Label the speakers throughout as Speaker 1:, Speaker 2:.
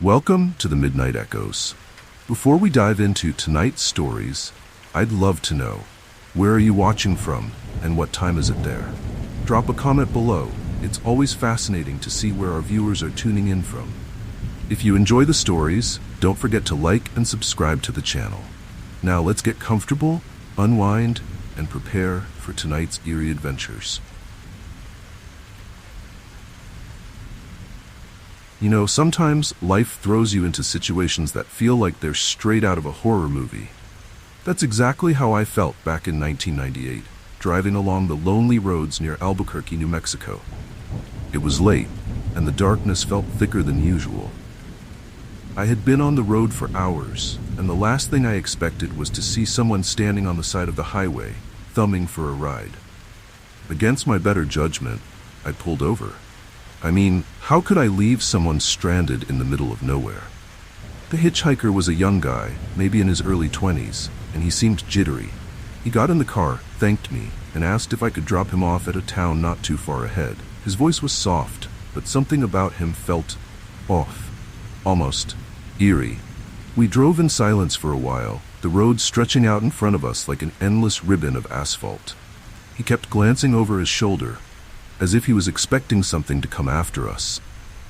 Speaker 1: Welcome to the Midnight Echoes. Before we dive into tonight's stories, I'd love to know, where are you watching from and what time is it there? Drop a comment below. It's always fascinating to see where our viewers are tuning in from. If you enjoy the stories, don't forget to like and subscribe to the channel. Now let's get comfortable, unwind, and prepare for tonight's eerie adventures. You know, sometimes life throws you into situations that feel like they're straight out of a horror movie. That's exactly how I felt back in 1998, driving along the lonely roads near Albuquerque, New Mexico. It was late, and the darkness felt thicker than usual. I had been on the road for hours, and the last thing I expected was to see someone standing on the side of the highway, thumbing for a ride. Against my better judgment, I pulled over. I mean, how could I leave someone stranded in the middle of nowhere? The hitchhiker was a young guy, maybe in his early 20s, and he seemed jittery. He got in the car, thanked me, and asked if I could drop him off at a town not too far ahead. His voice was soft, but something about him felt off, almost eerie. We drove in silence for a while, the road stretching out in front of us like an endless ribbon of asphalt. He kept glancing over his shoulder, as if he was expecting something to come after us.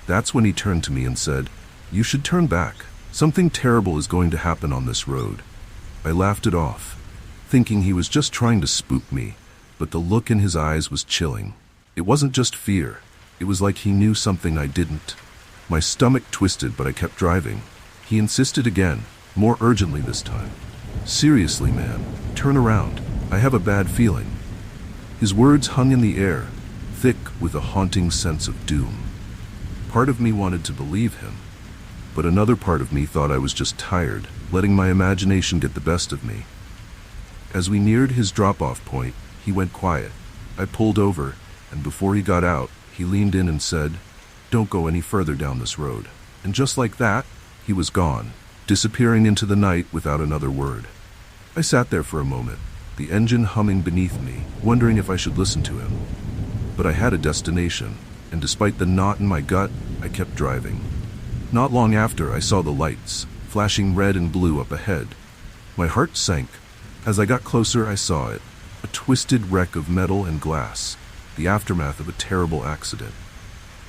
Speaker 1: That's when he turned to me and said, "You should turn back. Something terrible is going to happen on this road." I laughed it off, thinking he was just trying to spook me, but the look in his eyes was chilling. It wasn't just fear. It was like he knew something I didn't. My stomach twisted, but I kept driving. He insisted again, more urgently this time. "Seriously, man, turn around. I have a bad feeling." His words hung in the air, thick with a haunting sense of doom. Part of me wanted to believe him, but another part of me thought I was just tired, letting my imagination get the best of me. As we neared his drop-off point, he went quiet. I pulled over, and before he got out, he leaned in and said, "Don't go any further down this road." And just like that, he was gone, disappearing into the night without another word. I sat there for a moment, the engine humming beneath me, wondering if I should listen to him. But I had a destination, and despite the knot in my gut, I kept driving. Not long after, I saw the lights, flashing red and blue up ahead. My heart sank. As I got closer, I saw it, a twisted wreck of metal and glass, the aftermath of a terrible accident.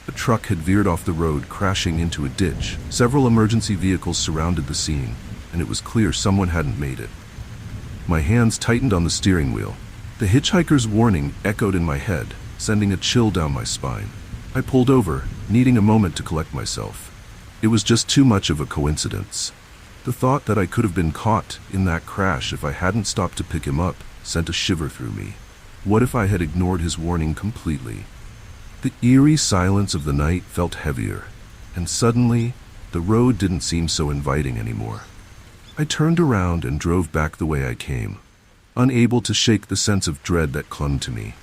Speaker 1: A truck had veered off the road, crashing into a ditch. Several emergency vehicles surrounded the scene, and it was clear someone hadn't made it. My hands tightened on the steering wheel. The hitchhiker's warning echoed in my head, sending a chill down my spine. I pulled over, needing a moment to collect myself. It was just too much of a coincidence. The thought that I could have been caught in that crash if I hadn't stopped to pick him up sent a shiver through me. What if I had ignored his warning completely? The eerie silence of the night felt heavier, and suddenly, the road didn't seem so inviting anymore. I turned around and drove back the way I came, unable to shake the sense of dread that clung to me.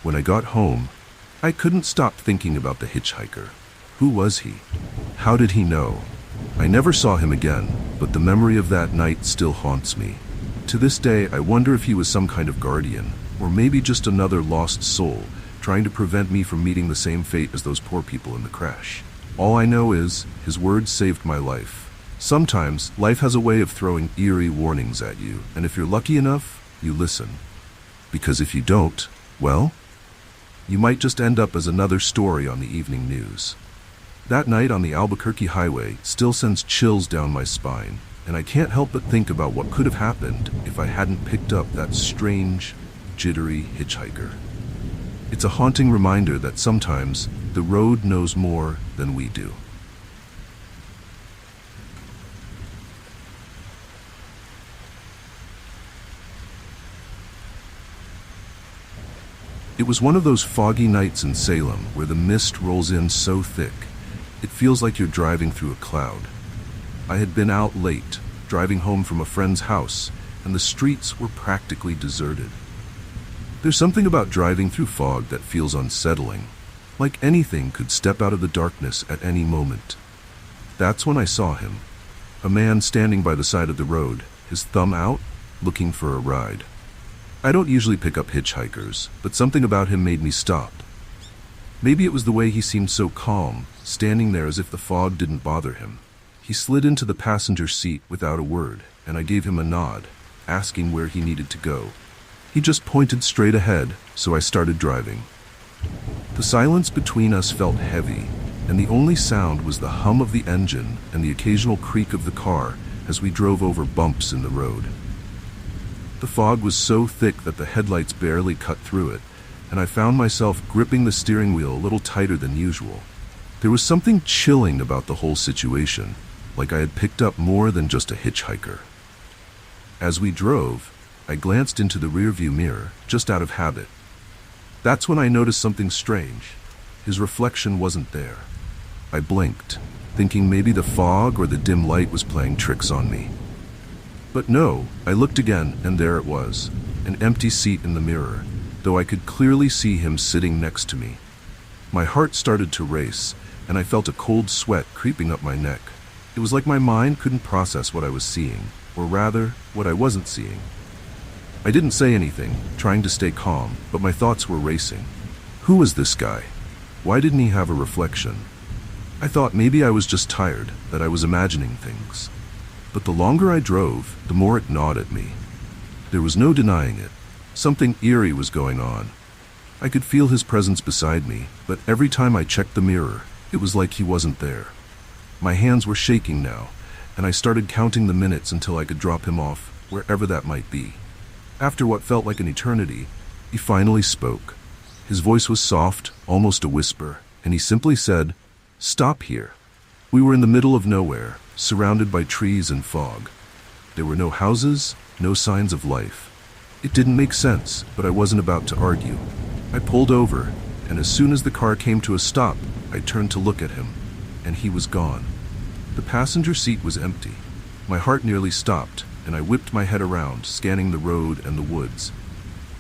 Speaker 1: When I got home, I couldn't stop thinking about the hitchhiker. Who was he? How did he know? I never saw him again, but the memory of that night still haunts me. To this day, I wonder if he was some kind of guardian, or maybe just another lost soul, trying to prevent me from meeting the same fate as those poor people in the crash. All I know is, his words saved my life. Sometimes, life has a way of throwing eerie warnings at you, and if you're lucky enough, you listen. Because if you don't, well, you might just end up as another story on the evening news. That night on the Albuquerque highway still sends chills down my spine, and I can't help but think about what could have happened if I hadn't picked up that strange, jittery hitchhiker. It's a haunting reminder that sometimes the road knows more than we do. It was one of those foggy nights in Salem where the mist rolls in so thick, it feels like you're driving through a cloud. I had been out late, driving home from a friend's house, and the streets were practically deserted. There's something about driving through fog that feels unsettling, like anything could step out of the darkness at any moment. That's when I saw him, a man standing by the side of the road, his thumb out, looking for a ride. I don't usually pick up hitchhikers, but something about him made me stop. Maybe it was the way he seemed so calm, standing there as if the fog didn't bother him. He slid into the passenger seat without a word, and I gave him a nod, asking where he needed to go. He just pointed straight ahead, so I started driving. The silence between us felt heavy, and the only sound was the hum of the engine and the occasional creak of the car as we drove over bumps in the road. The fog was so thick that the headlights barely cut through it, and I found myself gripping the steering wheel a little tighter than usual. There was something chilling about the whole situation, like I had picked up more than just a hitchhiker. As we drove, I glanced into the rearview mirror, just out of habit. That's when I noticed something strange. His reflection wasn't there. I blinked, thinking maybe the fog or the dim light was playing tricks on me. But no, I looked again, and there it was, an empty seat in the mirror, though I could clearly see him sitting next to me. My heart started to race, and I felt a cold sweat creeping up my neck. It was like my mind couldn't process what I was seeing, or rather, what I wasn't seeing. I didn't say anything, trying to stay calm, but my thoughts were racing. Who was this guy? Why didn't he have a reflection? I thought maybe I was just tired, that I was imagining things. But the longer I drove, the more it gnawed at me. There was no denying it. Something eerie was going on. I could feel his presence beside me, but every time I checked the mirror, it was like he wasn't there. My hands were shaking now, and I started counting the minutes until I could drop him off, wherever that might be. After what felt like an eternity, he finally spoke. His voice was soft, almost a whisper, and he simply said, "Stop here." We were in the middle of nowhere, surrounded by trees and fog. There were no houses, no signs of life. It didn't make sense, but I wasn't about to argue. I pulled over, and as soon as the car came to a stop, I turned to look at him, and he was gone. The passenger seat was empty. My heart nearly stopped, and I whipped my head around, scanning the road and the woods.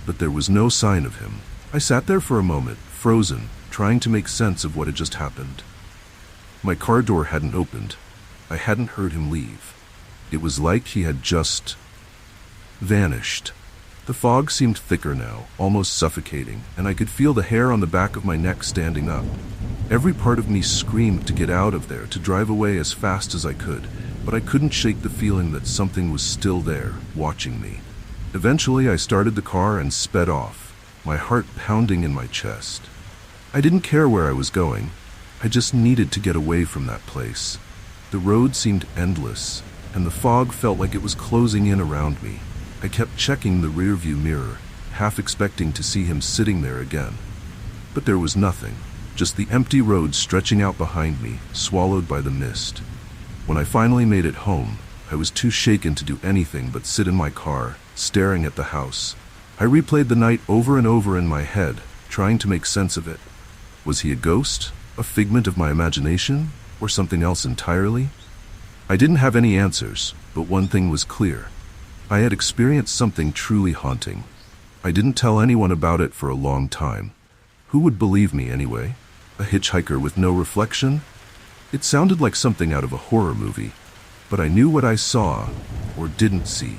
Speaker 1: But there was no sign of him. I sat there for a moment, frozen, trying to make sense of what had just happened. My car door hadn't opened. I hadn't heard him leave. It was like he had just vanished. The fog seemed thicker now, almost suffocating, and I could feel the hair on the back of my neck standing up. Every part of me screamed to get out of there, to drive away as fast as I could, but I couldn't shake the feeling that something was still there, watching me. Eventually, I started the car and sped off, my heart pounding in my chest. I didn't care where I was going. I just needed to get away from that place. The road seemed endless, and the fog felt like it was closing in around me. I kept checking the rearview mirror, half expecting to see him sitting there again. But there was nothing, just the empty road stretching out behind me, swallowed by the mist. When I finally made it home, I was too shaken to do anything but sit in my car, staring at the house. I replayed the night over and over in my head, trying to make sense of it. Was he a ghost, a figment of my imagination, or something else entirely? I didn't have any answers, but one thing was clear. I had experienced something truly haunting. I didn't tell anyone about it for a long time. Who would believe me anyway? A hitchhiker with no reflection? It sounded like something out of a horror movie, but I knew what I saw, or didn't see,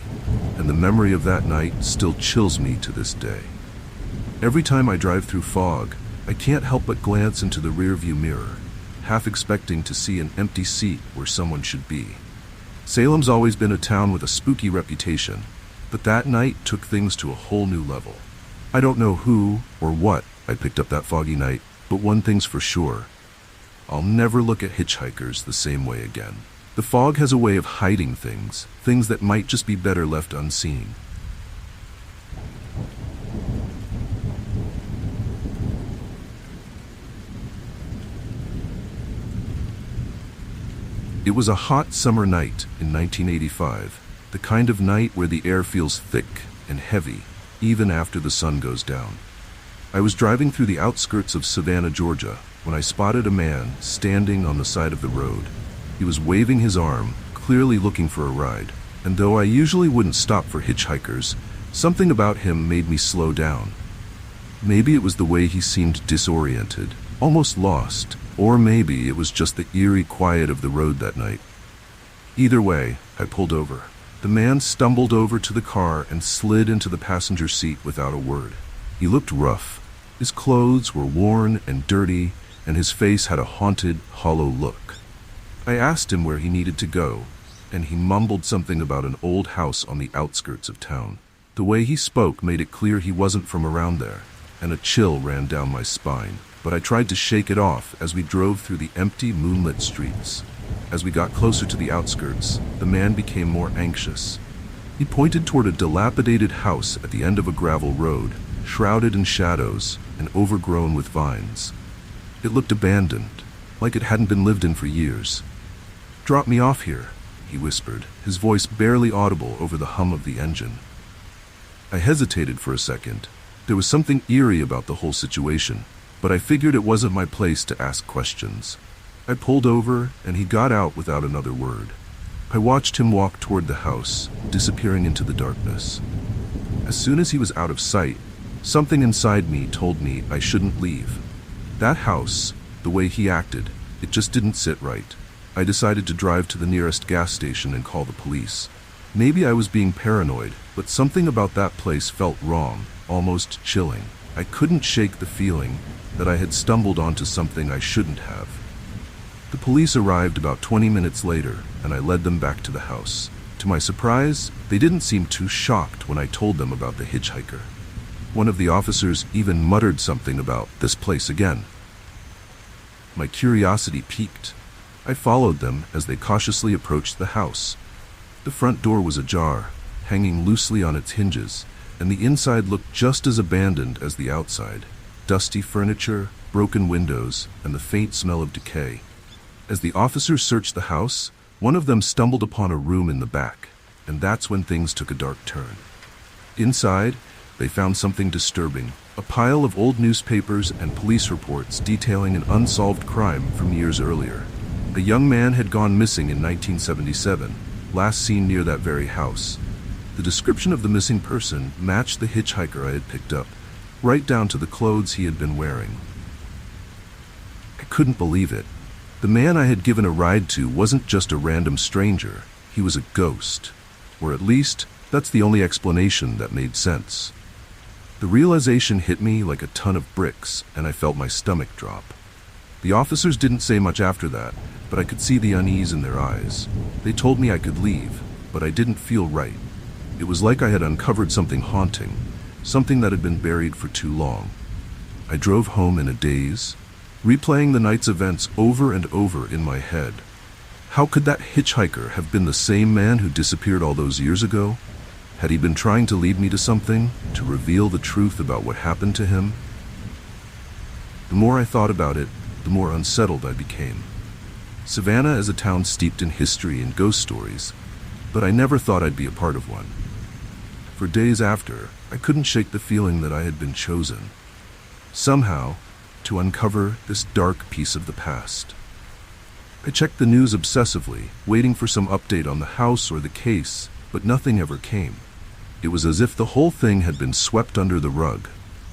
Speaker 1: and the memory of that night still chills me to this day. Every time I drive through fog, I can't help but glance into the rearview mirror, half expecting to see an empty seat where someone should be. Salem's always been a town with a spooky reputation, but that night took things to a whole new level. I don't know who or what I picked up that foggy night, but one thing's for sure. I'll never look at hitchhikers the same way again. The fog has a way of hiding things that might just be better left unseen. It was a hot summer night in 1985, the kind of night where the air feels thick and heavy, even after the sun goes down. I was driving through the outskirts of Savannah, Georgia, when I spotted a man standing on the side of the road. He was waving his arm, clearly looking for a ride, and though I usually wouldn't stop for hitchhikers, something about him made me slow down. Maybe it was the way he seemed disoriented, almost lost, or maybe it was just the eerie quiet of the road that night. Either way, I pulled over. The man stumbled over to the car and slid into the passenger seat without a word. He looked rough, His clothes were worn and dirty, and his face had a haunted, hollow look. I asked him where he needed to go, and he mumbled something about an old house on the outskirts of town. The way he spoke made it clear he wasn't from around there, and a chill ran down my spine. But I tried to shake it off as we drove through the empty, moonlit streets. As we got closer to the outskirts, the man became more anxious. He pointed toward a dilapidated house at the end of a gravel road, shrouded in shadows and overgrown with vines. It looked abandoned, like it hadn't been lived in for years. "Drop me off here," he whispered, his voice barely audible over the hum of the engine. I hesitated for a second. There was something eerie about the whole situation, but I figured it wasn't my place to ask questions. I pulled over, and he got out without another word. I watched him walk toward the house, disappearing into the darkness. As soon as he was out of sight, something inside me told me I shouldn't leave. That house, the way he acted, it just didn't sit right. I decided to drive to the nearest gas station and call the police. Maybe I was being paranoid, but something about that place felt wrong, almost chilling. I couldn't shake the feeling that I had stumbled onto something I shouldn't have. The police arrived about 20 minutes later, and I led them back to the house. To my surprise, they didn't seem too shocked when I told them about the hitchhiker. One of the officers even muttered something about this place again. My curiosity piqued. I followed them as they cautiously approached the house. The front door was ajar, hanging loosely on its hinges, and the inside looked just as abandoned as the outside. Dusty furniture, broken windows, and the faint smell of decay. As the officers searched the house, one of them stumbled upon a room in the back, and that's when things took a dark turn. Inside, they found something disturbing, a pile of old newspapers and police reports detailing an unsolved crime from years earlier. A young man had gone missing in 1977, last seen near that very house. The description of the missing person matched the hitchhiker I had picked up, right down to the clothes he had been wearing. I couldn't believe it. The man I had given a ride to wasn't just a random stranger, he was a ghost. Or at least, that's the only explanation that made sense. The realization hit me like a ton of bricks, and I felt my stomach drop. The officers didn't say much after that, but I could see the unease in their eyes. They told me I could leave, but I didn't feel right. It was like I had uncovered something haunting, something that had been buried for too long. I drove home in a daze, replaying the night's events over and over in my head. How could that hitchhiker have been the same man who disappeared all those years ago? Had he been trying to lead me to something, to reveal the truth about what happened to him? The more I thought about it, the more unsettled I became. Savannah is a town steeped in history and ghost stories, but I never thought I'd be a part of one. For days after, I couldn't shake the feeling that I had been chosen, somehow, to uncover this dark piece of the past. I checked the news obsessively, waiting for some update on the house or the case, but nothing ever came. It was as if the whole thing had been swept under the rug,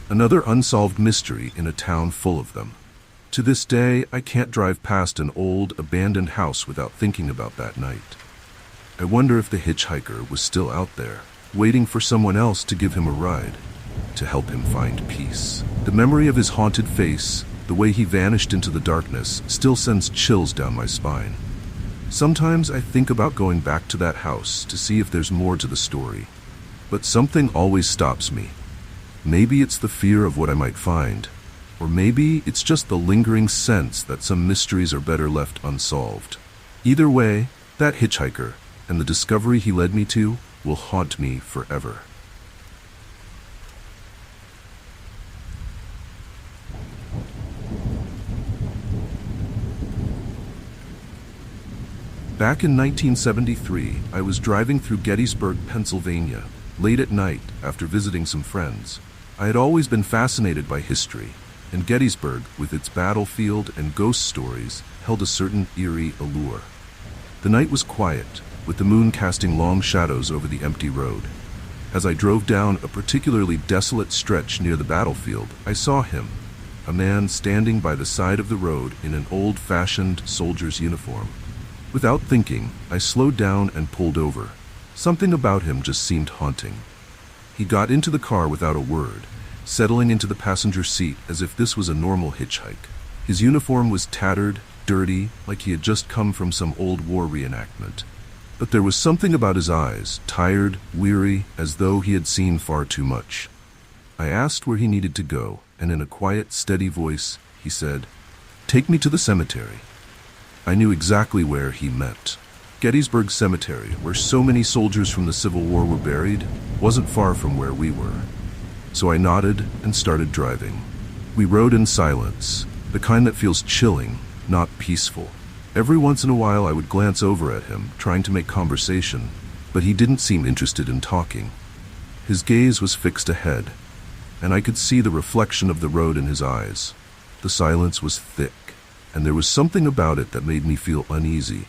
Speaker 1: another unsolved mystery in a town full of them. To this day, I can't drive past an old, abandoned house without thinking about that night. I wonder if the hitchhiker was still out there, waiting for someone else to give him a ride, to help him find peace. The memory of his haunted face, the way he vanished into the darkness, still sends chills down my spine. Sometimes I think about going back to that house to see if there's more to the story, but something always stops me. Maybe it's the fear of what I might find, or maybe it's just the lingering sense that some mysteries are better left unsolved. Either way, that hitchhiker and the discovery he led me to will haunt me forever. Back in 1973, I was driving through Gettysburg, Pennsylvania, late at night after visiting some friends. I had always been fascinated by history, and Gettysburg, with its battlefield and ghost stories, held a certain eerie allure. The night was quiet, with the moon casting long shadows over the empty road. As I drove down a particularly desolate stretch near the battlefield, I saw him, a man standing by the side of the road in an old-fashioned soldier's uniform. Without thinking, I slowed down and pulled over. Something about him just seemed haunting. He got into the car without a word, settling into the passenger seat as if this was a normal hitchhike. His uniform was tattered, dirty, like he had just come from some old war reenactment. But there was something about his eyes, tired, weary, as though he had seen far too much. I asked where he needed to go, and in a quiet, steady voice, he said, "Take me to the cemetery." I knew exactly where he meant. Gettysburg Cemetery, where so many soldiers from the Civil War were buried, wasn't far from where we were. So I nodded and started driving. We rode in silence, the kind that feels chilling, not peaceful. Every once in a while I would glance over at him, trying to make conversation, but he didn't seem interested in talking. His gaze was fixed ahead, and I could see the reflection of the road in his eyes. The silence was thick, and there was something about it that made me feel uneasy,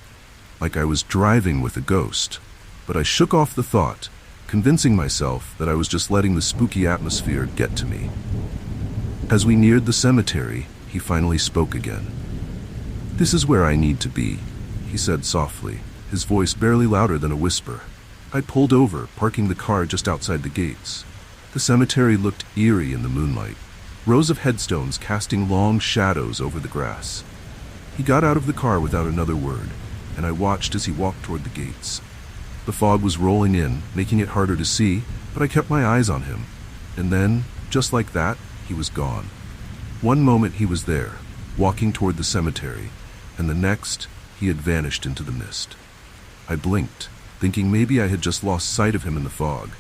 Speaker 1: like I was driving with a ghost. But I shook off the thought, convincing myself that I was just letting the spooky atmosphere get to me. As we neared the cemetery, he finally spoke again. "This is where I need to be," he said softly, his voice barely louder than a whisper. I pulled over, parking the car just outside the gates. The cemetery looked eerie in the moonlight, rows of headstones casting long shadows over the grass. He got out of the car without another word, and I watched as he walked toward the gates. The fog was rolling in, making it harder to see, but I kept my eyes on him. And then, just like that, he was gone. One moment he was there, walking toward the cemetery, and the next, he had vanished into the mist. I blinked, thinking maybe I had just lost sight of him in the fog,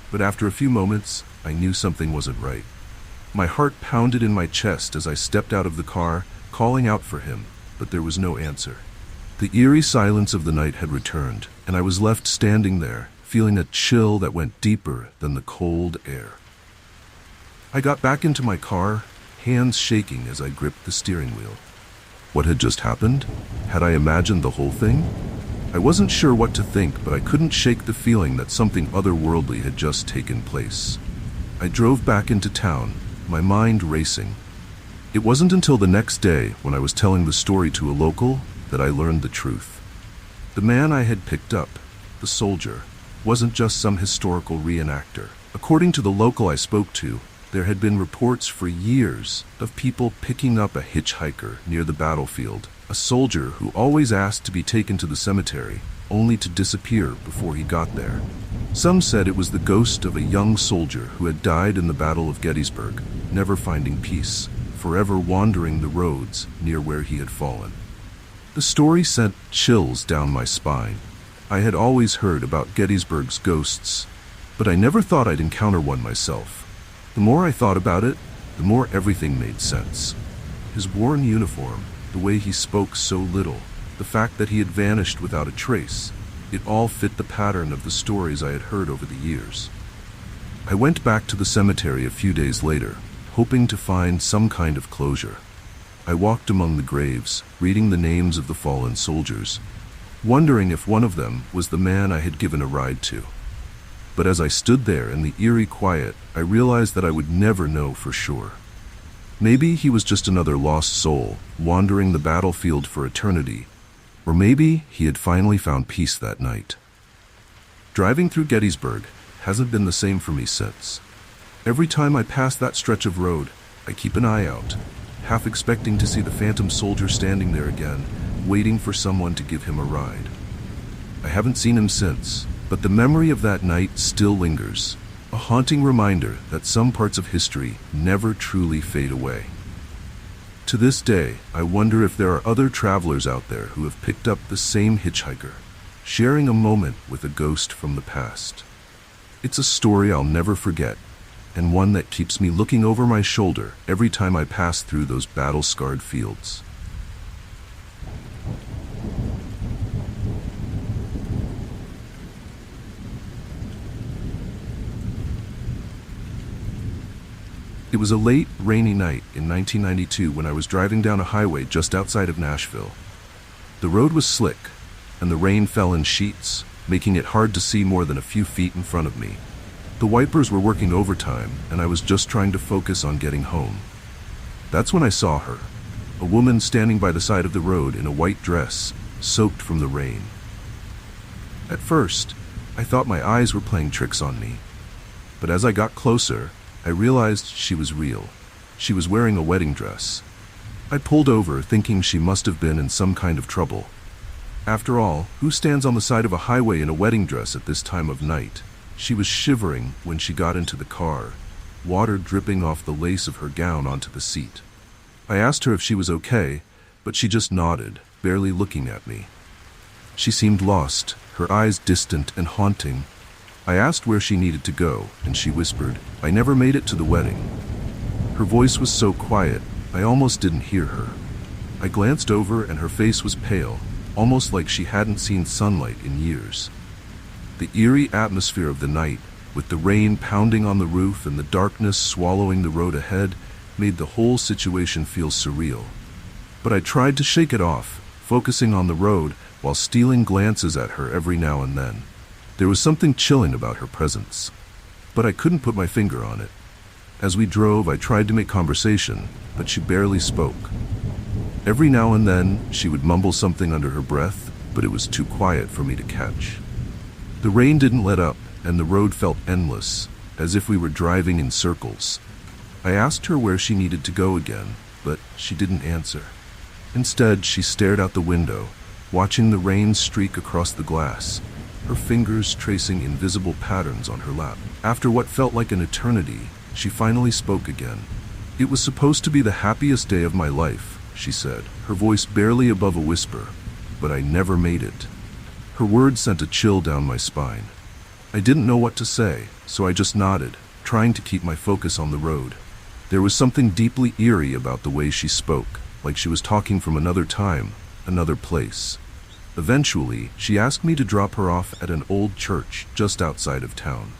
Speaker 1: but after a few moments, I knew something wasn't right. My heart pounded in my chest as I stepped out of the car, calling out for him, but there was no answer. The eerie silence of the night had returned, and I was left standing there, feeling a chill that went deeper than the cold air. I got back into my car, hands shaking as I gripped the steering wheel. What had just happened? Had I imagined the whole thing? I wasn't sure what to think, but I couldn't shake the feeling that something otherworldly had just taken place. I drove back into town, my mind racing. It wasn't until the next day, when I was telling the story to a local, that I learned the truth. The man I had picked up, the soldier, wasn't just some historical reenactor. According to the local I spoke to, there had been reports for years of people picking up a hitchhiker near the battlefield, a soldier who always asked to be taken to the cemetery, only to disappear before he got there. Some said it was the ghost of a young soldier who had died in the Battle of Gettysburg, never finding peace, forever wandering the roads near where he had fallen. The story sent chills down my spine. I had always heard about Gettysburg's ghosts, but I never thought I'd encounter one myself. The more I thought about it, the more everything made sense. His worn uniform, the way he spoke so little, the fact that he had vanished without a trace, it all fit the pattern of the stories I had heard over the years. I went back to the cemetery a few days later, hoping to find some kind of closure. I walked among the graves, reading the names of the fallen soldiers, wondering if one of them was the man I had given a ride to. But as I stood there in the eerie quiet, I realized that I would never know for sure. Maybe he was just another lost soul, wandering the battlefield for eternity, or maybe he had finally found peace that night. Driving through Gettysburg hasn't been the same for me since. Every time I pass that stretch of road, I keep an eye out, half expecting to see the phantom soldier standing there again, waiting for someone to give him a ride. I haven't seen him since, but the memory of that night still lingers, a haunting reminder that some parts of history never truly fade away. To this day, I wonder if there are other travelers out there who have picked up the same hitchhiker, sharing a moment with a ghost from the past. It's a story I'll never forget, and one that keeps me looking over my shoulder every time I pass through those battle-scarred fields. It was a late, rainy night in 1992 when I was driving down a highway just outside of Nashville. The road was slick, and the rain fell in sheets, making it hard to see more than a few feet in front of me. The wipers were working overtime, and I was just trying to focus on getting home. That's when I saw her, a woman standing by the side of the road in a white dress, soaked from the rain. At first, I thought my eyes were playing tricks on me, but as I got closer, I realized she was real. She was wearing a wedding dress. I pulled over, thinking she must have been in some kind of trouble. After all, who stands on the side of a highway in a wedding dress at this time of night? She was shivering when she got into the car, water dripping off the lace of her gown onto the seat. I asked her if she was okay, but she just nodded, barely looking at me. She seemed lost, her eyes distant and haunting. I asked where she needed to go, and she whispered, "I never made it to the wedding." Her voice was so quiet, I almost didn't hear her. I glanced over and her face was pale, almost like she hadn't seen sunlight in years. The eerie atmosphere of the night, with the rain pounding on the roof and the darkness swallowing the road ahead, made the whole situation feel surreal. But I tried to shake it off, focusing on the road while stealing glances at her every now and then. There was something chilling about her presence, but I couldn't put my finger on it. As we drove, I tried to make conversation, but she barely spoke. Every now and then, she would mumble something under her breath, but it was too quiet for me to catch. The rain didn't let up, and the road felt endless, as if we were driving in circles. I asked her where she needed to go again, but she didn't answer. Instead, she stared out the window, watching the rain streak across the glass, her fingers tracing invisible patterns on her lap. After what felt like an eternity, she finally spoke again. "It was supposed to be the happiest day of my life," she said, her voice barely above a whisper, "but I never made it." Her words sent a chill down my spine. I didn't know what to say, so I just nodded, trying to keep my focus on the road. There was something deeply eerie about the way she spoke, like she was talking from another time, another place. Eventually, she asked me to drop her off at an old church just outside of town.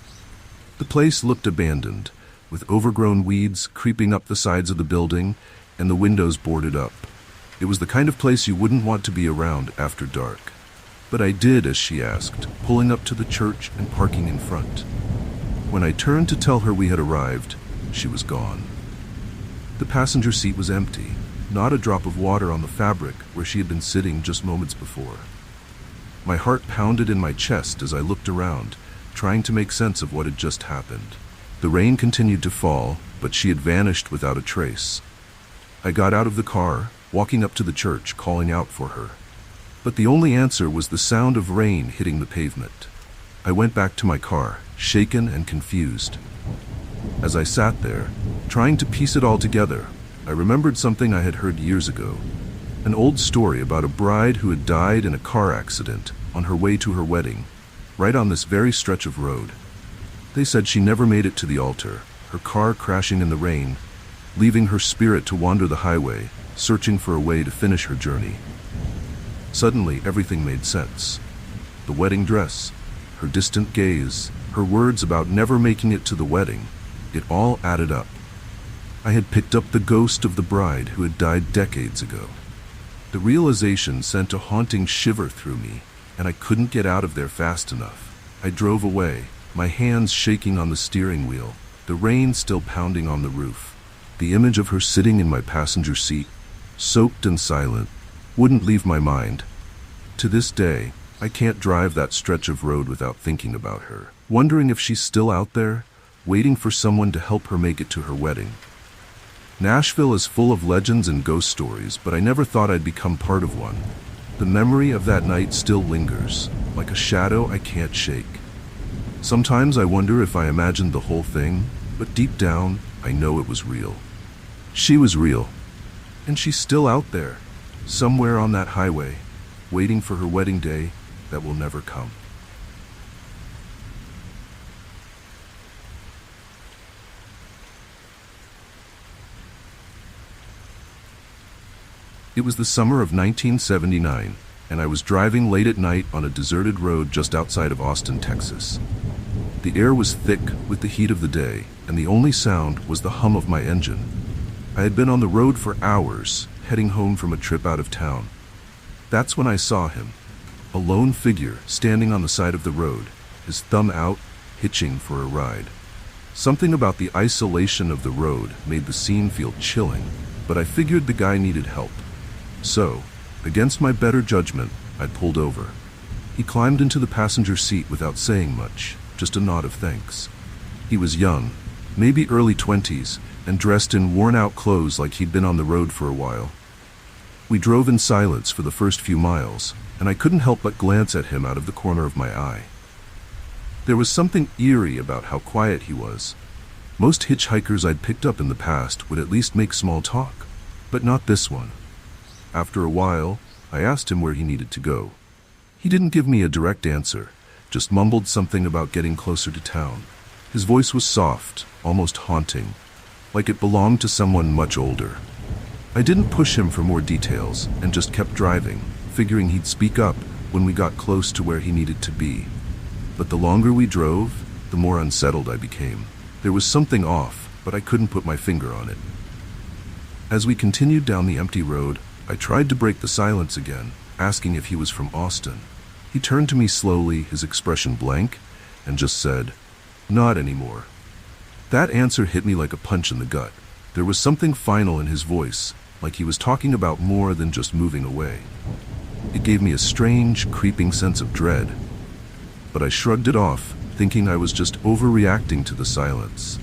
Speaker 1: The place looked abandoned, with overgrown weeds creeping up the sides of the building and the windows boarded up. It was the kind of place you wouldn't want to be around after dark. But I did as she asked, pulling up to the church and parking in front. When I turned to tell her we had arrived, she was gone. The passenger seat was empty, not a drop of water on the fabric where she had been sitting just moments before. My heart pounded in my chest as I looked around, trying to make sense of what had just happened. The rain continued to fall, but she had vanished without a trace. I got out of the car, walking up to the church, calling out for her. But the only answer was the sound of rain hitting the pavement. I went back to my car, shaken and confused. As I sat there, trying to piece it all together, I remembered something I had heard years ago. An old story about a bride who had died in a car accident on her way to her wedding, right on this very stretch of road. They said she never made it to the altar, her car crashing in the rain, leaving her spirit to wander the highway, searching for a way to finish her journey. Suddenly, everything made sense. The wedding dress, her distant gaze, her words about never making it to the wedding, it all added up. I had picked up the ghost of the bride who had died decades ago. The realization sent a haunting shiver through me, and I couldn't get out of there fast enough. I drove away, my hands shaking on the steering wheel, the rain still pounding on the roof. The image of her sitting in my passenger seat, soaked and silent, wouldn't leave my mind. To this day, I can't drive that stretch of road without thinking about her, wondering if she's still out there, waiting for someone to help her make it to her wedding. Nashville is full of legends and ghost stories, but I never thought I'd become part of one. The memory of that night still lingers, like a shadow I can't shake. Sometimes I wonder if I imagined the whole thing, but deep down, I know it was real. She was real, and she's still out there, somewhere on that highway, waiting for her wedding day that will never come. It was the summer of 1979, and I was driving late at night on a deserted road just outside of Austin, Texas. The air was thick with the heat of the day, and the only sound was the hum of my engine. I had been on the road for hours, heading home from a trip out of town. That's when I saw him, a lone figure standing on the side of the road, his thumb out, hitching for a ride. Something about the isolation of the road made the scene feel chilling, but I figured the guy needed help. So, against my better judgment, I pulled over. He climbed into the passenger seat without saying much, just a nod of thanks. He was young, maybe early 20s, and dressed in worn-out clothes like he'd been on the road for a while. We drove in silence for the first few miles, and I couldn't help but glance at him out of the corner of my eye. There was something eerie about how quiet he was. Most hitchhikers I'd picked up in the past would at least make small talk, but not this one. After a while, I asked him where he needed to go. He didn't give me a direct answer, just mumbled something about getting closer to town. His voice was soft, almost haunting, like it belonged to someone much older. I didn't push him for more details and just kept driving, figuring he'd speak up when we got close to where he needed to be. But the longer we drove, the more unsettled I became. There was something off, but I couldn't put my finger on it. As we continued down the empty road, I tried to break the silence again, asking if he was from Austin. He turned to me slowly, his expression blank, and just said, "Not anymore." That answer hit me like a punch in the gut. There was something final in his voice, like he was talking about more than just moving away. It gave me a strange, creeping sense of dread, but I shrugged it off, thinking I was just overreacting to the silence.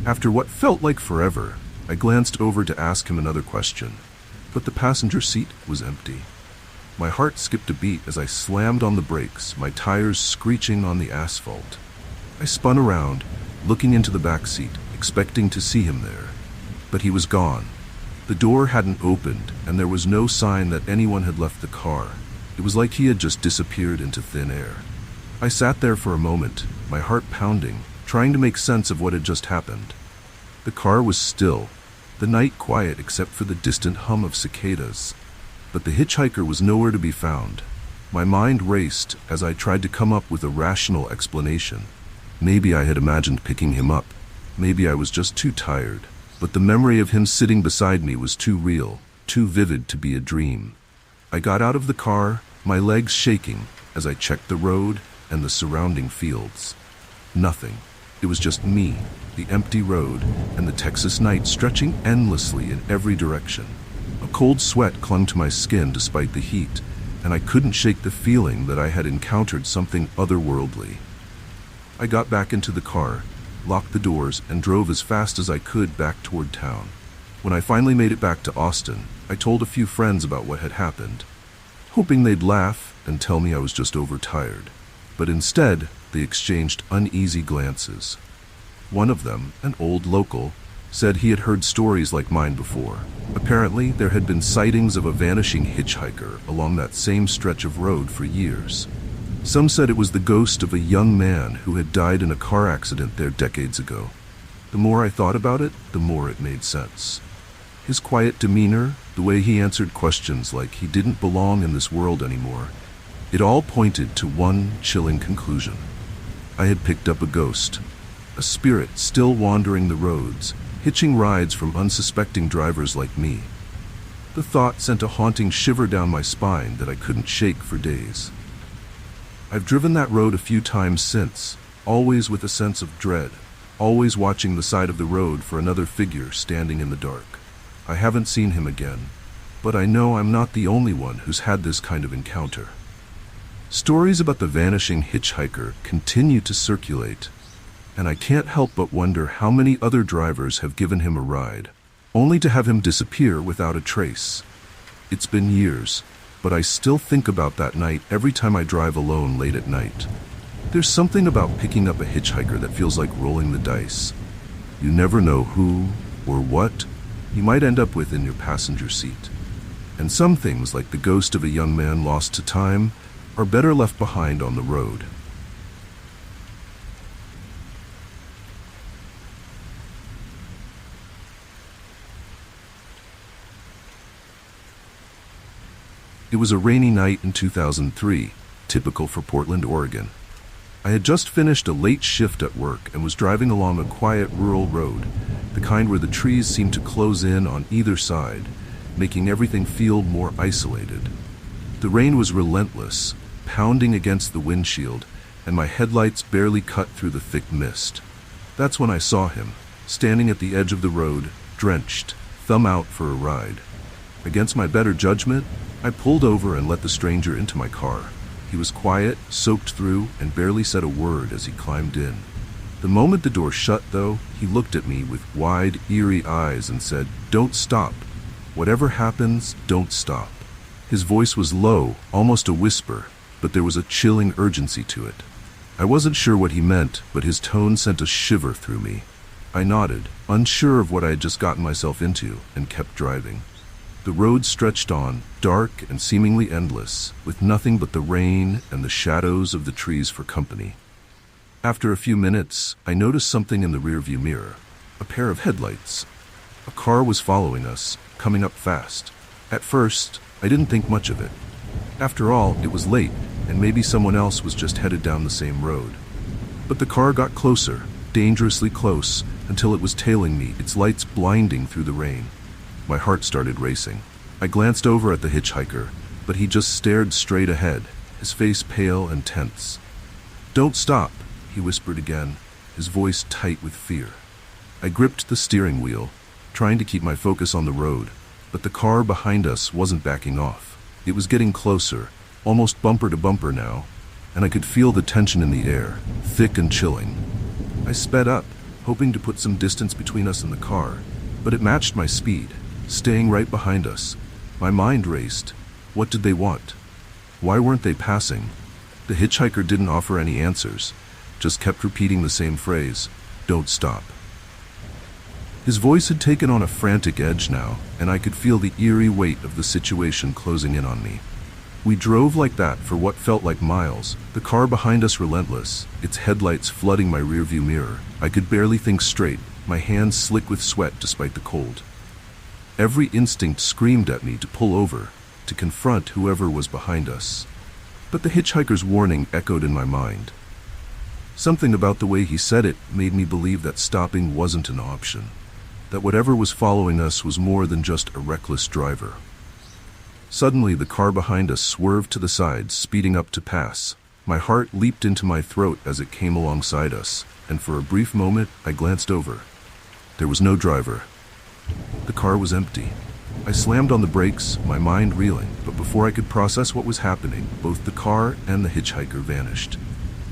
Speaker 1: After what felt like forever, I glanced over to ask him another question, but the passenger seat was empty. My heart skipped a beat as I slammed on the brakes, my tires screeching on the asphalt. I spun around, looking into the back seat, expecting to see him there. But he was gone. The door hadn't opened, and there was no sign that anyone had left the car. It was like he had just disappeared into thin air. I sat there for a moment, my heart pounding, trying to make sense of what had just happened. The car was still, the night quiet except for the distant hum of cicadas. But the hitchhiker was nowhere to be found. My mind raced as I tried to come up with a rational explanation. Maybe I had imagined picking him up. Maybe I was just too tired. But the memory of him sitting beside me was too real, too vivid to be a dream. I got out of the car, my legs shaking, as I checked the road and the surrounding fields. Nothing. It was just me, the empty road, and the Texas night stretching endlessly in every direction. A cold sweat clung to my skin despite the heat, and I couldn't shake the feeling that I had encountered something otherworldly. I got back into the car, locked the doors, and drove as fast as I could back toward town. When I finally made it back to Austin, I told a few friends about what had happened, hoping they'd laugh and tell me I was just overtired. But instead, they exchanged uneasy glances. One of them, an old local, said he had heard stories like mine before. Apparently, there had been sightings of a vanishing hitchhiker along that same stretch of road for years. Some said it was the ghost of a young man who had died in a car accident there decades ago. The more I thought about it, the more it made sense. His quiet demeanor, the way he answered questions like he didn't belong in this world anymore, it all pointed to one chilling conclusion. I had picked up a ghost, a spirit still wandering the roads, hitching rides from unsuspecting drivers like me. The thought sent a haunting shiver down my spine that I couldn't shake for days. I've driven that road a few times since, always with a sense of dread, always watching the side of the road for another figure standing in the dark. I haven't seen him again, but I know I'm not the only one who's had this kind of encounter. Stories about the vanishing hitchhiker continue to circulate, and I can't help but wonder how many other drivers have given him a ride, only to have him disappear without a trace. It's been years, but I still think about that night every time I drive alone late at night. There's something about picking up a hitchhiker that feels like rolling the dice. You never know who or what you might end up with in your passenger seat. And some things, like the ghost of a young man lost to time, are better left behind on the road. It was a rainy night in 2003, typical for Portland, Oregon. I had just finished a late shift at work and was driving along a quiet rural road, the kind where the trees seemed to close in on either side, making everything feel more isolated. The rain was relentless, pounding against the windshield, and my headlights barely cut through the thick mist. That's when I saw him, standing at the edge of the road, drenched, thumb out for a ride. Against my better judgment, I pulled over and let the stranger into my car. He was quiet, soaked through, and barely said a word as he climbed in. The moment the door shut, though, he looked at me with wide, eerie eyes and said, "Don't stop. Whatever happens, don't stop." His voice was low, almost a whisper, but there was a chilling urgency to it. I wasn't sure what he meant, but his tone sent a shiver through me. I nodded, unsure of what I had just gotten myself into, and kept driving. The road stretched on, dark and seemingly endless, with nothing but the rain and the shadows of the trees for company. After a few minutes, I noticed something in the rearview mirror. A pair of headlights. A car was following us, coming up fast. At first, I didn't think much of it. After all, it was late, and maybe someone else was just headed down the same road. But the car got closer, dangerously close, until it was tailing me, its lights blinding through the rain. My heart started racing. I glanced over at the hitchhiker, but he just stared straight ahead, his face pale and tense. "Don't stop," he whispered again, his voice tight with fear. I gripped the steering wheel, trying to keep my focus on the road, but the car behind us wasn't backing off. It was getting closer, almost bumper to bumper now, and I could feel the tension in the air, thick and chilling. I sped up, hoping to put some distance between us and the car, but it matched my speed, staying right behind us. My mind raced. What did they want? Why weren't they passing? The hitchhiker didn't offer any answers, just kept repeating the same phrase, "Don't stop." His voice had taken on a frantic edge now, and I could feel the eerie weight of the situation closing in on me. We drove like that for what felt like miles, the car behind us relentless, its headlights flooding my rearview mirror. I could barely think straight, my hands slick with sweat despite the cold. Every instinct screamed at me to pull over, to confront whoever was behind us. But the hitchhiker's warning echoed in my mind. Something about the way he said it made me believe that stopping wasn't an option, that whatever was following us was more than just a reckless driver. Suddenly, the car behind us swerved to the side, speeding up to pass. My heart leaped into my throat as it came alongside us, and for a brief moment, I glanced over. There was no driver. The car was empty. I slammed on the brakes, my mind reeling, but before I could process what was happening, both the car and the hitchhiker vanished.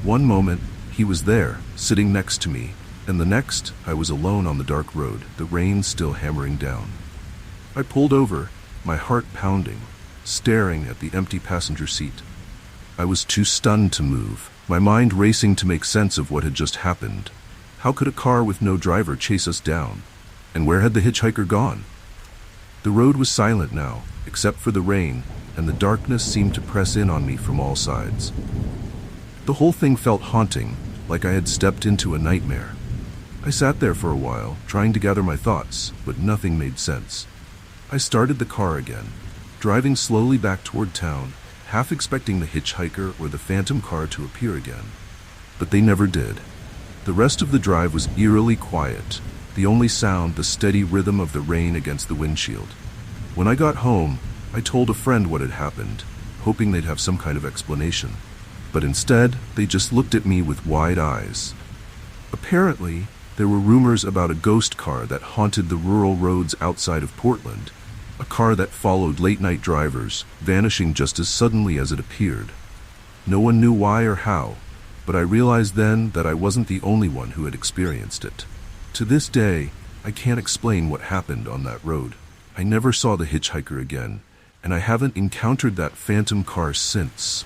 Speaker 1: One moment, he was there, sitting next to me, and the next, I was alone on the dark road, the rain still hammering down. I pulled over, my heart pounding, staring at the empty passenger seat. I was too stunned to move, my mind racing to make sense of what had just happened. How could a car with no driver chase us down? And where had the hitchhiker gone? The road was silent now, except for the rain, and the darkness seemed to press in on me from all sides. The whole thing felt haunting, like I had stepped into a nightmare. I sat there for a while, trying to gather my thoughts, but nothing made sense. I started the car again, driving slowly back toward town, half expecting the hitchhiker or the phantom car to appear again. But they never did. The rest of the drive was eerily quiet, the only sound the steady rhythm of the rain against the windshield. When I got home, I told a friend what had happened, hoping they'd have some kind of explanation. But instead, they just looked at me with wide eyes. Apparently, there were rumors about a ghost car that haunted the rural roads outside of Portland, a car that followed late-night drivers, vanishing just as suddenly as it appeared. No one knew why or how, but I realized then that I wasn't the only one who had experienced it. To this day, I can't explain what happened on that road. I never saw the hitchhiker again, and I haven't encountered that phantom car since.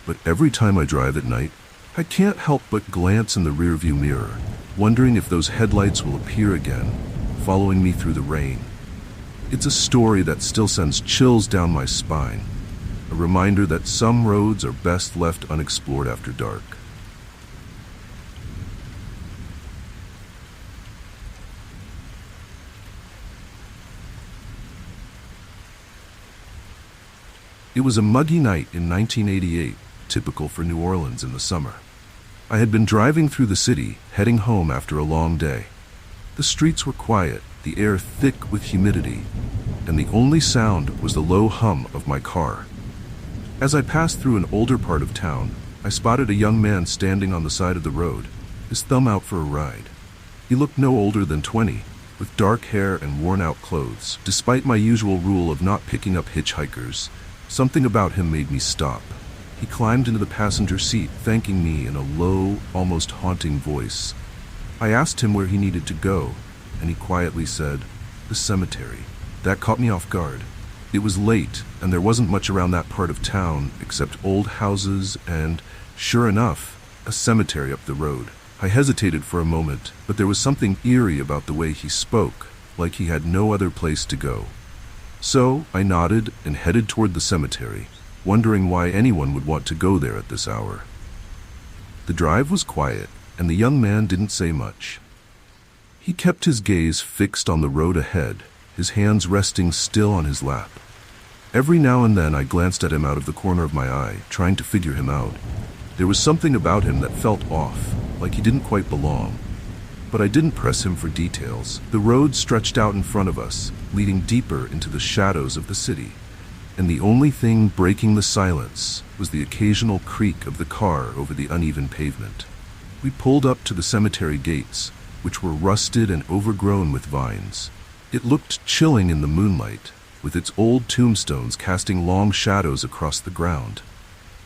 Speaker 1: But every time I drive at night, I can't help but glance in the rearview mirror, wondering if those headlights will appear again, following me through the rain. It's a story that still sends chills down my spine, a reminder that some roads are best left unexplored after dark. It was a muggy night in 1988, typical for New Orleans in the summer. I had been driving through the city, heading home after a long day. The streets were quiet, the air thick with humidity, and the only sound was the low hum of my car. As I passed through an older part of town, I spotted a young man standing on the side of the road, his thumb out for a ride. He looked no older than 20, with dark hair and worn-out clothes. Despite my usual rule of not picking up hitchhikers, something about him made me stop. He climbed into the passenger seat, thanking me in a low, almost haunting voice. I asked him where he needed to go, and he quietly said, "The cemetery." That caught me off guard. It was late, and there wasn't much around that part of town except old houses and, sure enough, a cemetery up the road. I hesitated for a moment, but there was something eerie about the way he spoke, like he had no other place to go. So I nodded and headed toward the cemetery, wondering why anyone would want to go there at this hour. The drive was quiet, and the young man didn't say much. He kept his gaze fixed on the road ahead, his hands resting still on his lap. Every now and then I glanced at him out of the corner of my eye, trying to figure him out. There was something about him that felt off, like he didn't quite belong. But I didn't press him for details. The road stretched out in front of us, leading deeper into the shadows of the city. And the only thing breaking the silence was the occasional creak of the car over the uneven pavement. We pulled up to the cemetery gates, which were rusted and overgrown with vines. It looked chilling in the moonlight, with its old tombstones casting long shadows across the ground.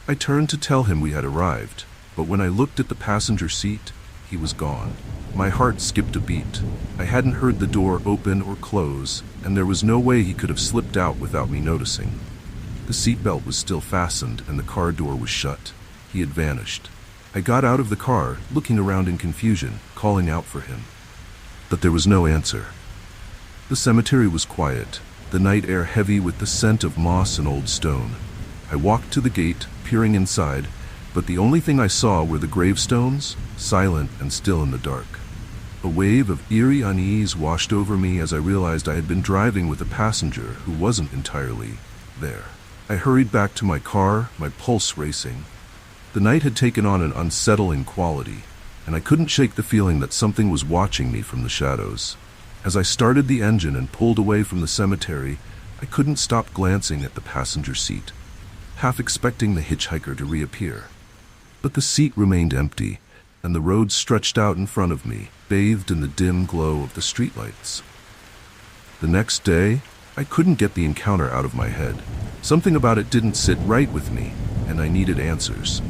Speaker 1: I turned to tell him we had arrived, but when I looked at the passenger seat, he was gone. My heart skipped a beat. I hadn't heard the door open or close, and there was no way he could have slipped out without me noticing. The seatbelt was still fastened and the car door was shut. He had vanished. I got out of the car, looking around in confusion, calling out for him. But there was no answer. The cemetery was quiet, the night air heavy with the scent of moss and old stone. I walked to the gate, peering inside, but the only thing I saw were the gravestones, silent and still in the dark. A wave of eerie unease washed over me as I realized I had been driving with a passenger who wasn't entirely there. I hurried back to my car, my pulse racing. The night had taken on an unsettling quality, and I couldn't shake the feeling that something was watching me from the shadows. As I started the engine and pulled away from the cemetery, I couldn't stop glancing at the passenger seat, half expecting the hitchhiker to reappear. But the seat remained empty, and the road stretched out in front of me, bathed in the dim glow of the streetlights. The next day, I couldn't get the encounter out of my head. Something about it didn't sit right with me, and I needed answers.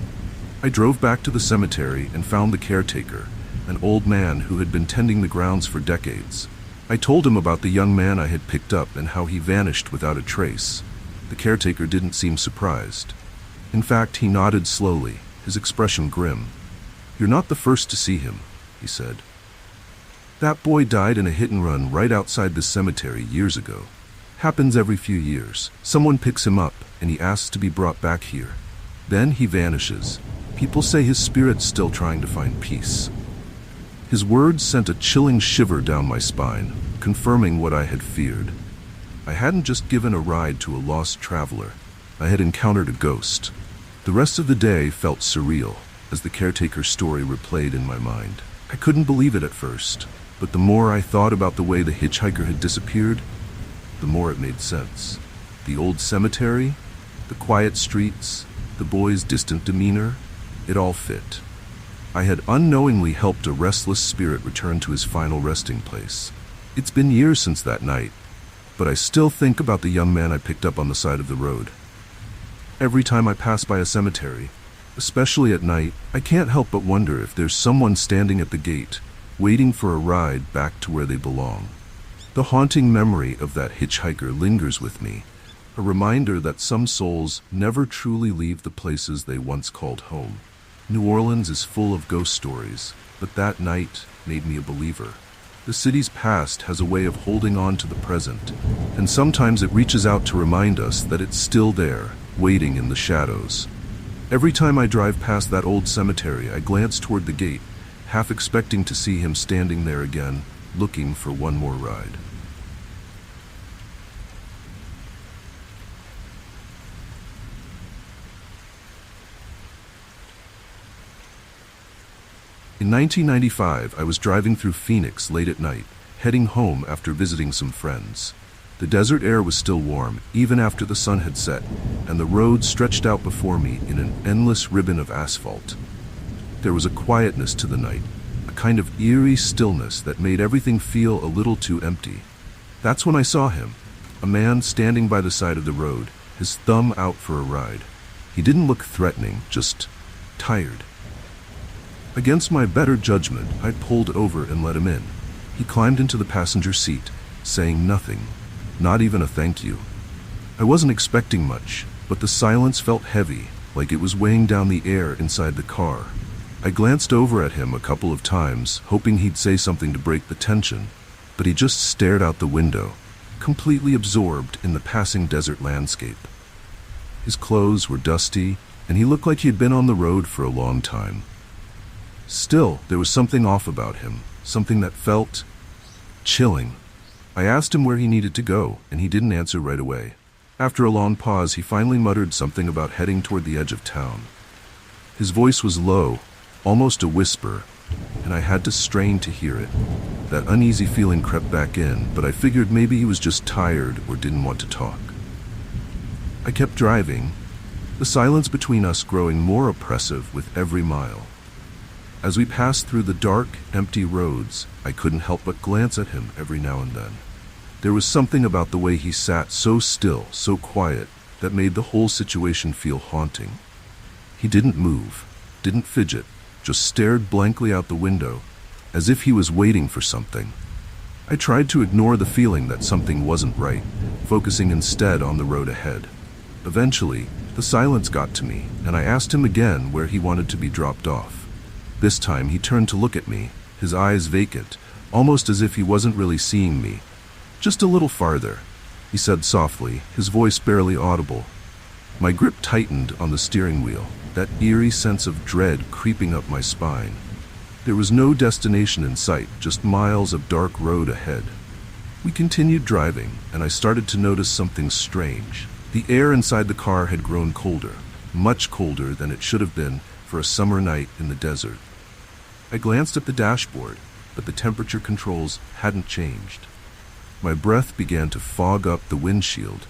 Speaker 1: I drove back to the cemetery and found the caretaker, an old man who had been tending the grounds for decades. I told him about the young man I had picked up and how he vanished without a trace. The caretaker didn't seem surprised. In fact, he nodded slowly, his expression grim. "You're not the first to see him," he said. "That boy died in a hit-and-run right outside this cemetery years ago. Happens every few years. Someone picks him up, and he asks to be brought back here. Then he vanishes. People say his spirit's still trying to find peace." His words sent a chilling shiver down my spine, confirming what I had feared. I hadn't just given a ride to a lost traveler. I had encountered a ghost. The rest of the day felt surreal, as the caretaker's story replayed in my mind. I couldn't believe it at first, but the more I thought about the way the hitchhiker had disappeared, the more it made sense. The old cemetery, the quiet streets, the boy's distant demeanor, it all fit. I had unknowingly helped a restless spirit return to his final resting place. It's been years since that night, but I still think about the young man I picked up on the side of the road. Every time I pass by a cemetery, especially at night, I can't help but wonder if there's someone standing at the gate, waiting for a ride back to where they belong. The haunting memory of that hitchhiker lingers with me, a reminder that some souls never truly leave the places they once called home. New Orleans is full of ghost stories, but that night made me a believer. The city's past has a way of holding on to the present, and sometimes it reaches out to remind us that it's still there, waiting in the shadows. Every time I drive past that old cemetery, I glance toward the gate, half expecting to see him standing there again, looking for one more ride. In 1995, I was driving through Phoenix late at night, heading home after visiting some friends. The desert air was still warm, even after the sun had set, and the road stretched out before me in an endless ribbon of asphalt. There was a quietness to the night, a kind of eerie stillness that made everything feel a little too empty. That's when I saw him, a man standing by the side of the road, his thumb out for a ride. He didn't look threatening, just tired. Against my better judgment, I pulled over and let him in. He climbed into the passenger seat, saying nothing, not even a thank you. I wasn't expecting much, but the silence felt heavy, like it was weighing down the air inside the car. I glanced over at him a couple of times, hoping he'd say something to break the tension, but he just stared out the window, completely absorbed in the passing desert landscape. His clothes were dusty, and he looked like he had been on the road for a long time. Still, there was something off about him, something that felt chilling. I asked him where he needed to go, and he didn't answer right away. After a long pause, he finally muttered something about heading toward the edge of town. His voice was low, almost a whisper, and I had to strain to hear it. That uneasy feeling crept back in, but I figured maybe he was just tired or didn't want to talk. I kept driving, the silence between us growing more oppressive with every mile. As we passed through the dark, empty roads, I couldn't help but glance at him every now and then. There was something about the way he sat so still, so quiet, that made the whole situation feel haunting. He didn't move, didn't fidget, just stared blankly out the window, as if he was waiting for something. I tried to ignore the feeling that something wasn't right, focusing instead on the road ahead. Eventually, the silence got to me, and I asked him again where he wanted to be dropped off. This time he turned to look at me, his eyes vacant, almost as if he wasn't really seeing me. "Just a little farther," he said softly, his voice barely audible. My grip tightened on the steering wheel, that eerie sense of dread creeping up my spine. There was no destination in sight, just miles of dark road ahead. We continued driving, and I started to notice something strange. The air inside the car had grown colder, much colder than it should have been for a summer night in the desert. I glanced at the dashboard, but the temperature controls hadn't changed. My breath began to fog up the windshield,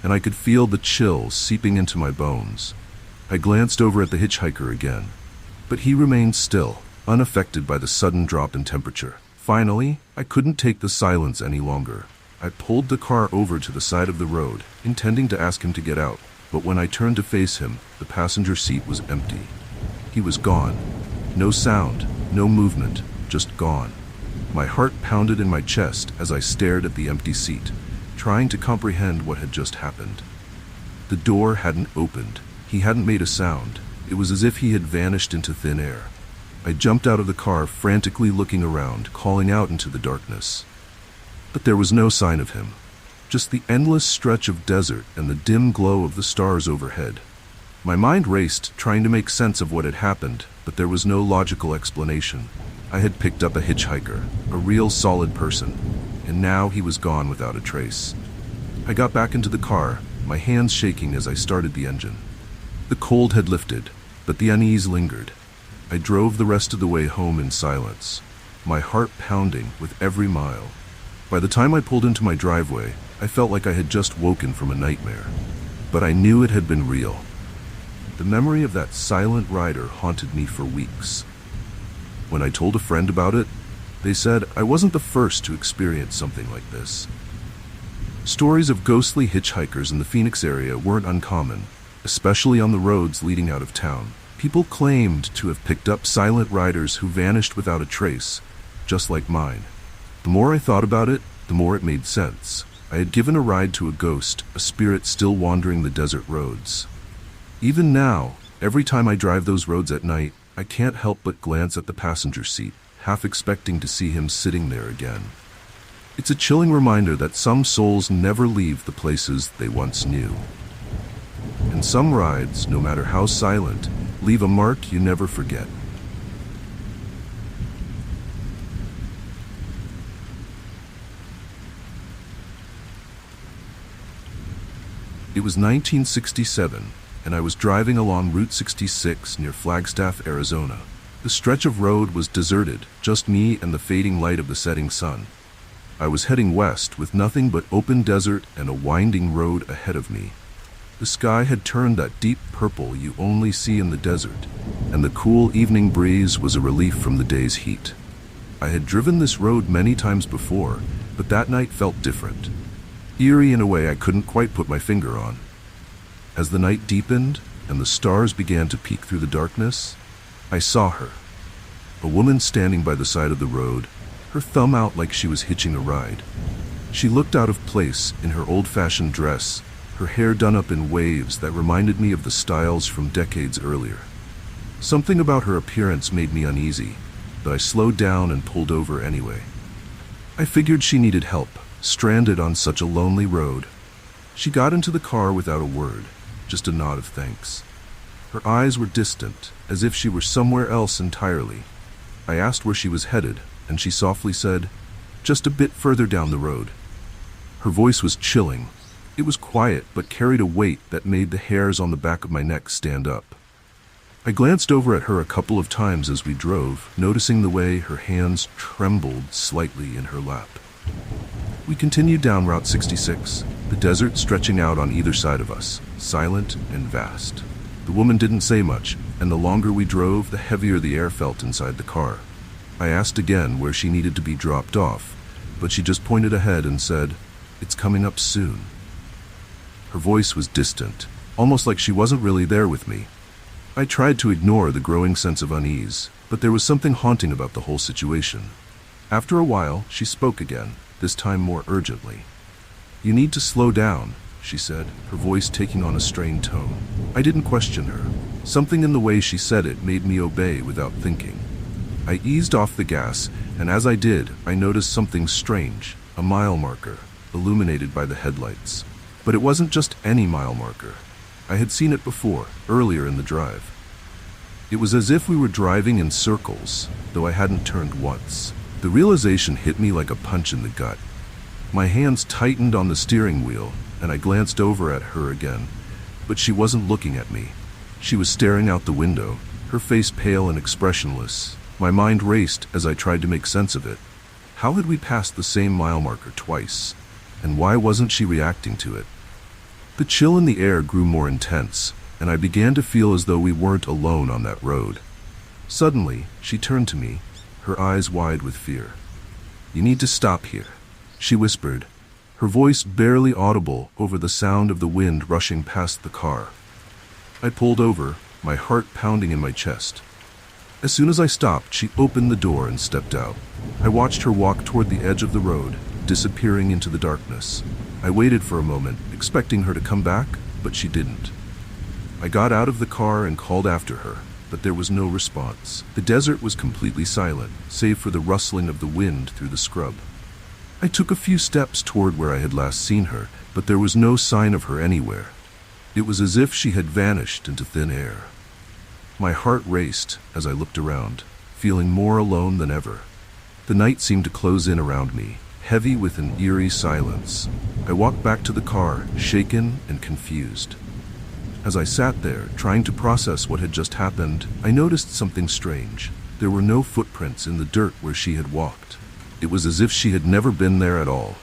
Speaker 1: and I could feel the chill seeping into my bones. I glanced over at the hitchhiker again, but he remained still, unaffected by the sudden drop in temperature. Finally, I couldn't take the silence any longer. I pulled the car over to the side of the road, intending to ask him to get out, but when I turned to face him, the passenger seat was empty. He was gone. No sound, no movement, just gone. My heart pounded in my chest as I stared at the empty seat, trying to comprehend what had just happened. The door hadn't opened. He hadn't made a sound. It was as if he had vanished into thin air. I jumped out of the car, frantically looking around, calling out into the darkness. But there was no sign of him. Just the endless stretch of desert and the dim glow of the stars overhead. My mind raced, trying to make sense of what had happened, but there was no logical explanation. I had picked up a hitchhiker, a real solid person, and now he was gone without a trace. I got back into the car, my hands shaking as I started the engine. The cold had lifted, but the unease lingered. I drove the rest of the way home in silence, my heart pounding with every mile. By the time I pulled into my driveway, I felt like I had just woken from a nightmare. But I knew it had been real. The memory of that silent rider haunted me for weeks. When I told a friend about it, they said I wasn't the first to experience something like this. Stories of ghostly hitchhikers in the Phoenix area weren't uncommon, especially on the roads leading out of town. People claimed to have picked up silent riders who vanished without a trace, just like mine. The more I thought about it, the more it made sense. I had given a ride to a ghost, a spirit still wandering the desert roads. Even now, every time I drive those roads at night, I can't help but glance at the passenger seat, half expecting to see him sitting there again. It's a chilling reminder that some souls never leave the places they once knew. And some rides, no matter how silent, leave a mark you never forget. It was 1967, and I was driving along Route 66 near Flagstaff, Arizona. The stretch of road was deserted, just me and the fading light of the setting sun. I was heading west with nothing but open desert and a winding road ahead of me. The sky had turned that deep purple you only see in the desert, and the cool evening breeze was a relief from the day's heat. I had driven this road many times before, but that night felt different. Eerie in a way I couldn't quite put my finger on. As the night deepened, and the stars began to peek through the darkness, I saw her. A woman standing by the side of the road, her thumb out like she was hitching a ride. She looked out of place in her old-fashioned dress, her hair done up in waves that reminded me of the styles from decades earlier. Something about her appearance made me uneasy, but I slowed down and pulled over anyway. I figured she needed help, stranded on such a lonely road. She got into the car without a word, just a nod of thanks. Her eyes were distant, as if she were somewhere else entirely. I asked where she was headed, and she softly said, "Just a bit further down the road." Her voice was chilling. It was quiet, but carried a weight that made the hairs on the back of my neck stand up. I glanced over at her a couple of times as we drove, noticing the way her hands trembled slightly in her lap. We continued down Route 66, the desert stretching out on either side of us, silent and vast. The woman didn't say much, and the longer we drove, the heavier the air felt inside the car. I asked again where she needed to be dropped off, but she just pointed ahead and said, "It's coming up soon." Her voice was distant, almost like she wasn't really there with me. I tried to ignore the growing sense of unease, but there was something haunting about the whole situation. After a while, she spoke again, this time more urgently. "You need to slow down," she said, her voice taking on a strained tone. I didn't question her. Something in the way she said it made me obey without thinking. I eased off the gas, and as I did, I noticed something strange, a mile marker, illuminated by the headlights. But it wasn't just any mile marker. I had seen it before, earlier in the drive. It was as if we were driving in circles, though I hadn't turned once. The realization hit me like a punch in the gut. My hands tightened on the steering wheel, and I glanced over at her again. But she wasn't looking at me. She was staring out the window, her face pale and expressionless. My mind raced as I tried to make sense of it. How had we passed the same mile marker twice? And why wasn't she reacting to it? The chill in the air grew more intense, and I began to feel as though we weren't alone on that road. Suddenly, she turned to me, her eyes wide with fear. "You need to stop here," she whispered, her voice barely audible over the sound of the wind rushing past the car. I pulled over, my heart pounding in my chest. As soon as I stopped, she opened the door and stepped out. I watched her walk toward the edge of the road, disappearing into the darkness. I waited for a moment, expecting her to come back, but she didn't. I got out of the car and called after her, but there was no response. The desert was completely silent, save for the rustling of the wind through the scrub. I took a few steps toward where I had last seen her, but there was no sign of her anywhere. It was as if she had vanished into thin air. My heart raced as I looked around, feeling more alone than ever. The night seemed to close in around me, heavy with an eerie silence. I walked back to the car, shaken and confused. As I sat there, trying to process what had just happened, I noticed something strange. There were no footprints in the dirt where she had walked. It was as if she had never been there at all.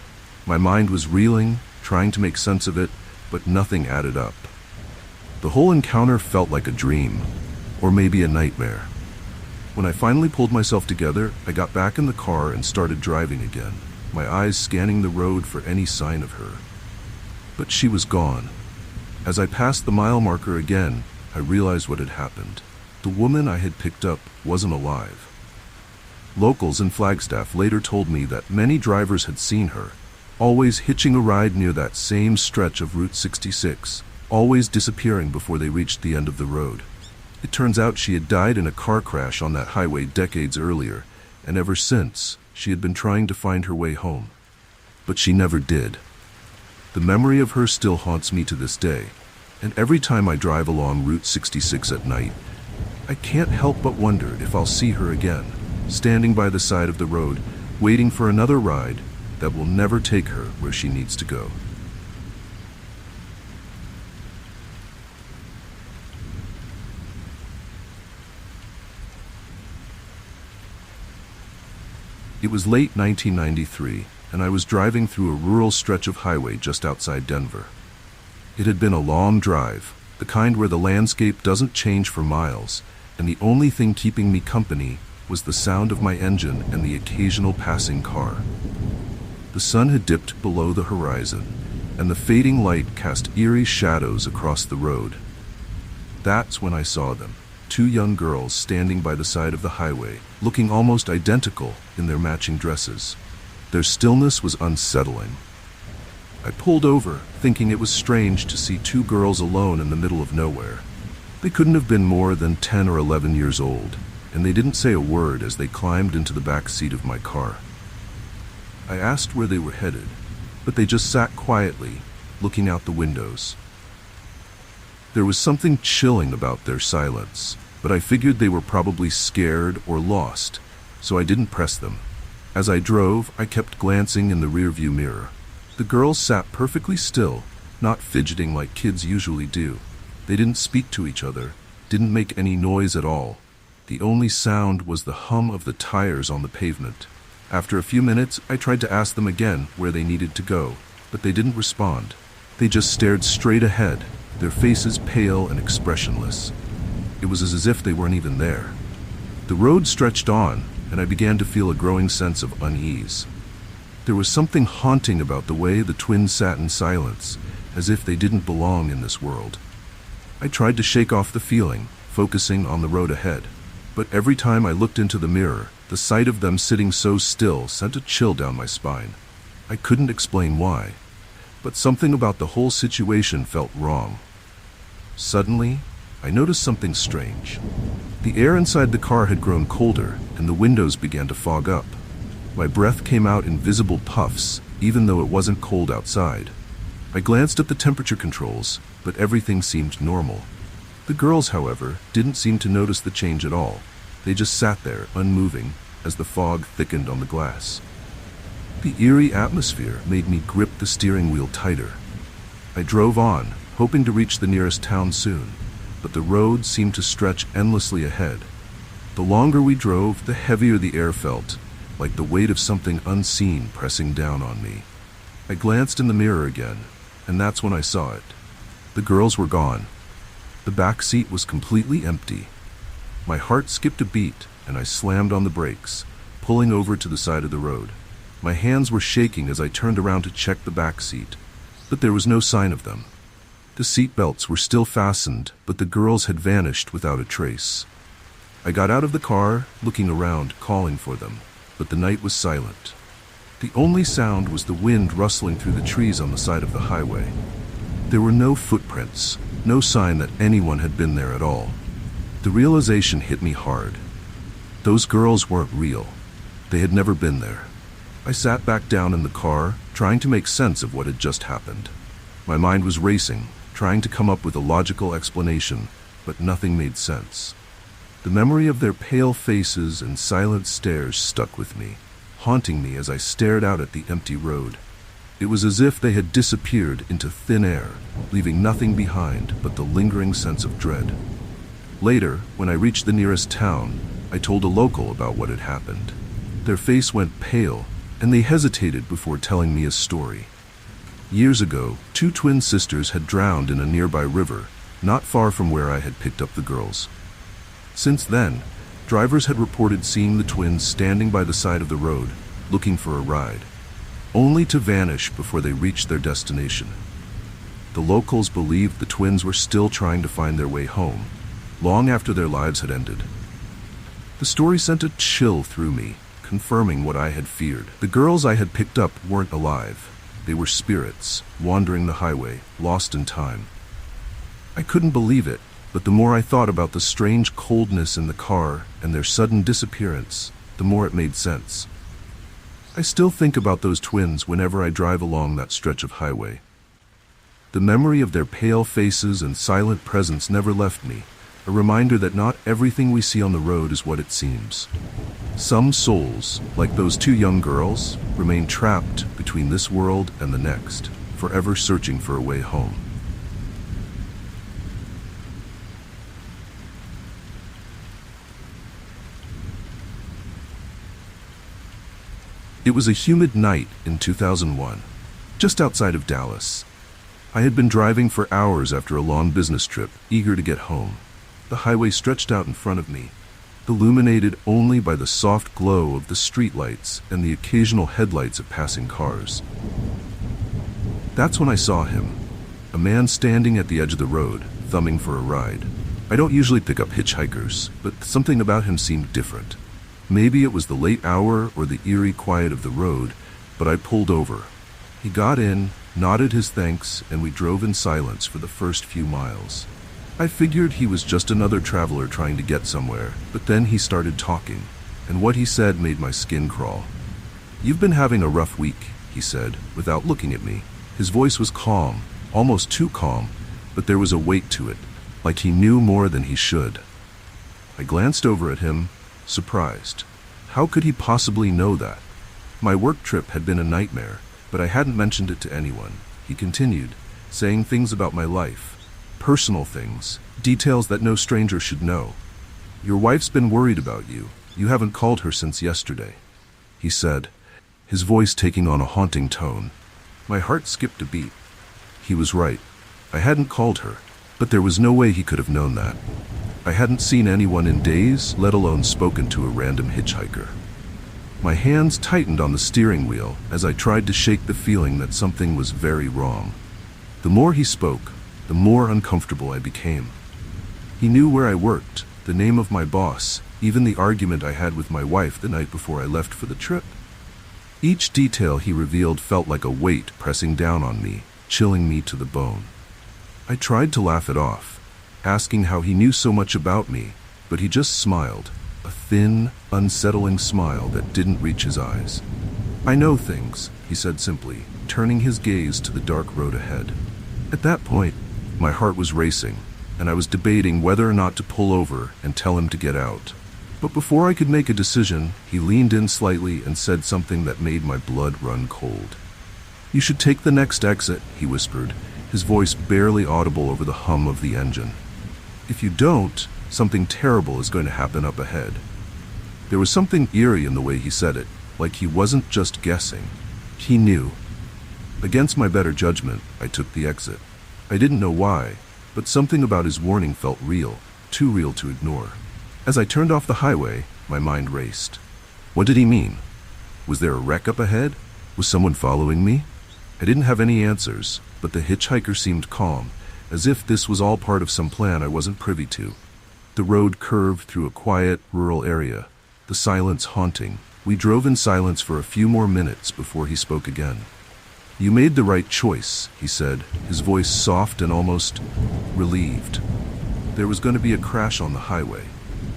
Speaker 1: My mind was reeling, trying to make sense of it, but nothing added up. The whole encounter felt like a dream, or maybe a nightmare. When I finally pulled myself together, I got back in the car and started driving again, my eyes scanning the road for any sign of her. But she was gone. As I passed the mile marker again, I realized what had happened. The woman I had picked up wasn't alive. Locals in Flagstaff later told me that many drivers had seen her, always hitching a ride near that same stretch of Route 66, always disappearing before they reached the end of the road. It turns out she had died in a car crash on that highway decades earlier, and ever since, she had been trying to find her way home. But she never did. The memory of her still haunts me to this day, and every time I drive along Route 66 at night, I can't help but wonder if I'll see her again, standing by the side of the road, waiting for another ride that will never take her where she needs to go. It was late 1993, and I was driving through a rural stretch of highway just outside Denver. It had been a long drive, the kind where the landscape doesn't change for miles, and the only thing keeping me company was the sound of my engine and the occasional passing car. The sun had dipped below the horizon, and the fading light cast eerie shadows across the road. That's when I saw them. Two young girls standing by the side of the highway, looking almost identical in their matching dresses. Their stillness was unsettling. I pulled over, thinking it was strange to see two girls alone in the middle of nowhere. They couldn't have been more than 10 or 11 years old, and they didn't say a word as they climbed into the back seat of my car. I asked where they were headed, but they just sat quietly, looking out the windows. There was something chilling about their silence, but I figured they were probably scared or lost, so I didn't press them. As I drove, I kept glancing in the rearview mirror. The girls sat perfectly still, not fidgeting like kids usually do. They didn't speak to each other, didn't make any noise at all. The only sound was the hum of the tires on the pavement. After a few minutes, I tried to ask them again where they needed to go, but they didn't respond. They just stared straight ahead, their faces pale and expressionless. It was as if they weren't even there. The road stretched on, and I began to feel a growing sense of unease. There was something haunting about the way the twins sat in silence, as if they didn't belong in this world. I tried to shake off the feeling, focusing on the road ahead. But every time I looked into the mirror, the sight of them sitting so still sent a chill down my spine. I couldn't explain why, but something about the whole situation felt wrong. Suddenly, I noticed something strange. The air inside the car had grown colder, and the windows began to fog up. My breath came out in visible puffs, even though it wasn't cold outside. I glanced at the temperature controls, but everything seemed normal. The girls, however, didn't seem to notice the change at all. They just sat there, unmoving, as the fog thickened on the glass. The eerie atmosphere made me grip the steering wheel tighter. I drove on, hoping to reach the nearest town soon, but the road seemed to stretch endlessly ahead. The longer we drove, the heavier the air felt, like the weight of something unseen pressing down on me. I glanced in the mirror again, and that's when I saw it. The girls were gone. The back seat was completely empty. My heart skipped a beat, and I slammed on the brakes, pulling over to the side of the road. My hands were shaking as I turned around to check the back seat, but there was no sign of them. The seat belts were still fastened, but the girls had vanished without a trace. I got out of the car, looking around, calling for them, but the night was silent. The only sound was the wind rustling through the trees on the side of the highway. There were no footprints, no sign that anyone had been there at all. The realization hit me hard. Those girls weren't real. They had never been there. I sat back down in the car, trying to make sense of what had just happened. My mind was racing, trying to come up with a logical explanation, but nothing made sense. The memory of their pale faces and silent stares stuck with me, haunting me as I stared out at the empty road. It was as if they had disappeared into thin air, leaving nothing behind but the lingering sense of dread. Later, when I reached the nearest town, I told a local about what had happened. Their face went pale, and they hesitated before telling me a story. Years ago, two twin sisters had drowned in a nearby river, not far from where I had picked up the girls. Since then, drivers had reported seeing the twins standing by the side of the road, looking for a ride, only to vanish before they reached their destination. The locals believed the twins were still trying to find their way home, long after their lives had ended. The story sent a chill through me, confirming what I had feared. The girls I had picked up weren't alive. They were spirits, wandering the highway, lost in time. I couldn't believe it, but the more I thought about the strange coldness in the car and their sudden disappearance, the more it made sense. I still think about those twins whenever I drive along that stretch of highway. The memory of their pale faces and silent presence never left me, a reminder that not everything we see on the road is what it seems. Some souls, like those two young girls, remain trapped between this world and the next, forever searching for a way home. It was a humid night in 2001, just outside of Dallas. I had been driving for hours after a long business trip, eager to get home. The highway stretched out in front of me, illuminated only by the soft glow of the streetlights and the occasional headlights of passing cars. That's when I saw him, a man standing at the edge of the road, thumbing for a ride. I don't usually pick up hitchhikers, but something about him seemed different. Maybe it was the late hour or the eerie quiet of the road, but I pulled over. He got in, nodded his thanks, and we drove in silence for the first few miles. I figured he was just another traveler trying to get somewhere, but then he started talking, and what he said made my skin crawl. "You've been having a rough week," he said, without looking at me. His voice was calm, almost too calm, but there was a weight to it, like he knew more than he should. I glanced over at him, surprised. How could he possibly know that? My work trip had been a nightmare, but I hadn't mentioned it to anyone. He continued, saying things about my life, personal things, details that no stranger should know. "Your wife's been worried about you. You haven't called her since yesterday," he said, his voice taking on a haunting tone. My heart skipped a beat. He was right. I hadn't called her, but there was no way he could have known that. I hadn't seen anyone in days, let alone spoken to a random hitchhiker. My hands tightened on the steering wheel as I tried to shake the feeling that something was very wrong. The more he spoke, the more uncomfortable I became. He knew where I worked, the name of my boss, even the argument I had with my wife the night before I left for the trip. Each detail he revealed felt like a weight pressing down on me, chilling me to the bone. I tried to laugh it off, asking how he knew so much about me, but he just smiled, a thin, unsettling smile that didn't reach his eyes. "I know things," he said simply, turning his gaze to the dark road ahead. At that point, my heart was racing, and I was debating whether or not to pull over and tell him to get out. But before I could make a decision, he leaned in slightly and said something that made my blood run cold. "You should take the next exit," he whispered, his voice barely audible over the hum of the engine. "If you don't, something terrible is going to happen up ahead." There was something eerie in the way he said it, like he wasn't just guessing. He knew. Against my better judgment, I took the exit. I didn't know why, but something about his warning felt real, too real to ignore. As I turned off the highway, my mind raced. What did he mean? Was there a wreck up ahead? Was someone following me? I didn't have any answers, but the hitchhiker seemed calm, as if this was all part of some plan I wasn't privy to. The road curved through a quiet, rural area, the silence haunting. We drove in silence for a few more minutes before he spoke again. "You made the right choice," he said, his voice soft and almost relieved. "There was going to be a crash on the highway.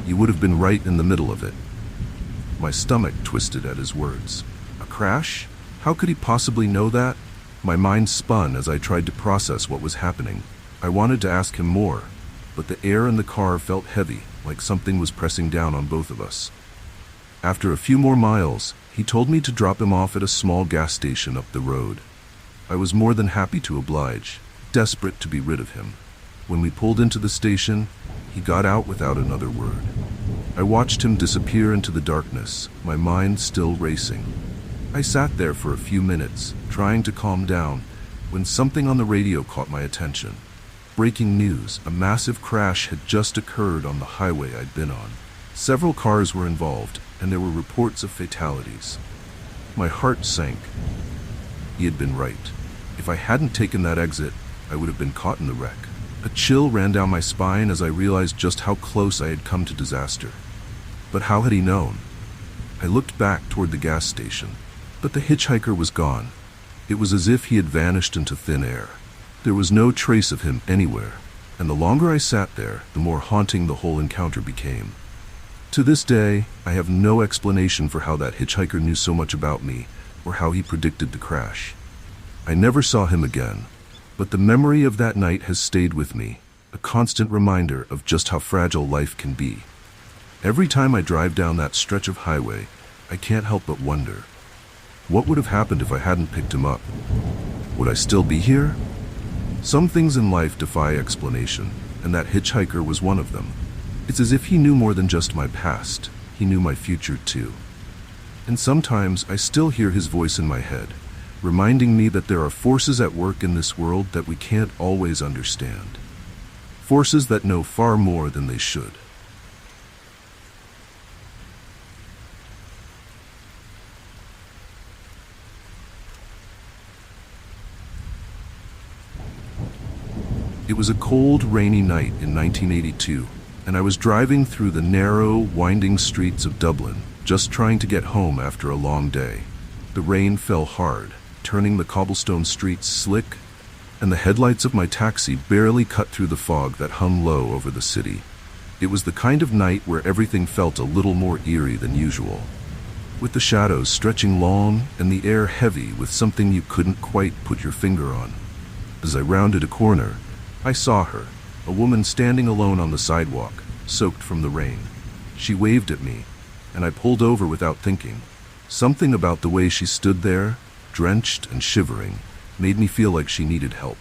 Speaker 1: You would have been right in the middle of it." My stomach twisted at his words. A crash? How could he possibly know that? My mind spun as I tried to process what was happening. I wanted to ask him more, but the air in the car felt heavy, like something was pressing down on both of us. After a few more miles, he told me to drop him off at a small gas station up the road. I was more than happy to oblige, desperate to be rid of him. When we pulled into the station, he got out without another word. I watched him disappear into the darkness, my mind still racing. I sat there for a few minutes, trying to calm down, when something on the radio caught my attention. Breaking news, a massive crash had just occurred on the highway I'd been on. Several cars were involved, and there were reports of fatalities. My heart sank. He had been right. If I hadn't taken that exit, I would have been caught in the wreck. A chill ran down my spine as I realized just how close I had come to disaster. But how had he known? I looked back toward the gas station, but the hitchhiker was gone. It was as if he had vanished into thin air. There was no trace of him anywhere, and the longer I sat there, the more haunting the whole encounter became. To this day, I have no explanation for how that hitchhiker knew so much about me, or how he predicted the crash. I never saw him again, but the memory of that night has stayed with me, a constant reminder of just how fragile life can be. Every time I drive down that stretch of highway, I can't help but wonder, what would have happened if I hadn't picked him up? Would I still be here? Some things in life defy explanation, and that hitchhiker was one of them. It's as if he knew more than just my past. He knew my future too. And sometimes I still hear his voice in my head, reminding me that there are forces at work in this world that we can't always understand. Forces that know far more than they should. It was a cold, rainy night in 1982, and I was driving through the narrow, winding streets of Dublin, just trying to get home after a long day. The rain fell hard, turning the cobblestone streets slick, and the headlights of my taxi barely cut through the fog that hung low over the city. It was the kind of night where everything felt a little more eerie than usual, with the shadows stretching long and the air heavy with something you couldn't quite put your finger on. As I rounded a corner, I saw her, a woman standing alone on the sidewalk, soaked from the rain. She waved at me, and I pulled over without thinking. Something about the way she stood there, drenched and shivering, made me feel like she needed help.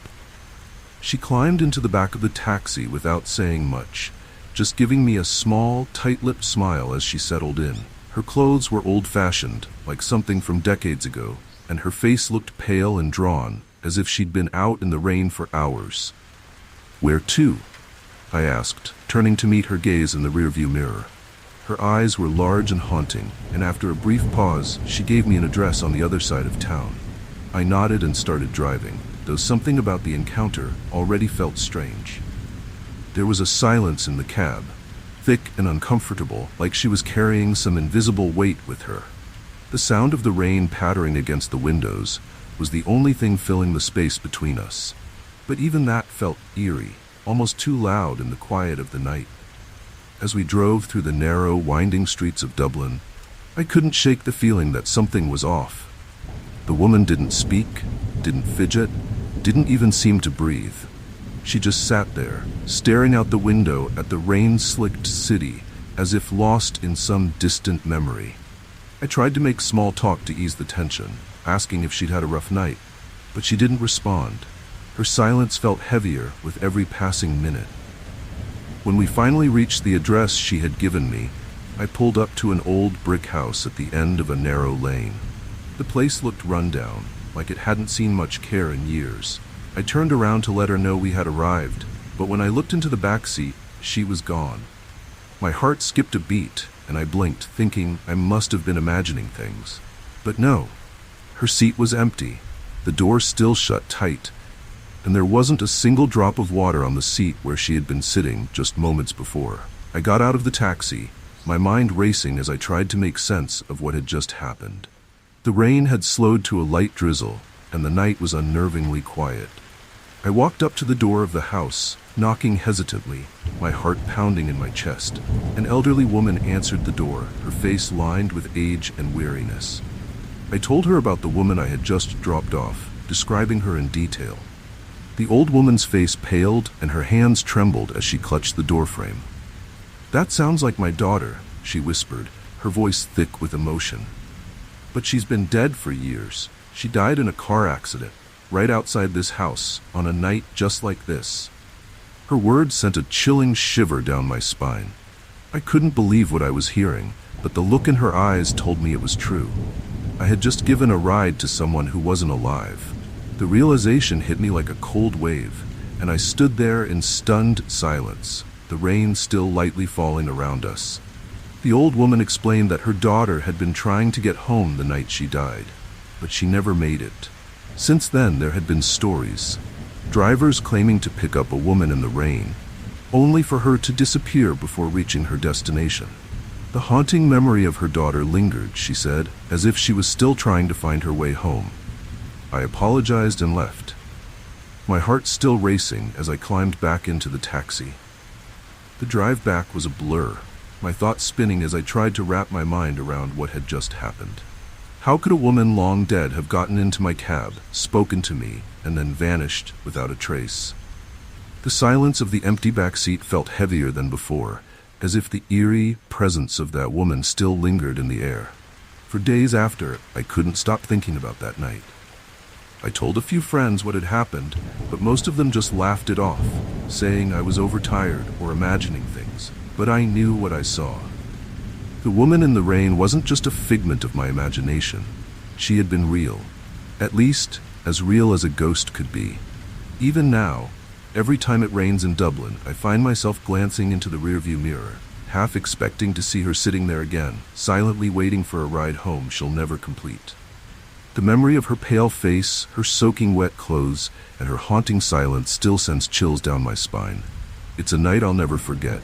Speaker 1: She climbed into the back of the taxi without saying much, just giving me a small, tight-lipped smile as she settled in. Her clothes were old-fashioned, like something from decades ago, and her face looked pale and drawn, as if she'd been out in the rain for hours. "Where to?" I asked, turning to meet her gaze in the rearview mirror. Her eyes were large and haunting, and after a brief pause, she gave me an address on the other side of town. I nodded and started driving, though something about the encounter already felt strange. There was a silence in the cab, thick and uncomfortable, like she was carrying some invisible weight with her. The sound of the rain pattering against the windows was the only thing filling the space between us. But even that felt eerie, almost too loud in the quiet of the night. As we drove through the narrow, winding streets of Dublin, I couldn't shake the feeling that something was off. The woman didn't speak, didn't fidget, didn't even seem to breathe. She just sat there, staring out the window at the rain-slicked city, as if lost in some distant memory. I tried to make small talk to ease the tension, asking if she'd had a rough night, but she didn't respond. Her silence felt heavier with every passing minute. When we finally reached the address she had given me, I pulled up to an old brick house at the end of a narrow lane. The place looked run down, like it hadn't seen much care in years. I turned around to let her know we had arrived, but when I looked into the back seat, she was gone. My heart skipped a beat, and I blinked, thinking I must have been imagining things. But no, her seat was empty, the door still shut tight, and there wasn't a single drop of water on the seat where she had been sitting just moments before. I got out of the taxi, my mind racing as I tried to make sense of what had just happened. The rain had slowed to a light drizzle, and the night was unnervingly quiet. I walked up to the door of the house, knocking hesitantly, my heart pounding in my chest. An elderly woman answered the door, her face lined with age and weariness. I told her about the woman I had just dropped off, describing her in detail. The old woman's face paled and her hands trembled as she clutched the doorframe. "That sounds like my daughter," she whispered, her voice thick with emotion. "But she's been dead for years. She died in a car accident, right outside this house, on a night just like this." Her words sent a chilling shiver down my spine. I couldn't believe what I was hearing, but the look in her eyes told me it was true. I had just given a ride to someone who wasn't alive. The realization hit me like a cold wave, and I stood there in stunned silence, the rain still lightly falling around us. The old woman explained that her daughter had been trying to get home the night she died, but she never made it. Since then, there had been stories. Drivers claiming to pick up a woman in the rain, only for her to disappear before reaching her destination. The haunting memory of her daughter lingered, she said, as if she was still trying to find her way home. I apologized and left, my heart still racing as I climbed back into the taxi. The drive back was a blur, my thoughts spinning as I tried to wrap my mind around what had just happened. How could a woman long dead have gotten into my cab, spoken to me, and then vanished without a trace? The silence of the empty back seat felt heavier than before, as if the eerie presence of that woman still lingered in the air. For days after, I couldn't stop thinking about that night. I told a few friends what had happened, but most of them just laughed it off, saying I was overtired or imagining things. But I knew what I saw. The woman in the rain wasn't just a figment of my imagination. She had been real, at least as real as a ghost could be. Even now, every time it rains in Dublin, I find myself glancing into the rearview mirror, half expecting to see her sitting there again, silently waiting for a ride home she'll never complete. The memory of her pale face, her soaking wet clothes, and her haunting silence still sends chills down my spine. It's a night I'll never forget,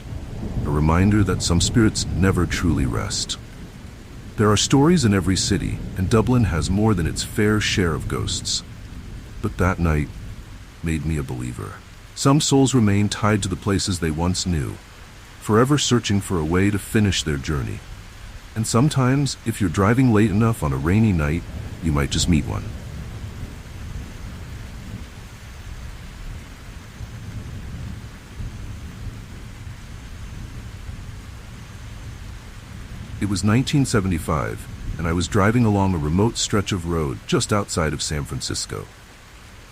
Speaker 1: a reminder that some spirits never truly rest. There are stories in every city, and Dublin has more than its fair share of ghosts. But that night made me a believer. Some souls remain tied to the places they once knew, forever searching for a way to finish their journey. And sometimes, if you're driving late enough on a rainy night, you might just meet one. It was 1975, and I was driving along a remote stretch of road just outside of San Francisco.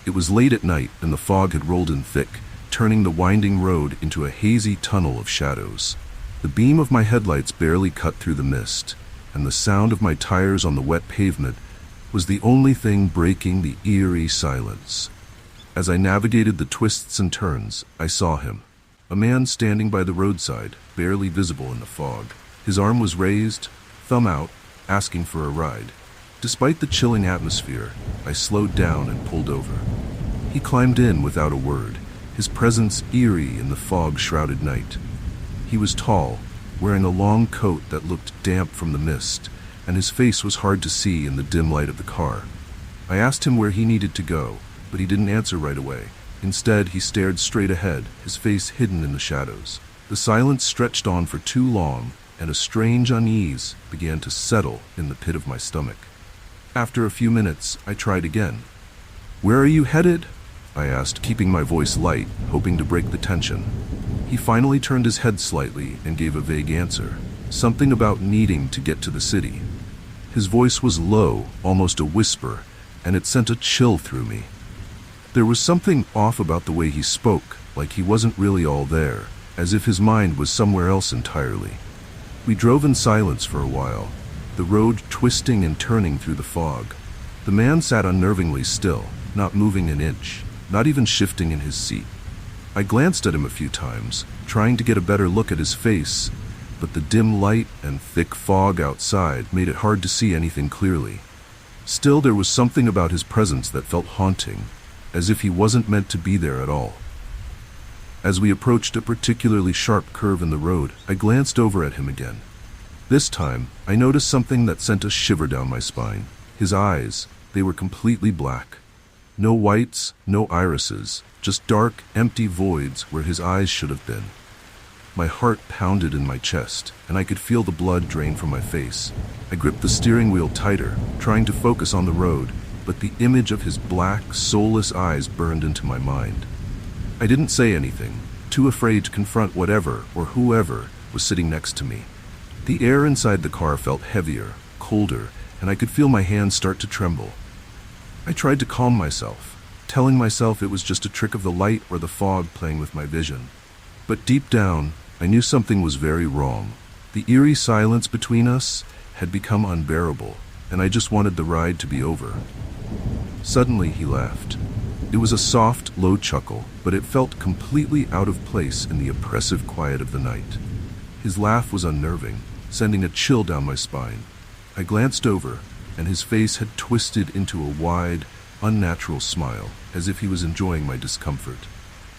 Speaker 1: It was late at night, and the fog had rolled in thick, turning the winding road into a hazy tunnel of shadows. The beam of my headlights barely cut through the mist, and the sound of my tires on the wet pavement was the only thing breaking the eerie silence. As I navigated the twists and turns, I saw him, a man standing by the roadside, barely visible in the fog. His arm was raised, thumb out, asking for a ride. Despite the chilling atmosphere, I slowed down and pulled over. He climbed in without a word, his presence eerie in the fog-shrouded night. He was tall, wearing a long coat that looked damp from the mist, and his face was hard to see in the dim light of the car. I asked him where he needed to go, but he didn't answer right away. Instead, he stared straight ahead, his face hidden in the shadows. The silence stretched on for too long, and a strange unease began to settle in the pit of my stomach. After a few minutes, I tried again. "Where are you headed?" I asked, keeping my voice light, hoping to break the tension. He finally turned his head slightly and gave a vague answer, something about needing to get to the city. His voice was low, almost a whisper, and it sent a chill through me. There was something off about the way he spoke, like he wasn't really all there, as if his mind was somewhere else entirely. We drove in silence for a while, the road twisting and turning through the fog. The man sat unnervingly still, not moving an inch, not even shifting in his seat. I glanced at him a few times, trying to get a better look at his face, but the dim light and thick fog outside made it hard to see anything clearly. Still, there was something about his presence that felt haunting, as if he wasn't meant to be there at all. As we approached a particularly sharp curve in the road, I glanced over at him again. This time, I noticed something that sent a shiver down my spine. His eyes, they were completely black. No whites, no irises, just dark, empty voids where his eyes should have been. My heart pounded in my chest, and I could feel the blood drain from my face. I gripped the steering wheel tighter, trying to focus on the road, but the image of his black, soulless eyes burned into my mind. I didn't say anything, too afraid to confront whatever or whoever was sitting next to me. The air inside the car felt heavier, colder, and I could feel my hands start to tremble. I tried to calm myself, telling myself it was just a trick of the light or the fog playing with my vision. But deep down, I knew something was very wrong. The eerie silence between us had become unbearable, and I just wanted the ride to be over. Suddenly, he laughed. It was a soft, low chuckle, but it felt completely out of place in the oppressive quiet of the night. His laugh was unnerving, sending a chill down my spine. I glanced over, and his face had twisted into a wide, unnatural smile, as if he was enjoying my discomfort.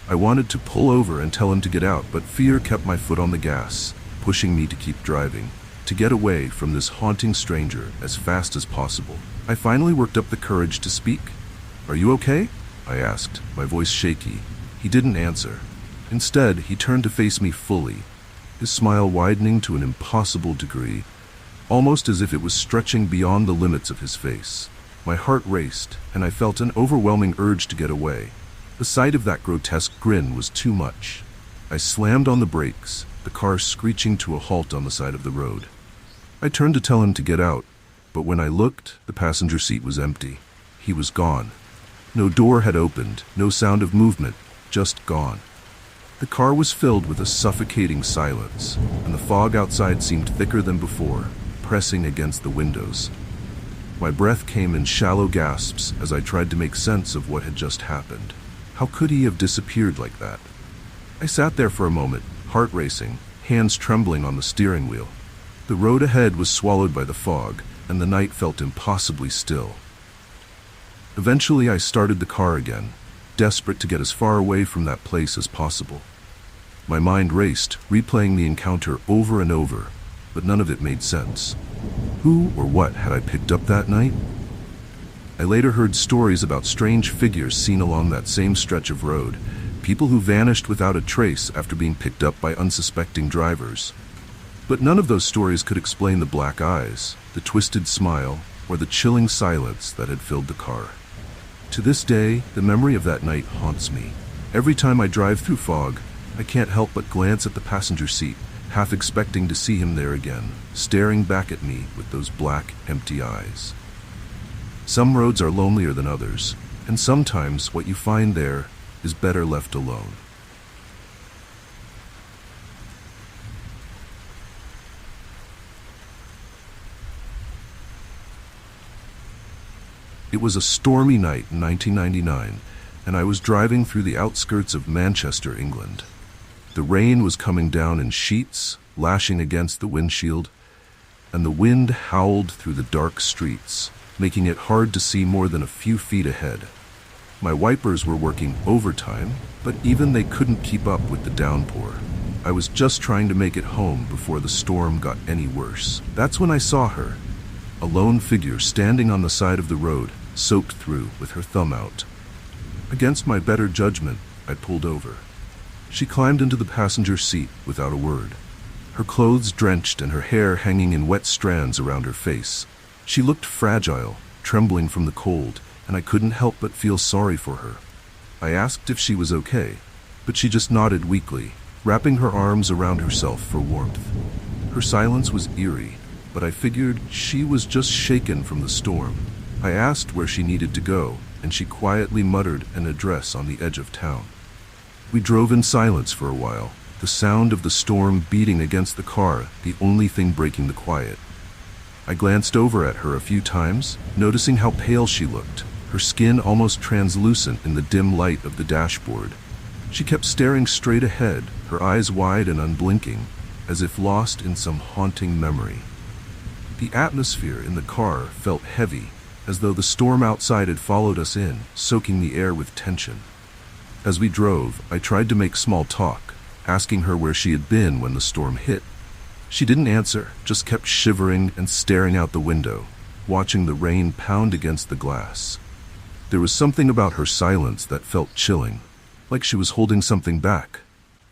Speaker 1: I wanted to pull over and tell him to get out, but fear kept my foot on the gas, pushing me to keep driving, to get away from this haunting stranger as fast as possible. I finally worked up the courage to speak. "Are you okay?" I asked, my voice shaky. He didn't answer. Instead, he turned to face me fully, his smile widening to an impossible degree, almost as if it was stretching beyond the limits of his face. My heart raced, and I felt an overwhelming urge to get away. The sight of that grotesque grin was too much. I slammed on the brakes, the car screeching to a halt on the side of the road. I turned to tell him to get out, but when I looked, the passenger seat was empty. He was gone. No door had opened, no sound of movement, just gone. The car was filled with a suffocating silence, and the fog outside seemed thicker than before, pressing against the windows. My breath came in shallow gasps as I tried to make sense of what had just happened. How could he have disappeared like that? I sat there for a moment, heart racing, hands trembling on the steering wheel. The road ahead was swallowed by the fog, and the night felt impossibly still. Eventually, I started the car again, desperate to get as far away from that place as possible. My mind raced, replaying the encounter over and over, but none of it made sense. Who or what had I picked up that night? I later heard stories about strange figures seen along that same stretch of road, people who vanished without a trace after being picked up by unsuspecting drivers. But none of those stories could explain the black eyes, the twisted smile, or the chilling silence that had filled the car. To this day, the memory of that night haunts me. Every time I drive through fog, I can't help but glance at the passenger seat, half expecting to see him there again, staring back at me with those black, empty eyes. Some roads are lonelier than others, and sometimes what you find there is better left alone. It was a stormy night in 1999, and I was driving through the outskirts of Manchester, England. The rain was coming down in sheets, lashing against the windshield, and the wind howled through the dark streets, making it hard to see more than a few feet ahead. My wipers were working overtime, but even they couldn't keep up with the downpour. I was just trying to make it home before the storm got any worse. That's when I saw her, a lone figure standing on the side of the road, soaked through with her thumb out. Against my better judgment, I pulled over. She climbed into the passenger seat without a word, her clothes drenched and her hair hanging in wet strands around her face. She looked fragile, trembling from the cold, and I couldn't help but feel sorry for her. I asked if she was okay, but she just nodded weakly, wrapping her arms around herself for warmth. Her silence was eerie, but I figured she was just shaken from the storm. I asked where she needed to go, and she quietly muttered an address on the edge of town. We drove in silence for a while, the sound of the storm beating against the car the only thing breaking the quiet. I glanced over at her a few times, noticing how pale she looked, her skin almost translucent in the dim light of the dashboard. She kept staring straight ahead, her eyes wide and unblinking, as if lost in some haunting memory. The atmosphere in the car felt heavy, as though the storm outside had followed us in, soaking the air with tension. As we drove, I tried to make small talk, asking her where she had been when the storm hit. She didn't answer, just kept shivering and staring out the window, watching the rain pound against the glass. There was something about her silence that felt chilling, like she was holding something back,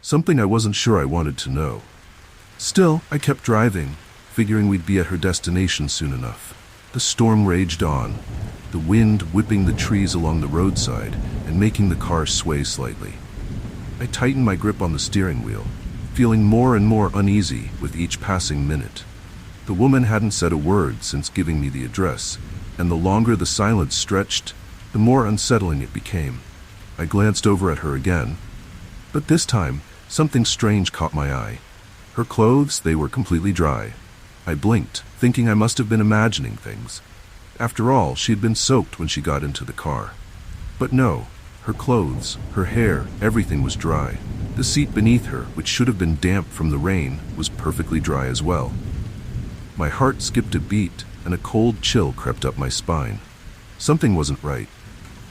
Speaker 1: something I wasn't sure I wanted to know. Still, I kept driving, figuring we'd be at her destination soon enough. The storm raged on, the wind whipping the trees along the roadside and making the car sway slightly. I tightened my grip on the steering wheel, feeling more and more uneasy with each passing minute. The woman hadn't said a word since giving me the address, and the longer the silence stretched, the more unsettling it became. I glanced over at her again, but this time, something strange caught my eye. Her clothes, they were completely dry. I blinked, thinking I must have been imagining things. After all, she had been soaked when she got into the car. But no, her clothes, her hair, everything was dry. The seat beneath her, which should have been damp from the rain, was perfectly dry as well. My heart skipped a beat, and a cold chill crept up my spine. Something wasn't right.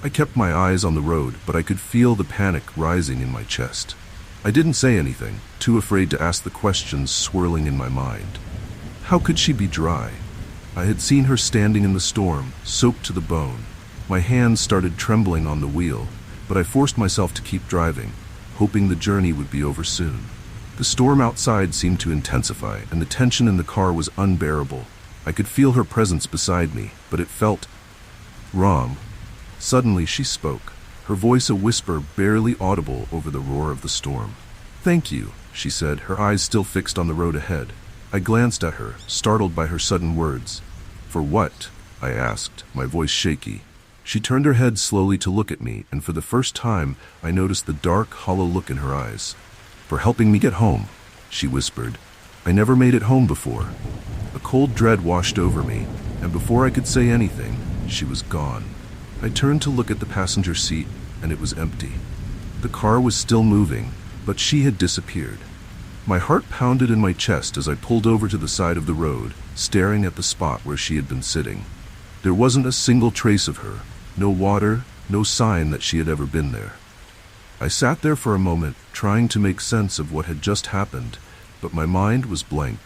Speaker 1: I kept my eyes on the road, but I could feel the panic rising in my chest. I didn't say anything, too afraid to ask the questions swirling in my mind. How could she be dry? I had seen her standing in the storm, soaked to the bone. My hands started trembling on the wheel, but I forced myself to keep driving, hoping the journey would be over soon. The storm outside seemed to intensify, and the tension in the car was unbearable. I could feel her presence beside me, but it felt wrong. Suddenly she spoke, her voice a whisper barely audible over the roar of the storm. "Thank you," she said, her eyes still fixed on the road ahead. I glanced at her, startled by her sudden words. "For what?" I asked, my voice shaky. She turned her head slowly to look at me, and for the first time, I noticed the dark, hollow look in her eyes. "For helping me get home," she whispered. "I never made it home before." A cold dread washed over me, and before I could say anything, she was gone. I turned to look at the passenger seat, and it was empty. The car was still moving, but she had disappeared. My heart pounded in my chest as I pulled over to the side of the road, staring at the spot where she had been sitting. There wasn't a single trace of her, No water, no sign that she had ever been there. I sat there for a moment, trying to make sense of what had just happened, but my mind was blank.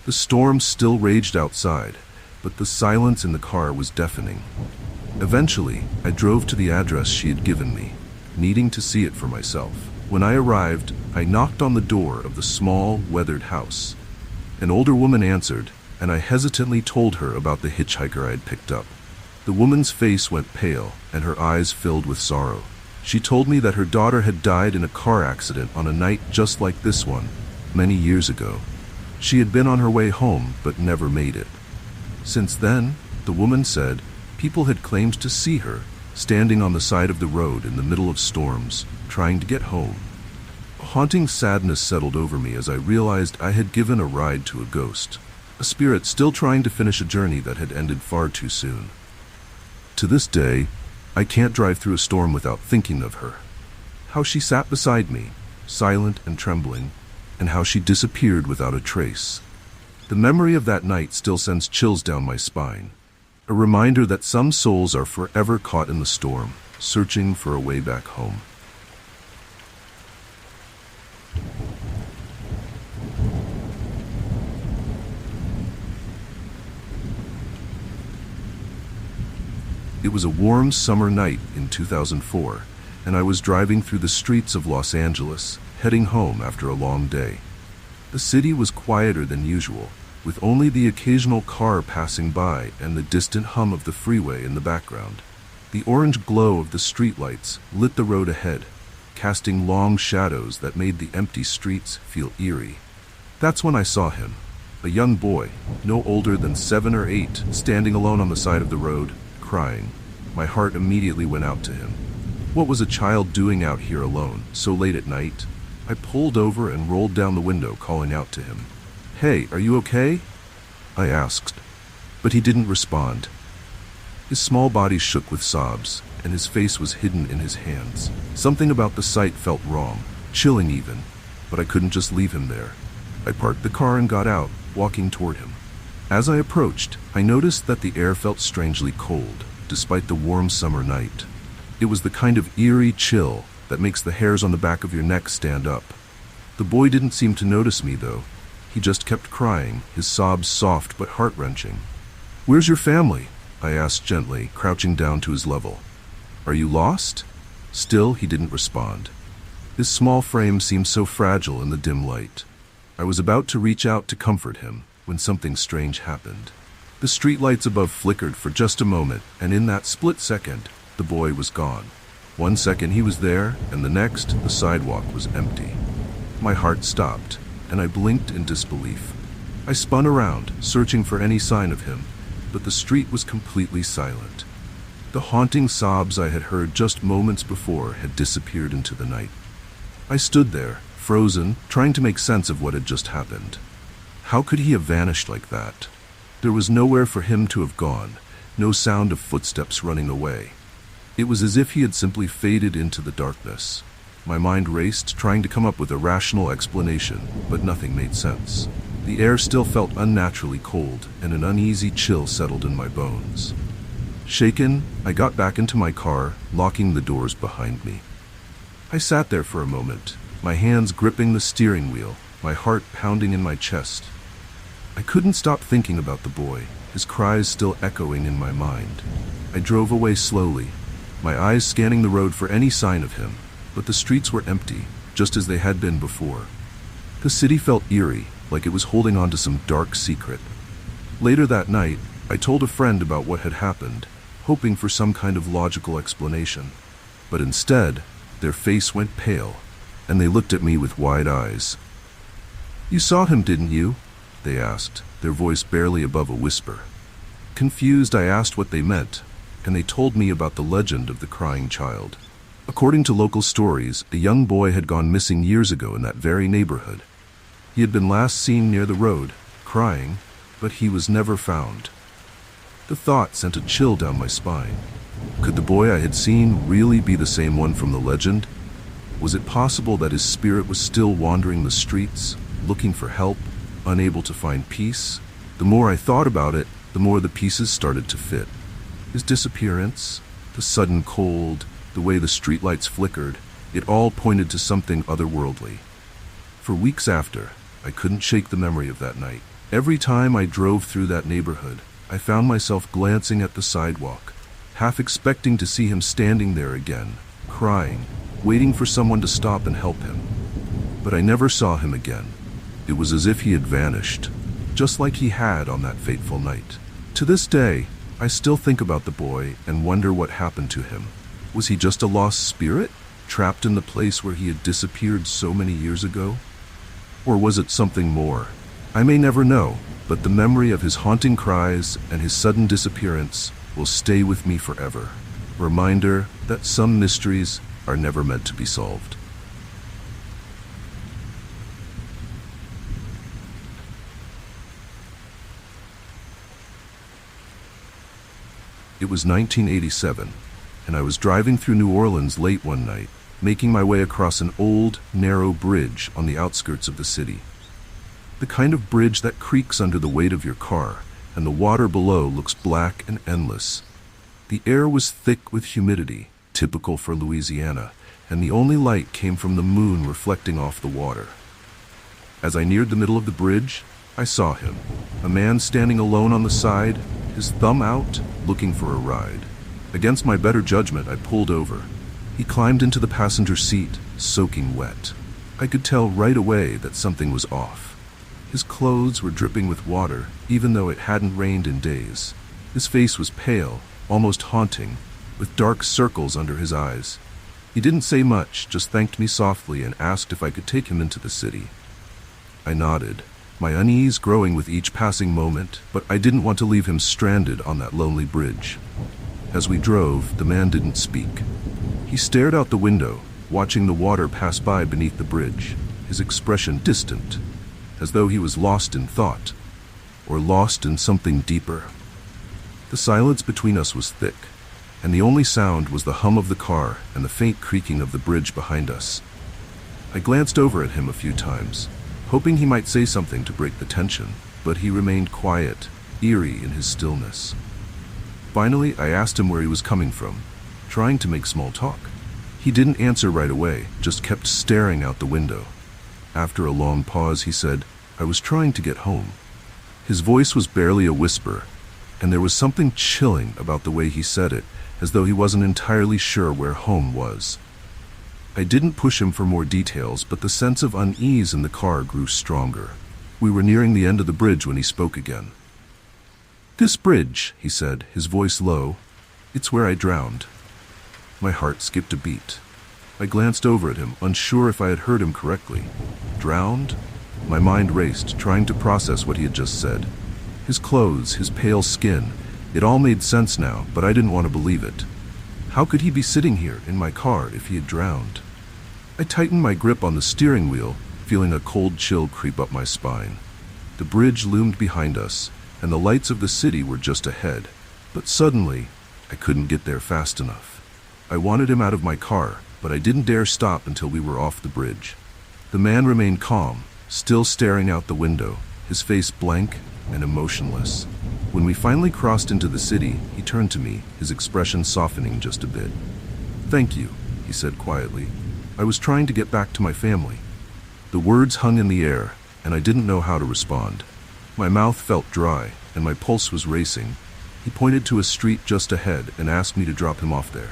Speaker 1: The storm still raged outside, but the silence in the car was deafening. Eventually, I drove to the address she had given me, needing to see it for myself. When I arrived, I knocked on the door of the small, weathered house. An older woman answered, and I hesitantly told her about the hitchhiker I had picked up. The woman's face went pale, and her eyes filled with sorrow. She told me that her daughter had died in a car accident on a night just like this one, many years ago. She had been on her way home, but never made it. Since then, the woman said, people had claimed to see her, standing on the side of the road in the middle of storms, trying to get home. A haunting sadness settled over me as I realized I had given a ride to a ghost, a spirit still trying to finish a journey that had ended far too soon. To this day, I can't drive through a storm without thinking of her. How she sat beside me, silent and trembling, and how she disappeared without a trace. The memory of that night still sends chills down my spine, a reminder that some souls are forever caught in the storm, searching for a way back home. It was a warm summer night in 2004, and I was driving through the streets of Los Angeles, heading home after a long day. The city was quieter than usual, with only the occasional car passing by and the distant hum of the freeway in the background. The orange glow of the streetlights lit the road ahead, casting long shadows that made the empty streets feel eerie. That's when I saw him, a young boy, no older than 7 or 8, standing alone on the side of the road, crying. My heart immediately went out to him. What was a child doing out here alone, so late at night? I pulled over and rolled down the window, calling out to him. "Hey, are you okay?" I asked, but he didn't respond. His small body shook with sobs, and his face was hidden in his hands. Something about the sight felt wrong, chilling even, but I couldn't just leave him there. I parked the car and got out, walking toward him. As I approached, I noticed that the air felt strangely cold, despite the warm summer night. It was the kind of eerie chill that makes the hairs on the back of your neck stand up. The boy didn't seem to notice me, though. He just kept crying, his sobs soft but heart-wrenching. "Where's your family?" I asked gently, crouching down to his level. "Are you lost?" Still, he didn't respond. His small frame seemed so fragile in the dim light. I was about to reach out to comfort him when something strange happened. The streetlights above flickered for just a moment, and in that split second, the boy was gone. 1 second he was there, and the next, the sidewalk was empty. My heart stopped, and I blinked in disbelief. I spun around, searching for any sign of him, but the street was completely silent. The haunting sobs I had heard just moments before had disappeared into the night. I stood there, frozen, trying to make sense of what had just happened. How could he have vanished like that? There was nowhere for him to have gone, no sound of footsteps running away. It was as if he had simply faded into the darkness. My mind raced, trying to come up with a rational explanation, but nothing made sense. The air still felt unnaturally cold, and an uneasy chill settled in my bones. Shaken, I got back into my car, locking the doors behind me. I sat there for a moment, my hands gripping the steering wheel, my heart pounding in my chest. I couldn't stop thinking about the boy, his cries still echoing in my mind. I drove away slowly, my eyes scanning the road for any sign of him, but the streets were empty, just as they had been before. The city felt eerie, like it was holding on to some dark secret. Later that night, I told a friend about what had happened, hoping for some kind of logical explanation. But instead, their face went pale, and they looked at me with wide eyes. "You saw him, didn't you?" they asked, their voice barely above a whisper. Confused, I asked what they meant, and they told me about the legend of the crying child. According to local stories, a young boy had gone missing years ago in that very neighborhood. He had been last seen near the road, crying, but he was never found. The thought sent a chill down my spine. Could the boy I had seen really be the same one from the legend? Was it possible that his spirit was still wandering the streets, looking for help, unable to find peace? The more I thought about it, the more the pieces started to fit. His disappearance, The sudden cold, the way the streetlights flickered, it all pointed to something otherworldly. For weeks after, I couldn't shake the memory of that night. Every time I drove through that neighborhood, I found myself glancing at the sidewalk, half expecting to see him standing there again, crying, waiting for someone to stop and help him. But I never saw him again. It was as if he had vanished, just like he had on that fateful night. To this day, I still think about the boy and wonder what happened to him. Was he just a lost spirit, trapped in the place where he had disappeared so many years ago? Or was it something more? I may never know, but the memory of his haunting cries and his sudden disappearance will stay with me forever. Reminder that some mysteries are never meant to be solved. It was 1987, and I was driving through New Orleans late one night, making my way across an old, narrow bridge on the outskirts of the city. The kind of bridge that creaks under the weight of your car, and the water below looks black and endless. The air was thick with humidity, typical for Louisiana, and the only light came from the moon reflecting off the water. As I neared the middle of the bridge, I saw him, a man standing alone on the side, his thumb out, looking for a ride. Against my better judgment, I pulled over. He climbed into the passenger seat, soaking wet. I could tell right away that something was off. His clothes were dripping with water, even though it hadn't rained in days. His face was pale, almost haunting, with dark circles under his eyes. He didn't say much, just thanked me softly and asked if I could take him into the city. I nodded, my unease growing with each passing moment, but I didn't want to leave him stranded on that lonely bridge. As we drove, the man didn't speak. He stared out the window, watching the water pass by beneath the bridge, his expression distant, as though he was lost in thought, or lost in something deeper. The silence between us was thick, and the only sound was the hum of the car and the faint creaking of the bridge behind us. I glanced over at him a few times, hoping he might say something to break the tension, but he remained quiet, eerie in his stillness. Finally, I asked him where he was coming from, trying to make small talk. He didn't answer right away, just kept staring out the window. After a long pause, he said, "I was trying to get home." His voice was barely a whisper, and there was something chilling about the way he said it, as though he wasn't entirely sure where home was. I didn't push him for more details, but the sense of unease in the car grew stronger. We were nearing the end of the bridge when he spoke again. "This bridge," he said, his voice low, "it's where I drowned." My heart skipped a beat. I glanced over at him, unsure if I had heard him correctly. Drowned? My mind raced, trying to process what he had just said. His clothes, his pale skin, it all made sense now, but I didn't want to believe it. How could he be sitting here in my car if he had drowned? I tightened my grip on the steering wheel, feeling a cold chill creep up my spine. The bridge loomed behind us, and the lights of the city were just ahead. But suddenly, I couldn't get there fast enough. I wanted him out of my car, but I didn't dare stop until we were off the bridge. The man remained calm, still staring out the window, his face blank and emotionless. When we finally crossed into the city, he turned to me, his expression softening just a bit. "Thank you," he said quietly. "I was trying to get back to my family." The words hung in the air, and I didn't know how to respond. My mouth felt dry, and my pulse was racing. He pointed to a street just ahead and asked me to drop him off there.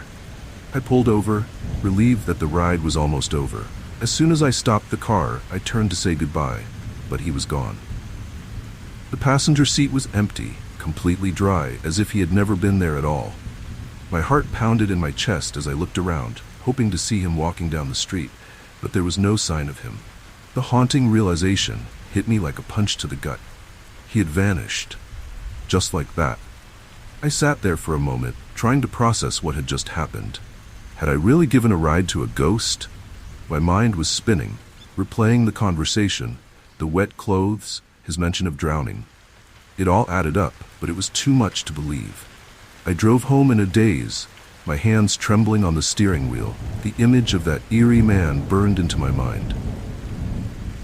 Speaker 1: I pulled over, relieved that the ride was almost over. As soon as I stopped the car, I turned to say goodbye, but he was gone. The passenger seat was empty, completely dry, as if he had never been there at all. My heart pounded in my chest as I looked around, hoping to see him walking down the street, but there was no sign of him. The haunting realization hit me like a punch to the gut. He had vanished. Just like that. I sat there for a moment, trying to process what had just happened. Had I really given a ride to a ghost? My mind was spinning, replaying the conversation, the wet clothes, his mention of drowning. It all added up, but it was too much to believe. I drove home in a daze, my hands trembling on the steering wheel. The image of that eerie man burned into my mind.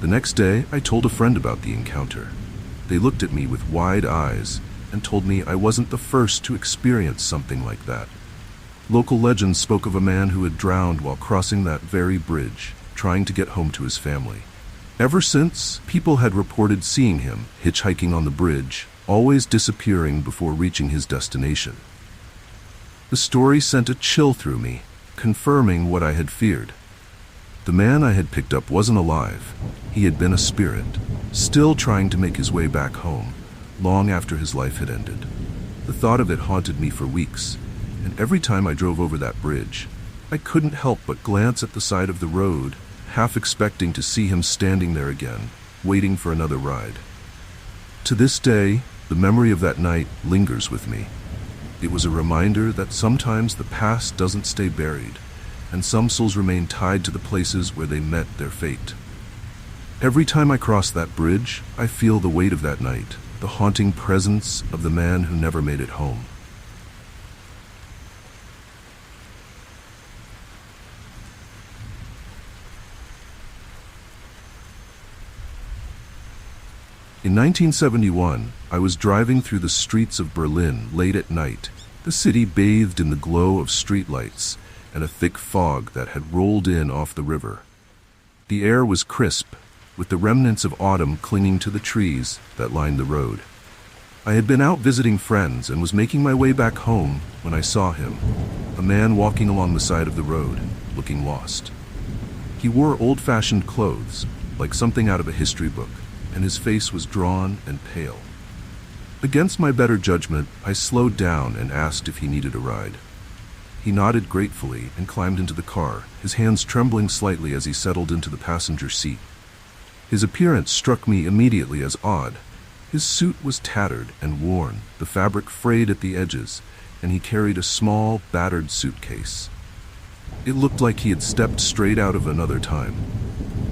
Speaker 1: The next day, I told a friend about the encounter. They looked at me with wide eyes and told me I wasn't the first to experience something like that. Local legends spoke of a man who had drowned while crossing that very bridge, trying to get home to his family. Ever since, people had reported seeing him hitchhiking on the bridge, always disappearing before reaching his destination. The story sent a chill through me, confirming what I had feared. The man I had picked up wasn't alive. He had been a spirit, still trying to make his way back home, long after his life had ended. The thought of it haunted me for weeks, and every time I drove over that bridge, I couldn't help but glance at the side of the road, half expecting to see him standing there again, waiting for another ride. To this day, the memory of that night lingers with me. It was a reminder that sometimes the past doesn't stay buried, and some souls remain tied to the places where they met their fate. Every time I cross that bridge, I feel the weight of that night, the haunting presence of the man who never made it home. In 1971, I was driving through the streets of Berlin late at night, the city bathed in the glow of streetlights and a thick fog that had rolled in off the river. The air was crisp, with the remnants of autumn clinging to the trees that lined the road. I had been out visiting friends and was making my way back home when I saw him, a man walking along the side of the road, looking lost. He wore old-fashioned clothes, like something out of a history book, and his face was drawn and pale. Against my better judgment, I slowed down and asked if he needed a ride. He nodded gratefully and climbed into the car, his hands trembling slightly as he settled into the passenger seat. His appearance struck me immediately as odd. His suit was tattered and worn, the fabric frayed at the edges, and he carried a small, battered suitcase. It looked like he had stepped straight out of another time.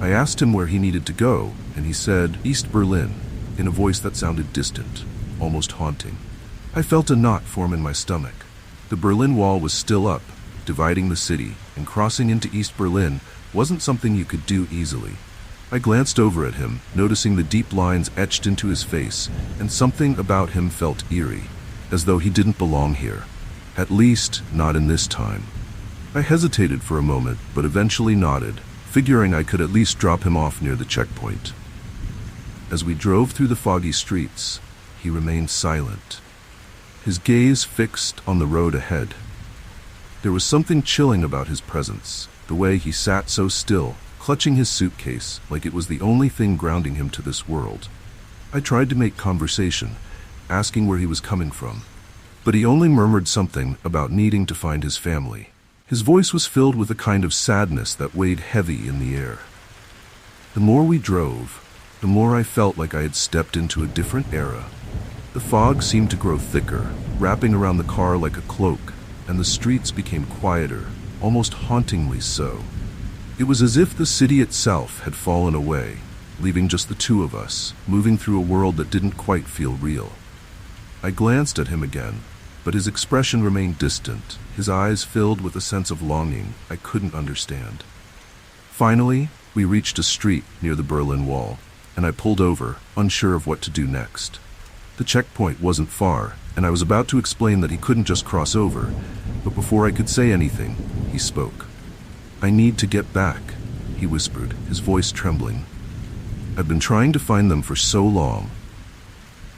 Speaker 1: I asked him where he needed to go, and he said, "East Berlin," in a voice that sounded distant, almost haunting. I felt a knot form in my stomach. The Berlin Wall was still up, dividing the city, and crossing into East Berlin wasn't something you could do easily. I glanced over at him, noticing the deep lines etched into his face, and something about him felt eerie, as though he didn't belong here. At least, not in this time. I hesitated for a moment, but eventually nodded, figuring I could at least drop him off near the checkpoint. As we drove through the foggy streets, he remained silent, his gaze fixed on the road ahead. There was something chilling about his presence, the way he sat so still, clutching his suitcase like it was the only thing grounding him to this world. I tried to make conversation, asking where he was coming from, but he only murmured something about needing to find his family. His voice was filled with a kind of sadness that weighed heavy in the air. The more we drove, the more I felt like I had stepped into a different era. The fog seemed to grow thicker, wrapping around the car like a cloak, and the streets became quieter, almost hauntingly so. It was as if the city itself had fallen away, leaving just the two of us, moving through a world that didn't quite feel real. I glanced at him again, but his expression remained distant, his eyes filled with a sense of longing I couldn't understand. Finally, we reached a street near the Berlin Wall, and I pulled over, unsure of what to do next. The checkpoint wasn't far, and I was about to explain that he couldn't just cross over, but before I could say anything, he spoke. "I need to get back," he whispered, his voice trembling. "I've been trying to find them for so long."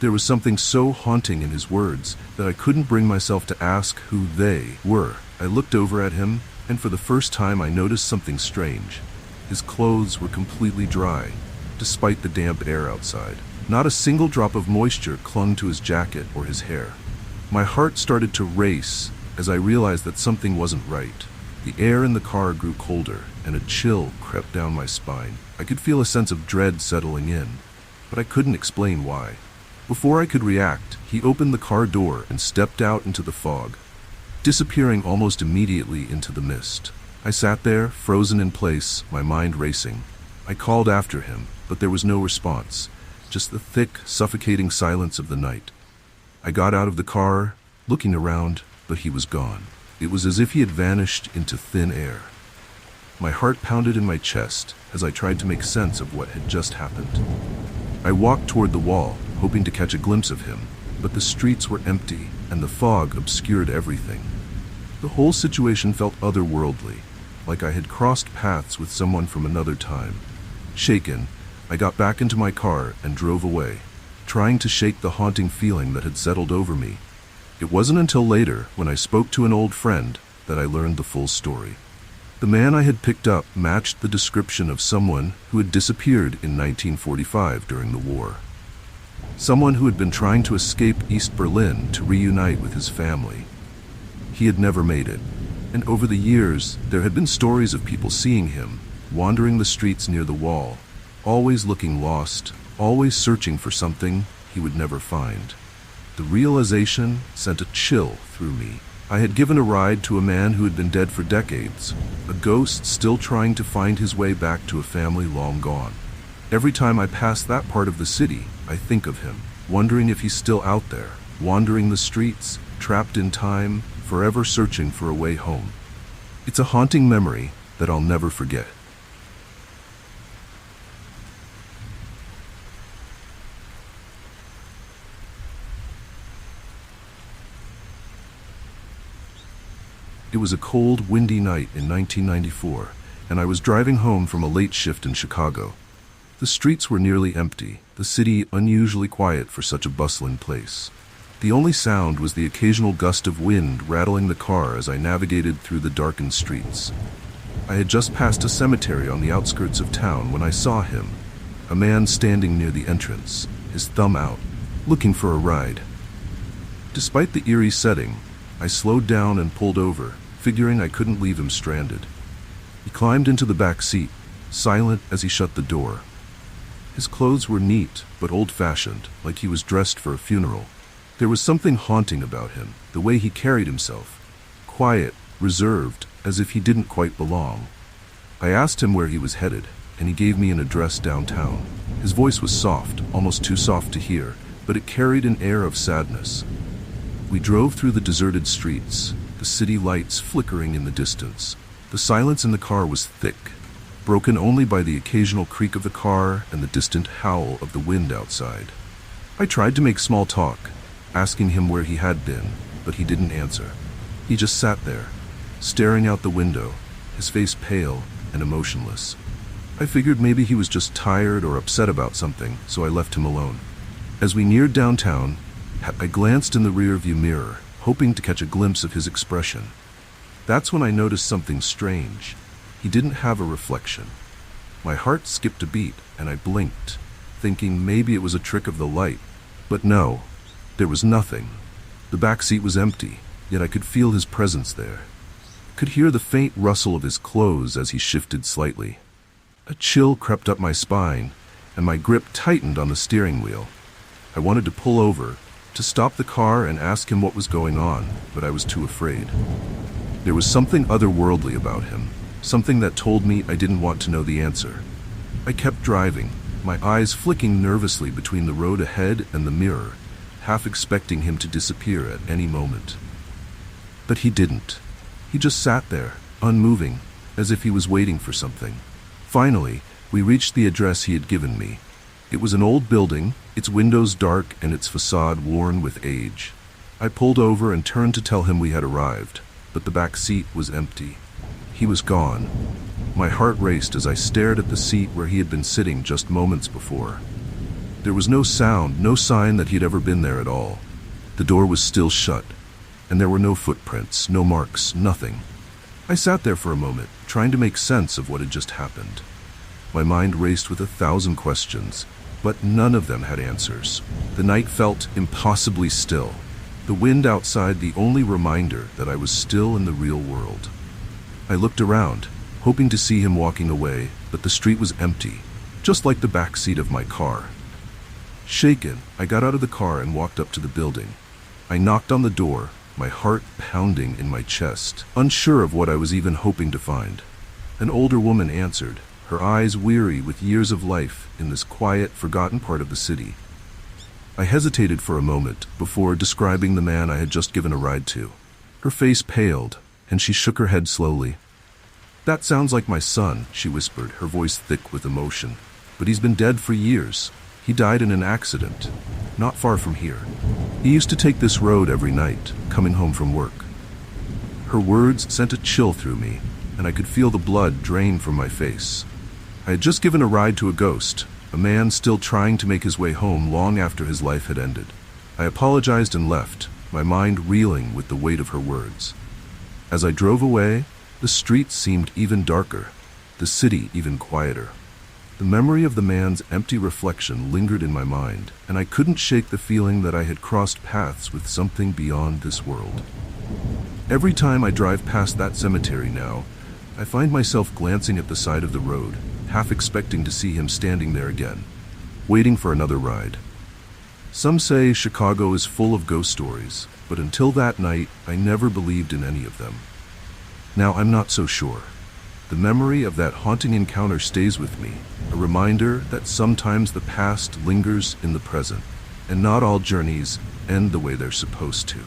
Speaker 1: There was something so haunting in his words that I couldn't bring myself to ask who they were. I looked over at him, and for the first time I noticed something strange. His clothes were completely dry, despite the damp air outside. Not a single drop of moisture clung to his jacket or his hair. My heart started to race as I realized that something wasn't right. The air in the car grew colder, and a chill crept down my spine. I could feel a sense of dread settling in, but I couldn't explain why. Before I could react, he opened the car door and stepped out into the fog, disappearing almost immediately into the mist. I sat there, frozen in place, my mind racing. I called after him, but there was no response, just the thick, suffocating silence of the night. I got out of the car, looking around, but he was gone. It was as if he had vanished into thin air. My heart pounded in my chest as I tried to make sense of what had just happened. I walked toward the wall, hoping to catch a glimpse of him, but the streets were empty and the fog obscured everything. The whole situation felt otherworldly, like I had crossed paths with someone from another time. Shaken, I got back into my car and drove away, trying to shake the haunting feeling that had settled over me. It wasn't until later, when I spoke to an old friend, that I learned the full story. The man I had picked up matched the description of someone who had disappeared in 1945 during the war. Someone who had been trying to escape East Berlin to reunite with his family. He had never made it, and over the years, there had been stories of people seeing him, wandering the streets near the wall, always looking lost, always searching for something he would never find. The realization sent a chill through me. I had given a ride to a man who had been dead for decades, a ghost still trying to find his way back to a family long gone. Every time I pass that part of the city, I think of him, wondering if he's still out there, wandering the streets, trapped in time, forever searching for a way home. It's a haunting memory that I'll never forget. It was a cold, windy night in 1994, and I was driving home from a late shift in Chicago. The streets were nearly empty, the city unusually quiet for such a bustling place. The only sound was the occasional gust of wind rattling the car as I navigated through the darkened streets. I had just passed a cemetery on the outskirts of town when I saw him, a man standing near the entrance, his thumb out, looking for a ride. Despite the eerie setting, I slowed down and pulled over, figuring I couldn't leave him stranded. He climbed into the back seat, silent as he shut the door. His clothes were neat but old-fashioned, like he was dressed for a funeral. There was something haunting about him, the way he carried himself. Quiet, reserved, as if he didn't quite belong. I asked him where he was headed, and he gave me an address downtown. His voice was soft, almost too soft to hear, but it carried an air of sadness. We drove through the deserted streets, the city lights flickering in the distance. The silence in the car was thick, broken only by the occasional creak of the car and the distant howl of the wind outside. I tried to make small talk, asking him where he had been, but he didn't answer. He just sat there, staring out the window, his face pale and emotionless. I figured maybe he was just tired or upset about something, so I left him alone. As we neared downtown, I glanced in the rearview mirror, hoping to catch a glimpse of his expression. That's when I noticed something strange. He didn't have a reflection. My heart skipped a beat, and I blinked, thinking maybe it was a trick of the light. But no, there was nothing. The back seat was empty, yet I could feel his presence there. Could hear the faint rustle of his clothes as he shifted slightly. A chill crept up my spine, and my grip tightened on the steering wheel. I wanted to pull over, to stop the car and ask him what was going on, but I was too afraid. There was something otherworldly about him, something that told me I didn't want to know the answer. I kept driving, my eyes flicking nervously between the road ahead and the mirror, half expecting him to disappear at any moment. But he didn't. He just sat there, unmoving, as if he was waiting for something. Finally, we reached the address he had given me. It was an old building, its windows dark and its facade worn with age. I pulled over and turned to tell him we had arrived, but the back seat was empty. He was gone. My heart raced as I stared at the seat where he had been sitting just moments before. There was no sound, no sign that he'd ever been there at all. The door was still shut, and there were no footprints, no marks, nothing. I sat there for a moment, trying to make sense of what had just happened. My mind raced with 1,000 questions, but none of them had answers. The night felt impossibly still, the wind outside the only reminder that I was still in the real world. I looked around, hoping to see him walking away, but the street was empty, just like the back seat of my car. Shaken, I got out of the car and walked up to the building. I knocked on the door, my heart pounding in my chest, unsure of what I was even hoping to find. An older woman answered, her eyes weary with years of life in this quiet, forgotten part of the city. I hesitated for a moment before describing the man I had just given a ride to. Her face paled, and she shook her head slowly. "That sounds like my son," she whispered, her voice thick with emotion. "But he's been dead for years. He died in an accident, not far from here. He used to take this road every night, coming home from work." Her words sent a chill through me, and I could feel the blood drain from my face. I had just given a ride to a ghost, a man still trying to make his way home long after his life had ended. I apologized and left, my mind reeling with the weight of her words. As I drove away, the streets seemed even darker, the city even quieter. The memory of the man's empty reflection lingered in my mind, and I couldn't shake the feeling that I had crossed paths with something beyond this world. Every time I drive past that cemetery now, I find myself glancing at the side of the road, half expecting to see him standing there again, waiting for another ride. Some say Chicago is full of ghost stories, but until that night, I never believed in any of them. Now I'm not so sure. The memory of that haunting encounter stays with me, a reminder that sometimes the past lingers in the present, and not all journeys end the way they're supposed to.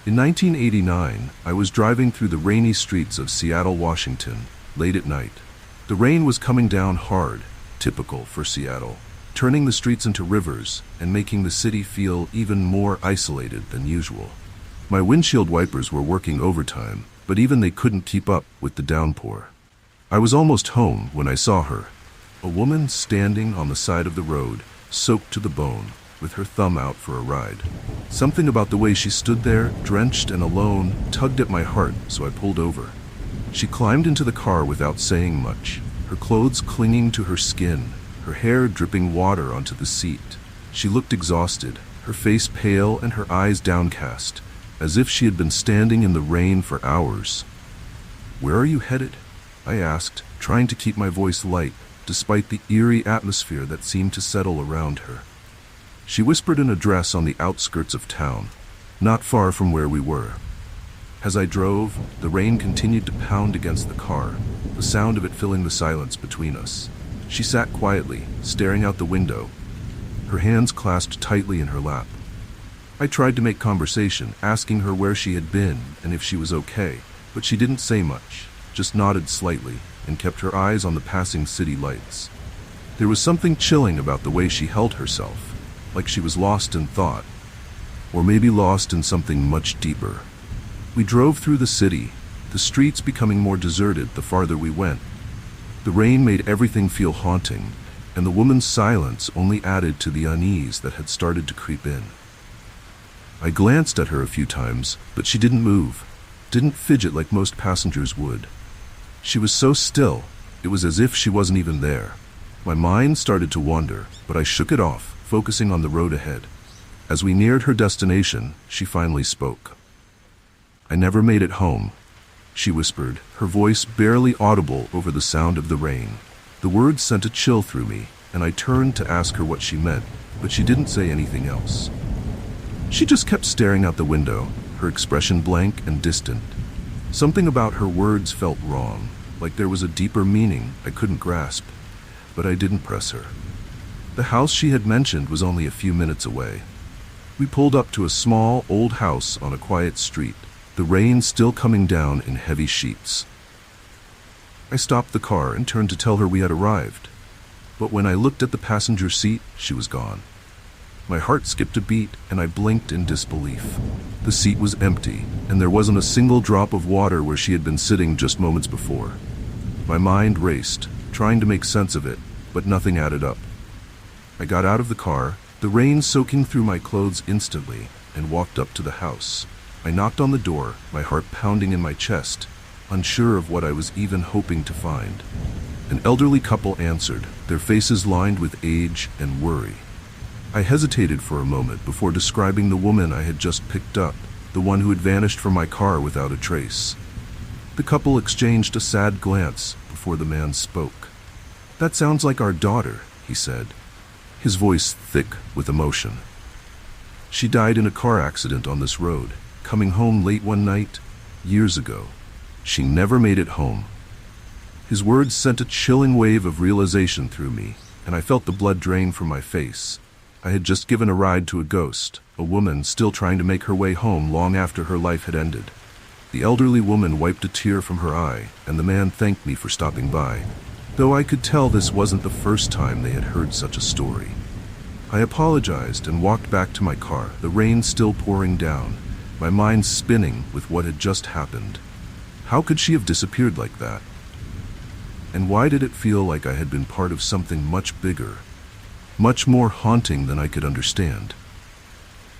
Speaker 1: In 1989, I was driving through the rainy streets of Seattle, Washington, late at night. The rain was coming down hard, typical for Seattle, turning the streets into rivers and making the city feel even more isolated than usual. My windshield wipers were working overtime, but even they couldn't keep up with the downpour. I was almost home when I saw her, a woman standing on the side of the road, soaked to the bone, with her thumb out for a ride. Something about the way she stood there, drenched and alone, tugged at my heart, so I pulled over. She climbed into the car without saying much, her clothes clinging to her skin, her hair dripping water onto the seat. She looked exhausted, her face pale and her eyes downcast, as if she had been standing in the rain for hours. "Where are you headed?" I asked, trying to keep my voice light, despite the eerie atmosphere that seemed to settle around her. She whispered an address on the outskirts of town, not far from where we were. As I drove, the rain continued to pound against the car, the sound of it filling the silence between us. She sat quietly, staring out the window, her hands clasped tightly in her lap. I tried to make conversation, asking her where she had been and if she was okay, but she didn't say much, just nodded slightly and kept her eyes on the passing city lights. There was something chilling about the way she held herself, like she was lost in thought, or maybe lost in something much deeper. We drove through the city, the streets becoming more deserted the farther we went. The rain made everything feel haunting, and the woman's silence only added to the unease that had started to creep in. I glanced at her a few times, but she didn't move, didn't fidget like most passengers would. She was so still, it was as if she wasn't even there. My mind started to wander, but I shook it off, focusing on the road ahead. As we neared her destination, she finally spoke. "I never made it home," she whispered, her voice barely audible over the sound of the rain. The words sent a chill through me, and I turned to ask her what she meant, but she didn't say anything else. She just kept staring out the window, her expression blank and distant. Something about her words felt wrong, like there was a deeper meaning I couldn't grasp, but I didn't press her. The house she had mentioned was only a few minutes away. We pulled up to a small, old house on a quiet street, the rain still coming down in heavy sheets. I stopped the car and turned to tell her we had arrived, but when I looked at the passenger seat, she was gone. My heart skipped a beat and I blinked in disbelief. The seat was empty, and there wasn't a single drop of water where she had been sitting just moments before. My mind raced, trying to make sense of it, but nothing added up. I got out of the car, the rain soaking through my clothes instantly, and walked up to the house. I knocked on the door, my heart pounding in my chest, unsure of what I was even hoping to find. An elderly couple answered, their faces lined with age and worry. I hesitated for a moment before describing the woman I had just picked up, the one who had vanished from my car without a trace. The couple exchanged a sad glance before the man spoke. "That sounds like our daughter," he said, his voice thick with emotion. "She died in a car accident on this road, coming home late one night, years ago. She never made it home." His words sent a chilling wave of realization through me, and I felt the blood drain from my face. I had just given a ride to a ghost, a woman still trying to make her way home long after her life had ended. The elderly woman wiped a tear from her eye, and the man thanked me for stopping by. though I could tell this wasn't the first time they had heard such a story. I apologized and walked back to my car, the rain still pouring down, my mind spinning with what had just happened. How could she have disappeared like that? And why did it feel like I had been part of something much bigger, much more haunting than I could understand?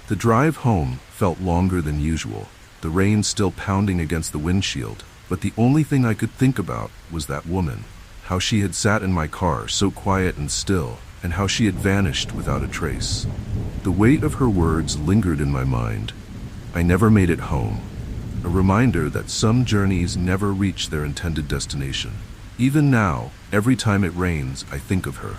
Speaker 1: The drive home felt longer than usual, the rain still pounding against the windshield, but the only thing I could think about was that woman, how she had sat in my car so quiet and still, and how she had vanished without a trace. The weight of her words lingered in my mind. I never made it home, a reminder that some journeys never reach their intended destination. Even now, every time it rains, I think of her.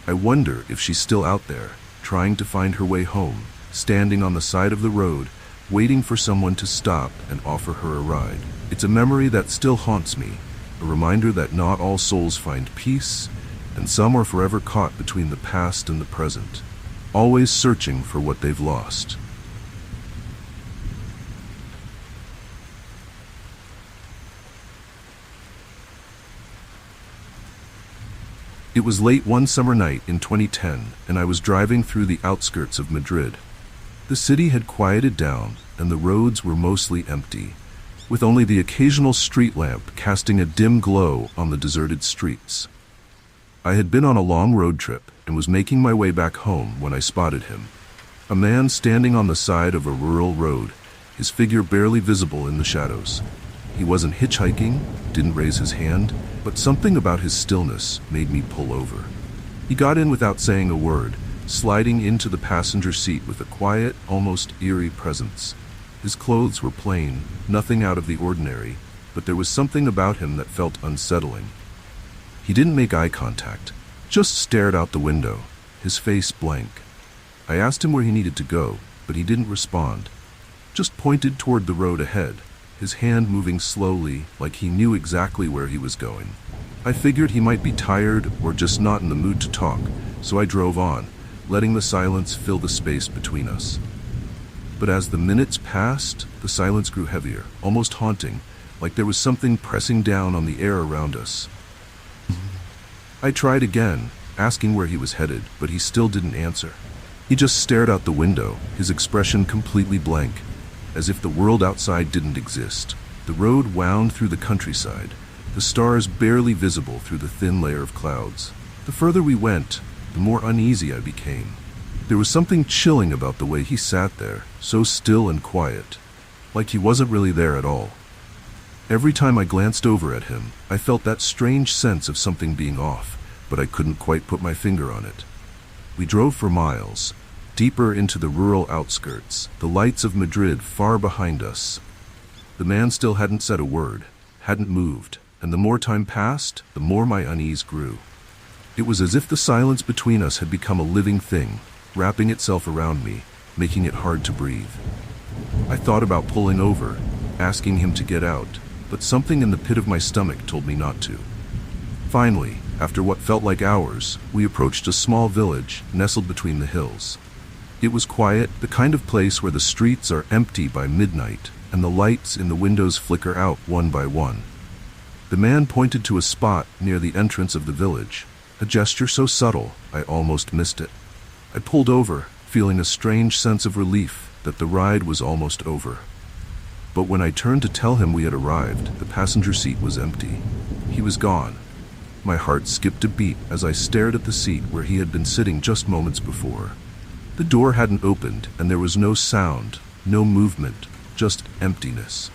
Speaker 1: I wonder if she's still out there, trying to find her way home, standing on the side of the road, waiting for someone to stop and offer her a ride. It's a memory that still haunts me, a reminder that not all souls find peace, and some are forever caught between the past and the present, always searching for what they've lost. It was late one summer night in 2010, and I was driving through the outskirts of Madrid. The city had quieted down, and the roads were mostly empty, with only the occasional street lamp casting a dim glow on the deserted streets. I had been on a long road trip and was making my way back home when I spotted him. A man standing on the side of a rural road, his figure barely visible in the shadows. He wasn't hitchhiking, didn't raise his hand, but something about his stillness made me pull over. He got in without saying a word, sliding into the passenger seat with a quiet, almost eerie presence. His clothes were plain, nothing out of the ordinary, but there was something about him that felt unsettling. He didn't make eye contact, just stared out the window, his face blank. I asked him where he needed to go, but he didn't respond, just pointed toward the road ahead, his hand moving slowly like he knew exactly where he was going. I figured he might be tired or just not in the mood to talk, so I drove on, letting the silence fill the space between us. But as the minutes passed, the silence grew heavier, almost haunting, like there was something pressing down on the air around us. I tried again, asking where he was headed, but he still didn't answer. He just stared out the window, his expression completely blank, as if the world outside didn't exist. The road wound through the countryside, the stars barely visible through the thin layer of clouds. The further we went, the more uneasy I became. There was something chilling about the way he sat there, so still and quiet, like he wasn't really there at all. Every time I glanced over at him, I felt that strange sense of something being off, but I couldn't quite put my finger on it. We drove for miles, deeper into the rural outskirts, the lights of Madrid far behind us. The man still hadn't said a word, hadn't moved, and the more time passed, the more my unease grew. It was as if the silence between us had become a living thing, wrapping itself around me, making it hard to breathe. I thought about pulling over, asking him to get out, but something in the pit of my stomach told me not to. Finally, after what felt like hours, we approached a small village nestled between the hills. It was quiet, the kind of place where the streets are empty by midnight, and the lights in the windows flicker out one by one. The man pointed to a spot near the entrance of the village, a gesture so subtle I almost missed it. I pulled over, feeling a strange sense of relief that the ride was almost over. But when I turned to tell him we had arrived, the passenger seat was empty. He was gone. My heart skipped a beat as I stared at the seat where he had been sitting just moments before. The door hadn't opened, and there was no sound, no movement, just emptiness.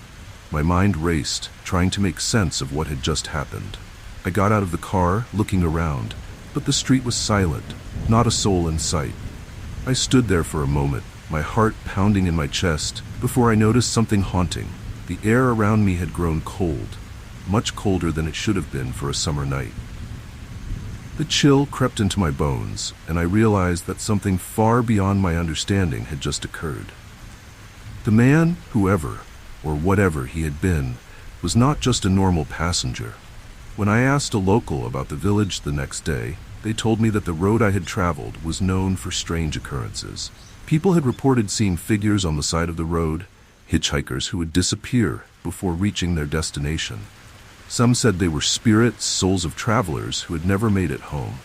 Speaker 1: My mind raced, trying to make sense of what had just happened. I got out of the car, looking around, but the street was silent, not a soul in sight. I stood there for a moment, my heart pounding in my chest, before I noticed something haunting. The air around me had grown cold, much colder than it should have been for a summer night. The chill crept into my bones, and I realized that something far beyond my understanding had just occurred. The man, whoever, or whatever he had been, was not just a normal passenger. When I asked a local about the village the next day, they told me that the road I had traveled was known for strange occurrences. People had reported seeing figures on the side of the road, hitchhikers who would disappear before reaching their destination. Some said they were spirits, souls of travelers who had never made it home.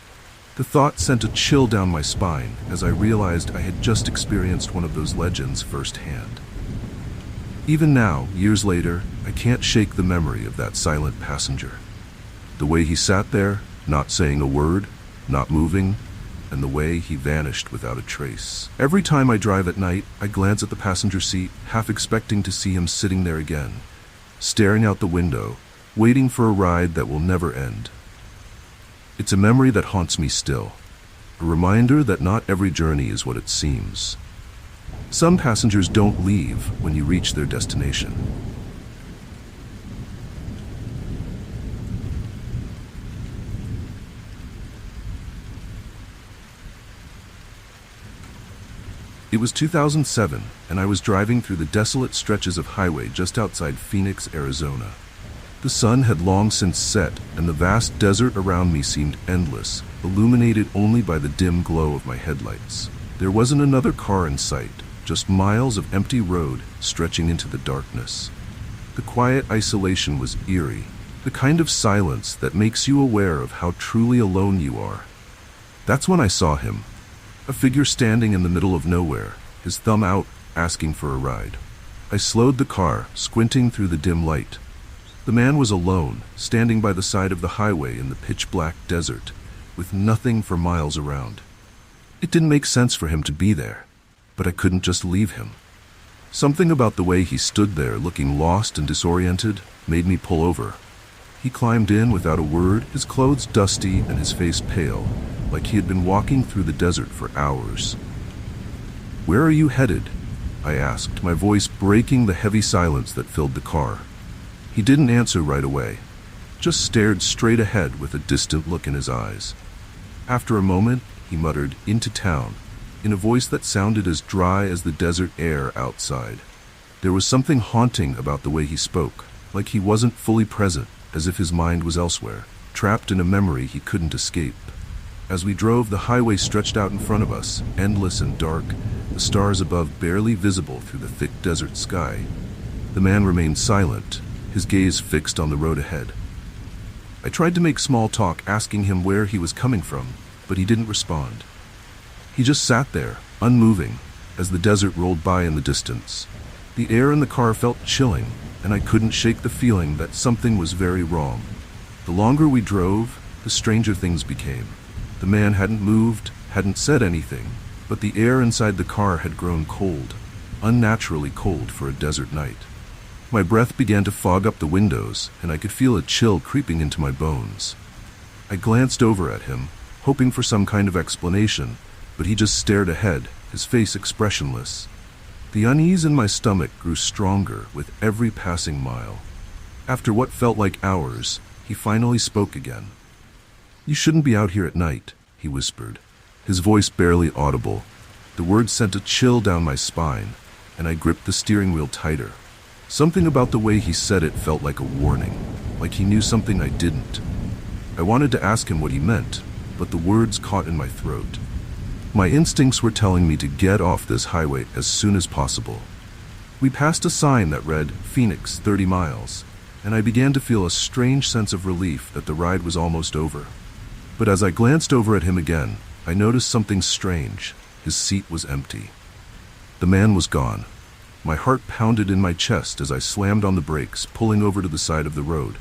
Speaker 1: The thought sent a chill down my spine as I realized I had just experienced one of those legends firsthand. Even now, years later, I can't shake the memory of that silent passenger. The way he sat there, not saying a word, not moving, and the way he vanished without a trace. Every time I drive at night, I glance at the passenger seat, half expecting to see him sitting there again, staring out the window, waiting for a ride that will never end. It's a memory that haunts me still, a reminder that not every journey is what it seems. Some passengers don't leave when you reach their destination. It was 2007, and I was driving through the desolate stretches of highway just outside Phoenix, Arizona. The sun had long since set, and the vast desert around me seemed endless, illuminated only by the dim glow of my headlights. There wasn't another car in sight, just miles of empty road stretching into the darkness. The quiet isolation was eerie, the kind of silence that makes you aware of how truly alone you are. That's when I saw him. A figure standing in the middle of nowhere, his thumb out, asking for a ride. I slowed the car, squinting through the dim light. The man was alone, standing by the side of the highway in the pitch-black desert, with nothing for miles around. It didn't make sense for him to be there, but I couldn't just leave him. Something about the way he stood there, looking lost and disoriented, made me pull over. He climbed in without a word, his clothes dusty and his face pale, like he had been walking through the desert for hours. "Where are you headed?" I asked, my voice breaking the heavy silence that filled the car. He didn't answer right away, just stared straight ahead with a distant look in his eyes. After a moment, he muttered, "Into town," in a voice that sounded as dry as the desert air outside. There was something haunting about the way he spoke, like he wasn't fully present, as if his mind was elsewhere, trapped in a memory he couldn't escape. As we drove, the highway stretched out in front of us, endless and dark, the stars above barely visible through the thick desert sky. The man remained silent, his gaze fixed on the road ahead. I tried to make small talk, asking him where he was coming from, but he didn't respond. He just sat there, unmoving, as the desert rolled by in the distance. The air in the car felt chilling, and I couldn't shake the feeling that something was very wrong. The longer we drove, the stranger things became. The man hadn't moved, hadn't said anything, but the air inside the car had grown cold, unnaturally cold for a desert night. My breath began to fog up the windows, and I could feel a chill creeping into my bones. I glanced over at him, hoping for some kind of explanation, but he just stared ahead, his face expressionless. The unease in my stomach grew stronger with every passing mile. After what felt like hours, he finally spoke again. "You shouldn't be out here at night," he whispered, his voice barely audible. The words sent a chill down my spine, and I gripped the steering wheel tighter. Something about the way he said it felt like a warning, like he knew something I didn't. I wanted to ask him what he meant, but the words caught in my throat. My instincts were telling me to get off this highway as soon as possible. We passed a sign that read, "Phoenix, 30 miles," and I began to feel a strange sense of relief that the ride was almost over. But as I glanced over at him again, I noticed something strange. His seat was empty. The man was gone. My heart pounded in my chest as I slammed on the brakes, pulling over to the side of the road.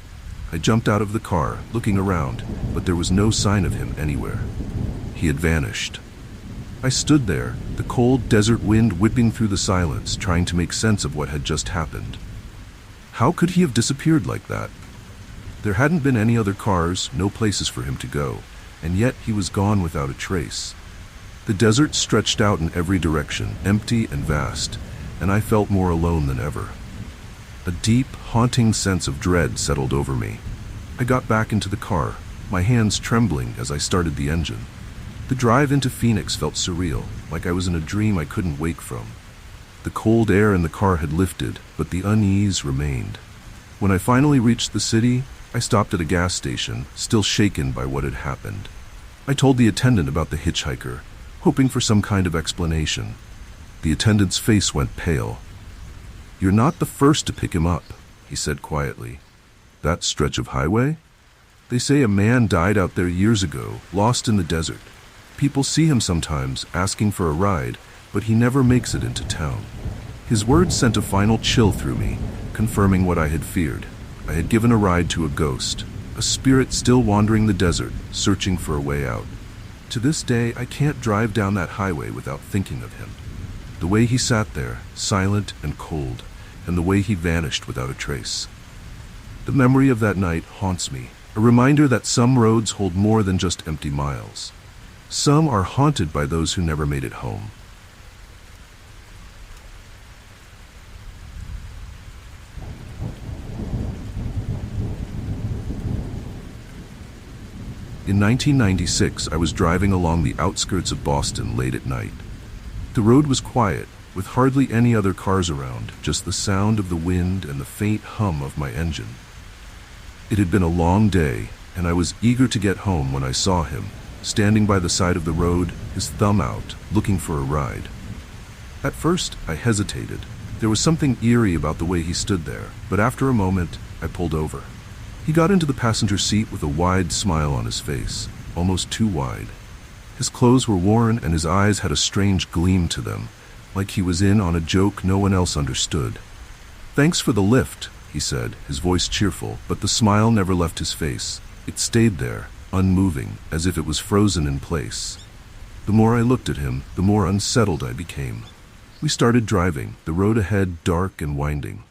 Speaker 1: I jumped out of the car, looking around, but there was no sign of him anywhere. He had vanished. I stood there, the cold desert wind whipping through the silence, trying to make sense of what had just happened. How could he have disappeared like that? There hadn't been any other cars, no places for him to go, and yet he was gone without a trace. The desert stretched out in every direction, empty and vast, and I felt more alone than ever. A deep, haunting sense of dread settled over me. I got back into the car, my hands trembling as I started the engine. The drive into Phoenix felt surreal, like I was in a dream I couldn't wake from. The cold air in the car had lifted, but the unease remained. When I finally reached the city, I stopped at a gas station, still shaken by what had happened. I told the attendant about the hitchhiker, hoping for some kind of explanation. The attendant's face went pale. "You're not the first to pick him up," he said quietly. That stretch of highway? They say a man died out there years ago, lost in the desert. People see him sometimes, asking for a ride, but he never makes it into town. His words sent a final chill through me, confirming what I had feared. I had given a ride to a ghost, a spirit still wandering the desert, searching for a way out. To this day, I can't drive down that highway without thinking of him. The way he sat there, silent and cold, and the way he vanished without a trace. The memory of that night haunts me, a reminder that some roads hold more than just empty miles. Some are haunted by those who never made it home. In 1996, I was driving along the outskirts of Boston late at night. The road was quiet, with hardly any other cars around, just the sound of the wind and the faint hum of my engine. It had been a long day, and I was eager to get home when I saw him, standing by the side of the road, his thumb out, looking for a ride. At first, I hesitated. There was something eerie about the way he stood there, but after a moment, I pulled over. He got into the passenger seat with a wide smile on his face, almost too wide. His clothes were worn and his eyes had a strange gleam to them, like he was in on a joke no one else understood. "Thanks for the lift," he said, his voice cheerful, but the smile never left his face. It stayed there, unmoving, as if it was frozen in place. The more I looked at him, the more unsettled I became. We started driving, the road ahead dark and winding.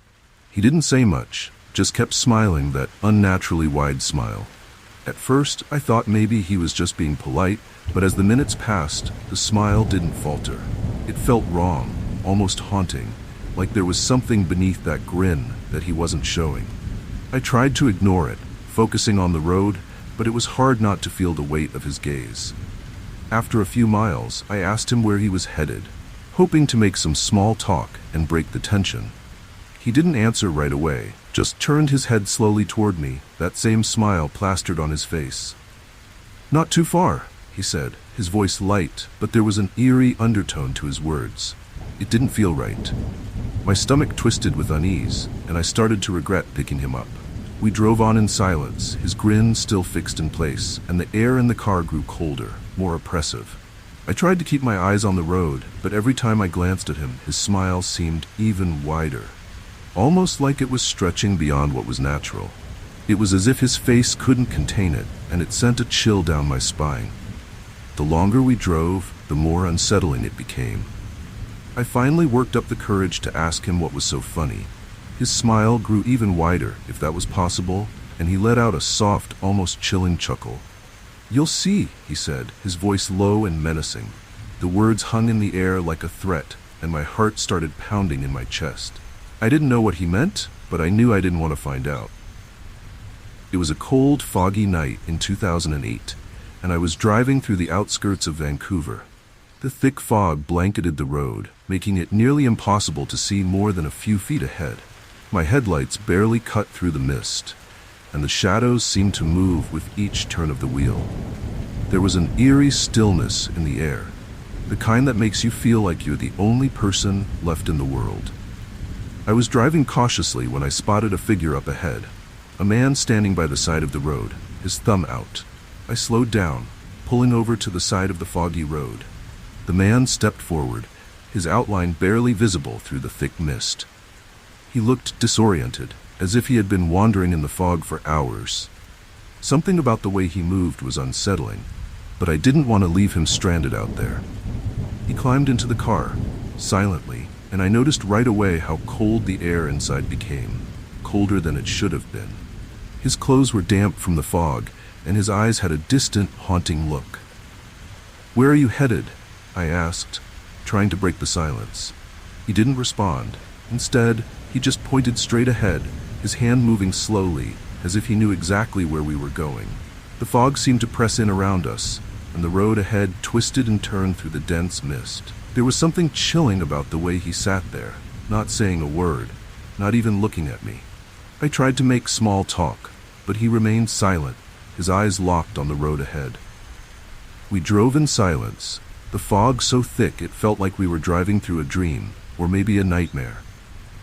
Speaker 1: He didn't say much, just kept smiling that unnaturally wide smile. At first, I thought maybe he was just being polite, but as the minutes passed, the smile didn't falter. It felt wrong, almost haunting, like there was something beneath that grin that he wasn't showing. I tried to ignore it, focusing on the road, but it was hard not to feel the weight of his gaze. After a few miles, I asked him where he was headed, hoping to make some small talk and break the tension. He didn't answer right away, just turned his head slowly toward me, that same smile plastered on his face. "Not too far," he said, his voice light, but there was an eerie undertone to his words. It didn't feel right. My stomach twisted with unease, and I started to regret picking him up. We drove on in silence, his grin still fixed in place, and the air in the car grew colder, more oppressive. I tried to keep my eyes on the road, but every time I glanced at him, his smile seemed even wider. Almost like it was stretching beyond what was natural. It was as if his face couldn't contain it, and it sent a chill down my spine. The longer we drove, the more unsettling it became. I finally worked up the courage to ask him what was so funny. His smile grew even wider, if that was possible, and he let out a soft, almost chilling chuckle. "You'll see," he said, his voice low and menacing. The words hung in the air like a threat, and my heart started pounding in my chest. I didn't know what he meant, but I knew I didn't want to find out. It was a cold, foggy night in 2008, and I was driving through the outskirts of Vancouver. The thick fog blanketed the road, making it nearly impossible to see more than a few feet ahead. My headlights barely cut through the mist, and the shadows seemed to move with each turn of the wheel. There was an eerie stillness in the air, the kind that makes you feel like you're the only person left in the world. I was driving cautiously when I spotted a figure up ahead, a man standing by the side of the road, his thumb out. I slowed down, pulling over to the side of the foggy road. The man stepped forward, his outline barely visible through the thick mist. He looked disoriented, as if he had been wandering in the fog for hours. Something about the way he moved was unsettling, but I didn't want to leave him stranded out there. He climbed into the car, silently, and I noticed right away how cold the air inside became, colder than it should have been. His clothes were damp from the fog, and his eyes had a distant, haunting look. "Where are you headed?" I asked, trying to break the silence. He didn't respond. Instead, he just pointed straight ahead, his hand moving slowly, as if he knew exactly where we were going. The fog seemed to press in around us, and the road ahead twisted and turned through the dense mist. There was something chilling about the way he sat there, not saying a word, not even looking at me. I tried to make small talk, but he remained silent, his eyes locked on the road ahead. We drove in silence, the fog so thick it felt like we were driving through a dream, or maybe a nightmare.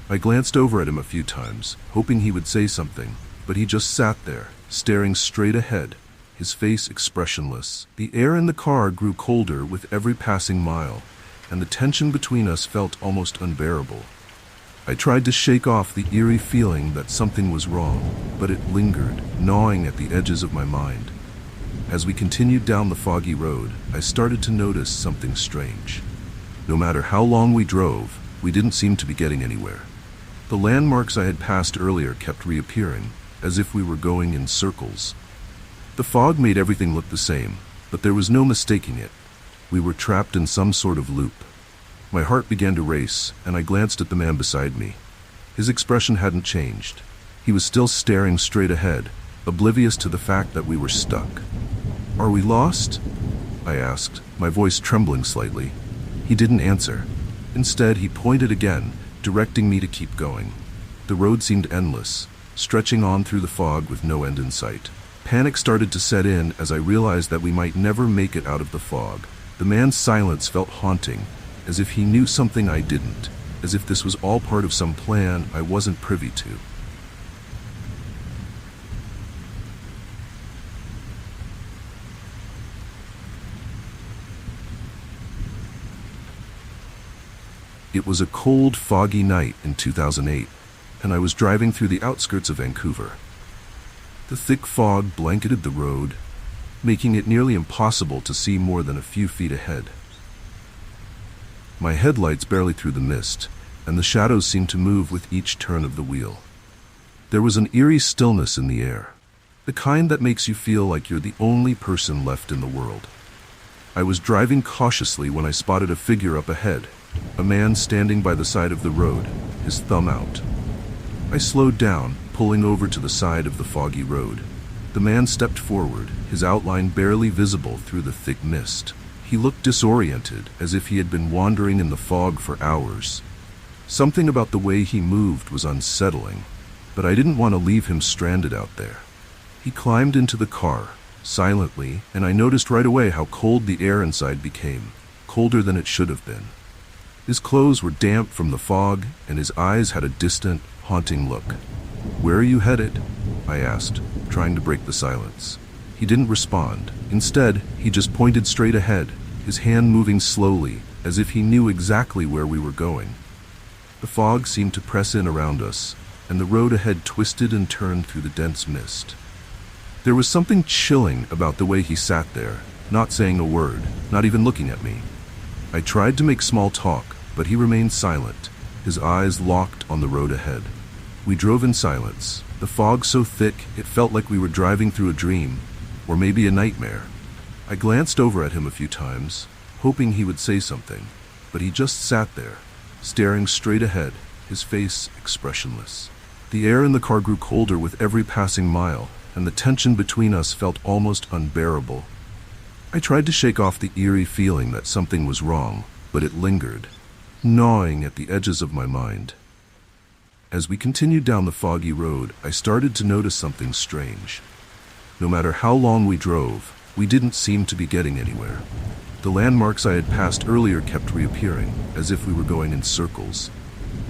Speaker 1: I glanced over at him a few times, hoping he would say something, but he just sat there, staring straight ahead, his face expressionless. The air in the car grew colder with every passing mile, and the tension between us felt almost unbearable. I tried to shake off the eerie feeling that something was wrong, but it lingered, gnawing at the edges of my mind. As we continued down the foggy road, I started to notice something strange. No matter how long we drove, we didn't seem to be getting anywhere. The landmarks I had passed earlier kept reappearing, as if we were going in circles. The fog made everything look the same, but there was no mistaking it. We were trapped in some sort of loop. My heart began to race, and I glanced at the man beside me. His expression hadn't changed. He was still staring straight ahead, oblivious to the fact that we were stuck. "Are we lost?" I asked, my voice trembling slightly. He didn't answer. Instead, he pointed again, directing me to keep going. The road seemed endless, stretching on through the fog with no end in sight. Panic started to set in as I realized that we might never make it out of the fog. The man's silence felt haunting, as if he knew something I didn't, as if this was all part of some plan I wasn't privy to. It was a cold, foggy night in 2008, and I was driving through the outskirts of Vancouver. The thick fog blanketed the road, making it nearly impossible to see more than a few feet ahead. My headlights barely through the mist, and the shadows seemed to move with each turn of the wheel. There was an eerie stillness in the air, the kind that makes you feel like you're the only person left in the world. I was driving cautiously when I spotted a figure up ahead, a man standing by the side of the road, his thumb out. I slowed down, pulling over to the side of the foggy road. The man stepped forward, his outline barely visible through the thick mist. He looked disoriented, as if he had been wandering in the fog for hours. Something about the way he moved was unsettling, but I didn't want to leave him stranded out there. He climbed into the car, silently, and I noticed right away how cold the air inside became, colder than it should have been. His clothes were damp from the fog, and his eyes had a distant, haunting look. "Where are you headed?" I asked, trying to break the silence. He didn't respond. Instead, he just pointed straight ahead, his hand moving slowly, as if he knew exactly where we were going. The fog seemed to press in around us, and the road ahead twisted and turned through the dense mist. There was something chilling about the way he sat there, not saying a word, not even looking at me. I tried to make small talk, but he remained silent, his eyes locked on the road ahead. We drove in silence, the fog so thick it felt like we were driving through a dream, or maybe a nightmare. I glanced over at him a few times, hoping he would say something, but he just sat there, staring straight ahead, his face expressionless. The air in the car grew colder with every passing mile, and the tension between us felt almost unbearable. I tried to shake off the eerie feeling that something was wrong, but it lingered, gnawing at the edges of my mind. As we continued down the foggy road, I started to notice something strange. No matter how long we drove, we didn't seem to be getting anywhere. The landmarks I had passed earlier kept reappearing, as if we were going in circles.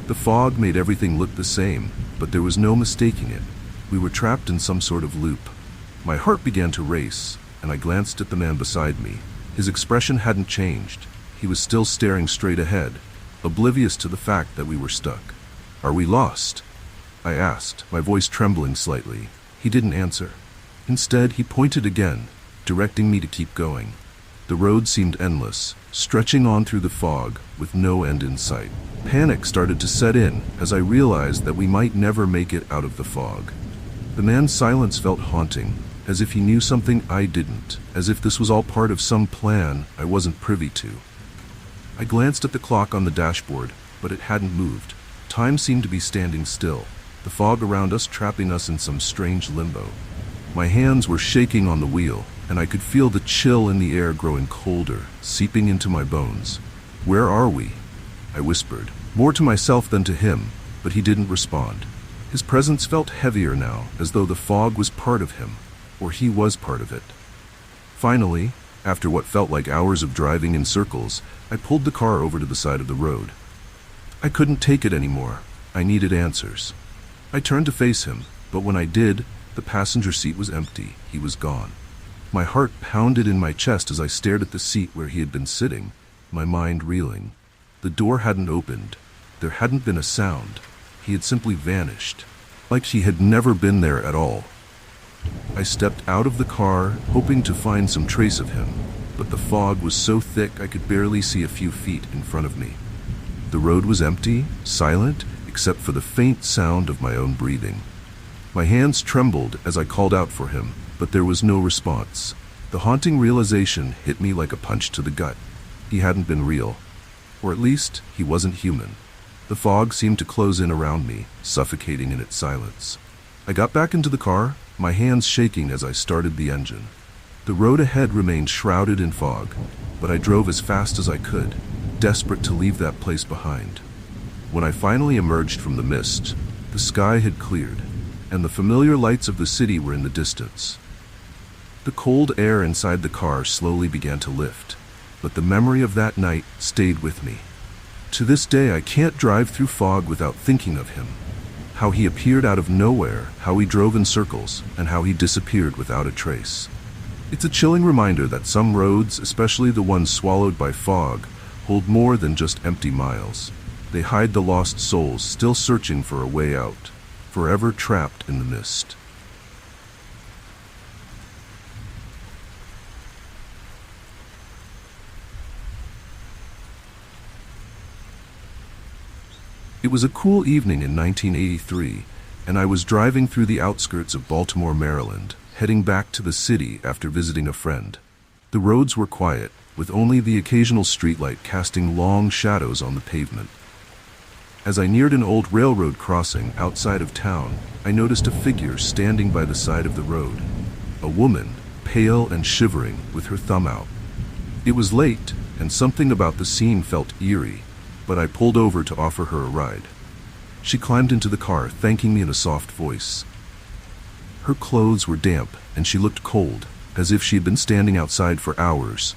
Speaker 1: The fog made everything look the same, but there was no mistaking it. We were trapped in some sort of loop. My heart began to race, and I glanced at the man beside me. His expression hadn't changed. He was still staring straight ahead, oblivious to the fact that we were stuck. "Are we lost?" I asked, my voice trembling slightly. He didn't answer. Instead, he pointed again, directing me to keep going. The road seemed endless, stretching on through the fog with no end in sight. Panic started to set in as I realized that we might never make it out of the fog. The man's silence felt haunting, as if he knew something I didn't, as if this was all part of some plan I wasn't privy to. I glanced at the clock on the dashboard, but it hadn't moved. Time seemed to be standing still, the fog around us trapping us in some strange limbo. My hands were shaking on the wheel, and I could feel the chill in the air growing colder, seeping into my bones. "Where are we?" I whispered, more to myself than to him, but he didn't respond. His presence felt heavier now, as though the fog was part of him, or he was part of it. Finally, after what felt like hours of driving in circles, I pulled the car over to the side of the road. I couldn't take it anymore. I needed answers. I turned to face him, But when I did, the passenger seat was empty. He was gone. My heart pounded in my chest as I stared at the seat where he had been sitting, my mind reeling. The door hadn't opened. There hadn't been a sound. He had simply vanished, like he had never been there at all. I stepped out of the car, hoping to find some trace of him, but the fog was so thick I could barely see a few feet in front of me. The road was empty, silent, except for the faint sound of my own breathing. My hands trembled as I called out for him, but there was no response. The haunting realization hit me like a punch to the gut. He hadn't been real. Or at least, he wasn't human. The fog seemed to close in around me, suffocating in its silence. I got back into the car, my hands shaking as I started the engine. The road ahead remained shrouded in fog, but I drove as fast as I could, desperate to leave that place behind. When I finally emerged from the mist, the sky had cleared, and the familiar lights of the city were in the distance. The cold air inside the car slowly began to lift, but the memory of that night stayed with me. To this day, I can't drive through fog without thinking of him. How he appeared out of nowhere, how he drove in circles, and how he disappeared without a trace. It's a chilling reminder that some roads, especially the ones swallowed by fog, hold more than just empty miles. They hide the lost souls still searching for a way out, forever trapped in the mist. It was a cool evening in 1983, and I was driving through the outskirts of Baltimore, Maryland, heading back to the city after visiting a friend. The roads were quiet, with only the occasional streetlight casting long shadows on the pavement. As I neared an old railroad crossing outside of town, I noticed a figure standing by the side of the road. A woman, pale and shivering, with her thumb out. It was late, and something about the scene felt eerie, but I pulled over to offer her a ride. She climbed into the car, thanking me in a soft voice. Her clothes were damp, and she looked cold, as if she had been standing outside for hours.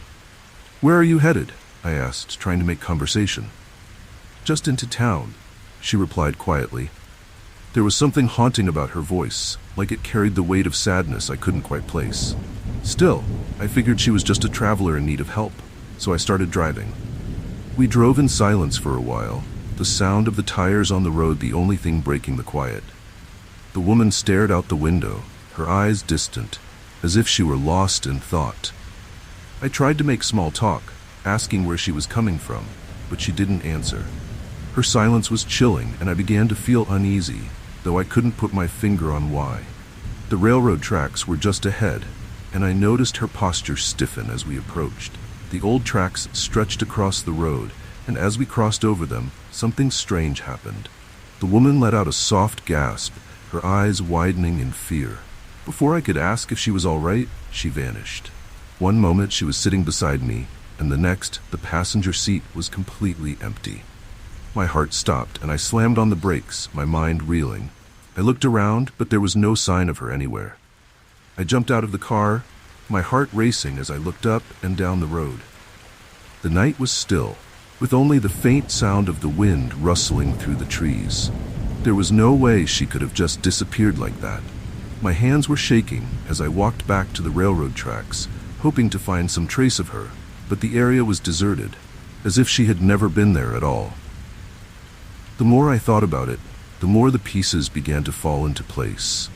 Speaker 1: "Where are you headed?" I asked, trying to make conversation. "Just into town," she replied quietly. There was something haunting about her voice, like it carried the weight of sadness I couldn't quite place. Still, I figured she was just a traveler in need of help, so I started driving. We drove in silence for a while, the sound of the tires on the road the only thing breaking the quiet. The woman stared out the window, her eyes distant, as if she were lost in thought. I tried to make small talk, asking where she was coming from, but she didn't answer. Her silence was chilling, and I began to feel uneasy, though I couldn't put my finger on why. The railroad tracks were just ahead, and I noticed her posture stiffen as we approached. The old tracks stretched across the road, and as we crossed over them, something strange happened. The woman let out a soft gasp, her eyes widening in fear. Before I could ask if she was all right, she vanished. One moment she was sitting beside me, and the next, the passenger seat was completely empty. My heart stopped, and I slammed on the brakes, my mind reeling. I looked around, but there was no sign of her anywhere. I jumped out of the car, my heart racing as I looked up and down the road. The night was still, with only the faint sound of the wind rustling through the trees. There was no way she could have just disappeared like that. My hands were shaking as I walked back to the railroad tracks, hoping to find some trace of her, but the area was deserted, as if she had never been there at all. The more I thought about it, the more the pieces began to fall into place.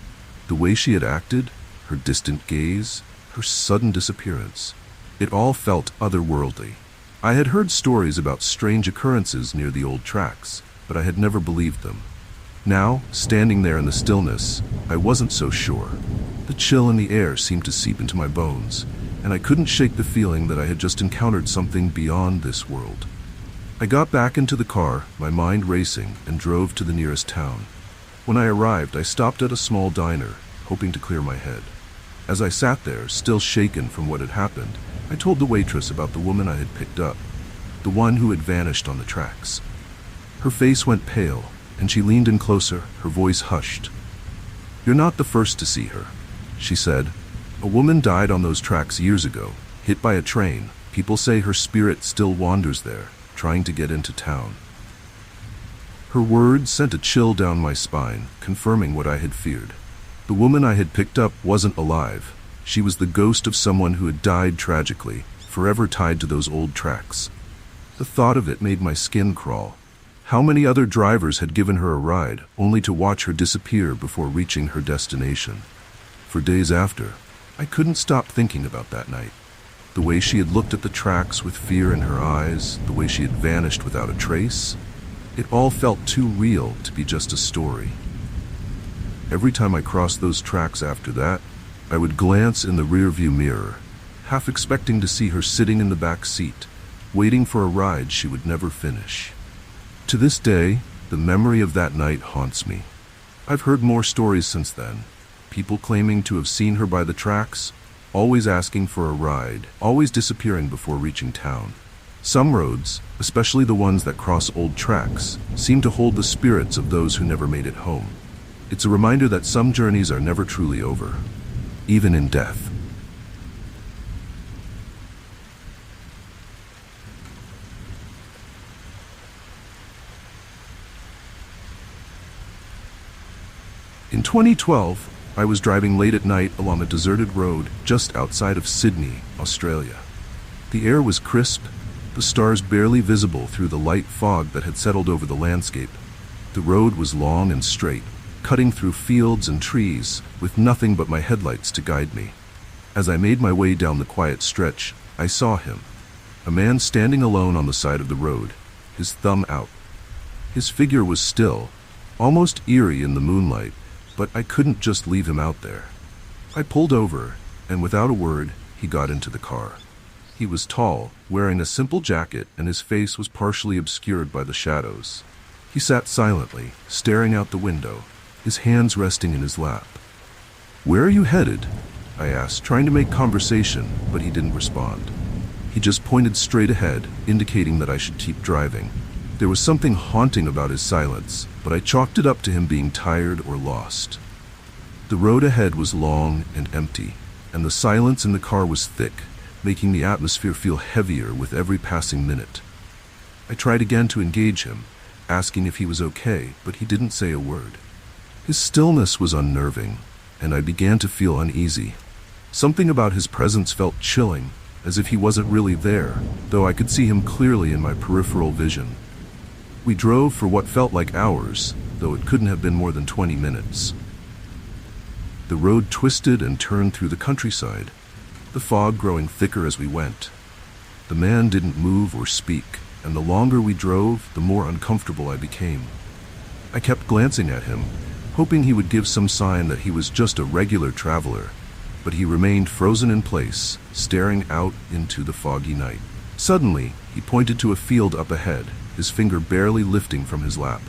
Speaker 1: The way she had acted, her distant gaze, her sudden disappearance. It all felt otherworldly. I had heard stories about strange occurrences near the old tracks, but I had never believed them. Now, standing there in the stillness, I wasn't so sure. The chill in the air seemed to seep into my bones, and I couldn't shake the feeling that I had just encountered something beyond this world. I got back into the car, my mind racing, and drove to the nearest town. When I arrived, I stopped at a small diner, hoping to clear my head. As I sat there, still shaken from what had happened, I told the waitress about the woman I had picked up, the one who had vanished on the tracks. Her face went pale, and she leaned in closer, her voice hushed. "You're not the first to see her," she said. "A woman died on those tracks years ago, hit by a train. People say her spirit still wanders there, trying to get into town." Her words sent a chill down my spine, confirming what I had feared. The woman I had picked up wasn't alive. She was the ghost of someone who had died tragically, forever tied to those old tracks. The thought of it made my skin crawl. How many other drivers had given her a ride, only to watch her disappear before reaching her destination? For days after, I couldn't stop thinking about that night. The way she had looked at the tracks with fear in her eyes, the way she had vanished without a trace. It all felt too real to be just a story. Every time I crossed those tracks after that, I would glance in the rearview mirror, half expecting to see her sitting in the back seat, waiting for a ride she would never finish. To this day, the memory of that night haunts me. I've heard more stories since then. People claiming to have seen her by the tracks, always asking for a ride, always disappearing before reaching town. Some roads, especially the ones that cross old tracks, seem to hold the spirits of those who never made it home. It's a reminder that some journeys are never truly over, even in death. In 2012, I was driving late at night along a deserted road just outside of Sydney, Australia. The air was crisp, the stars barely visible through the light fog that had settled over the landscape. The road was long and straight, cutting through fields and trees, with nothing but my headlights to guide me. As I made my way down the quiet stretch, I saw him. A man standing alone on the side of the road, his thumb out. His figure was still, almost eerie in the moonlight, but I couldn't just leave him out there. I pulled over, and without a word, he got into the car. He was tall, wearing a simple jacket, and his face was partially obscured by the shadows. He sat silently, staring out the window, his hands resting in his lap. "Where are you headed?" I asked, trying to make conversation, but he didn't respond. He just pointed straight ahead, indicating that I should keep driving. There was something haunting about his silence, but I chalked it up to him being tired or lost. The road ahead was long and empty, and the silence in the car was thick, making the atmosphere feel heavier with every passing minute. I tried again to engage him, asking if he was okay, but he didn't say a word. His stillness was unnerving, and I began to feel uneasy. Something about his presence felt chilling, as if he wasn't really there, though I could see him clearly in my peripheral vision. We drove for what felt like hours, though it couldn't have been more than 20 minutes. The road twisted and turned through the countryside, the fog growing thicker as we went. The man didn't move or speak, and the longer we drove, the more uncomfortable I became. I kept glancing at him, hoping he would give some sign that he was just a regular traveler, but he remained frozen in place, staring out into the foggy night. Suddenly, he pointed to a field up ahead, his finger barely lifting from his lap.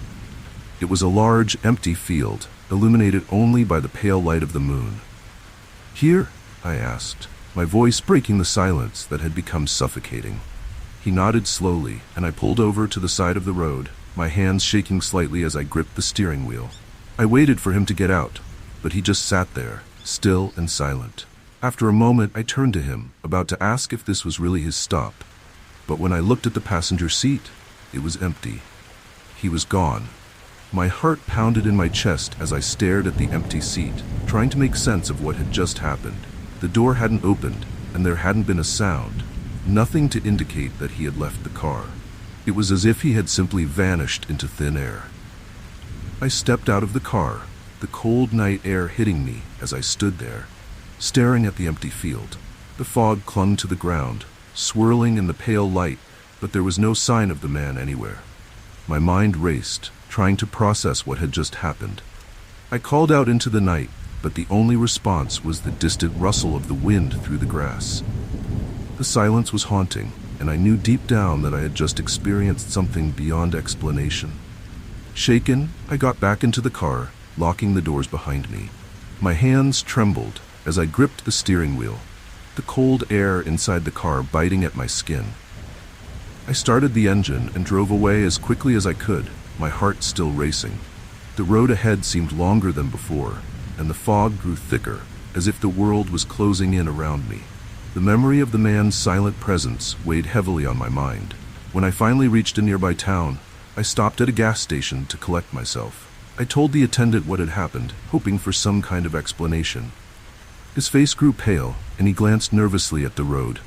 Speaker 1: It was a large, empty field, illuminated only by the pale light of the moon. "Here?" I asked, my voice breaking the silence that had become suffocating. He nodded slowly, and I pulled over to the side of the road, my hands shaking slightly as I gripped the steering wheel. I waited for him to get out, but he just sat there, still and silent. After a moment, I turned to him, about to ask if this was really his stop. But when I looked at the passenger seat, it was empty. He was gone. My heart pounded in my chest as I stared at the empty seat, trying to make sense of what had just happened. The door hadn't opened, and there hadn't been a sound, nothing to indicate that he had left the car. It was as if he had simply vanished into thin air. I stepped out of the car, the cold night air hitting me as I stood there, staring at the empty field. The fog clung to the ground, swirling in the pale light, but there was no sign of the man anywhere. My mind raced, trying to process what had just happened. I called out into the night, but the only response was the distant rustle of the wind through the grass. The silence was haunting, and I knew deep down that I had just experienced something beyond explanation. Shaken, I got back into the car, locking the doors behind me. My hands trembled as I gripped the steering wheel, the cold air inside the car biting at my skin. I started the engine and drove away as quickly as I could, my heart still racing. The road ahead seemed longer than before, and the fog grew thicker, as if the world was closing in around me. The memory of the man's silent presence weighed heavily on my mind. When I finally reached a nearby town, I stopped at a gas station to collect myself. I told the attendant what had happened, hoping for some kind of explanation. His face grew pale, and he glanced nervously at the road.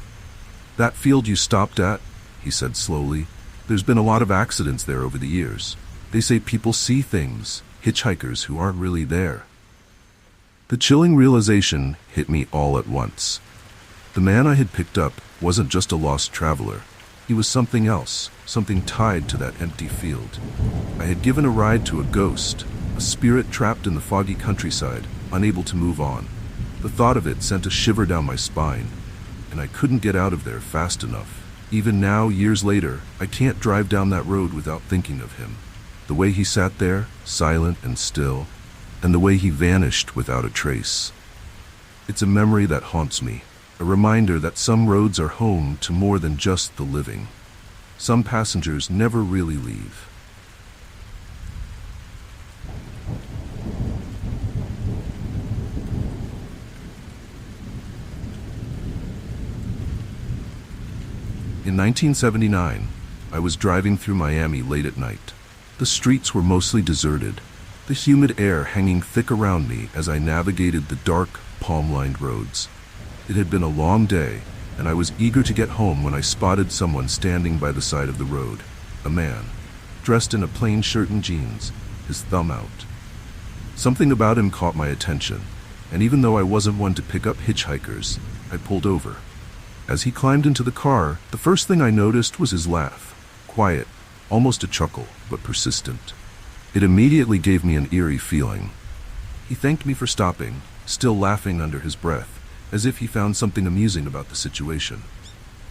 Speaker 1: "That field you stopped at?" he said slowly. "There's been a lot of accidents there over the years. They say people see things, hitchhikers who aren't really there." The chilling realization hit me all at once. The man I had picked up wasn't just a lost traveler. He was something else, something tied to that empty field. I had given a ride to a ghost, a spirit trapped in the foggy countryside, unable to move on. The thought of it sent a shiver down my spine, and I couldn't get out of there fast enough. Even now, years later, I can't drive down that road without thinking of him. The way he sat there, silent and still, and the way he vanished without a trace. It's a memory that haunts me, a reminder that some roads are home to more than just the living. Some passengers never really leave. In 1979, I was driving through Miami late at night. The streets were mostly deserted, the humid air hanging thick around me as I navigated the dark, palm-lined roads. It had been a long day, and I was eager to get home when I spotted someone standing by the side of the road. A man, dressed in a plain shirt and jeans, his thumb out. Something about him caught my attention, and even though I wasn't one to pick up hitchhikers, I pulled over. As he climbed into the car, the first thing I noticed was his laugh. Quiet, almost a chuckle, but persistent. It immediately gave me an eerie feeling. He thanked me for stopping, still laughing under his breath, as if he found something amusing about the situation.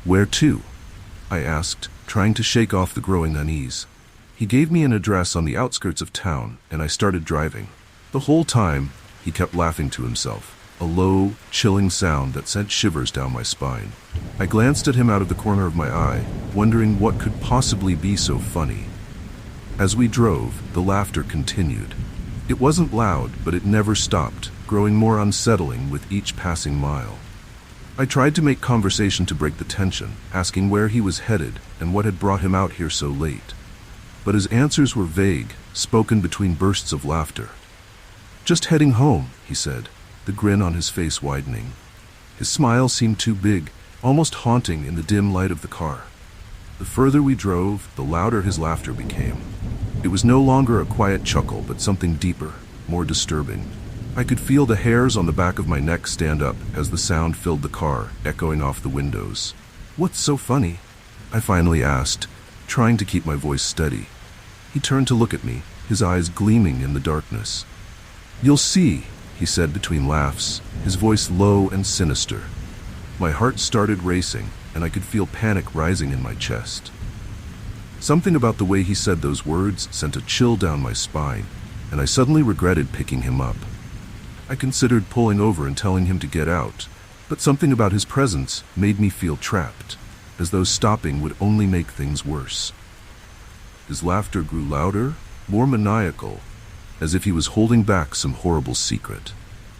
Speaker 1: "Where to?" I asked, trying to shake off the growing unease. He gave me an address on the outskirts of town, and I started driving. The whole time, he kept laughing to himself, a low, chilling sound that sent shivers down my spine. I glanced at him out of the corner of my eye, wondering what could possibly be so funny. As we drove, the laughter continued. It wasn't loud, but it never stopped, growing more unsettling with each passing mile. I tried to make conversation to break the tension, asking where he was headed and what had brought him out here so late. But his answers were vague, spoken between bursts of laughter. "Just heading home," he said, the grin on his face widening. His smile seemed too big, almost haunting in the dim light of the car. The further we drove, the louder his laughter became. It was no longer a quiet chuckle, but something deeper, more disturbing. I could feel the hairs on the back of my neck stand up as the sound filled the car, echoing off the windows. "What's so funny?" I finally asked, trying to keep my voice steady. He turned to look at me, his eyes gleaming in the darkness. "You'll see," he said between laughs, his voice low and sinister. My heart started racing, and I could feel panic rising in my chest. Something about the way he said those words sent a chill down my spine, and I suddenly regretted picking him up. I considered pulling over and telling him to get out, but something about his presence made me feel trapped, as though stopping would only make things worse. His laughter grew louder, more maniacal, as if he was holding back some horrible secret.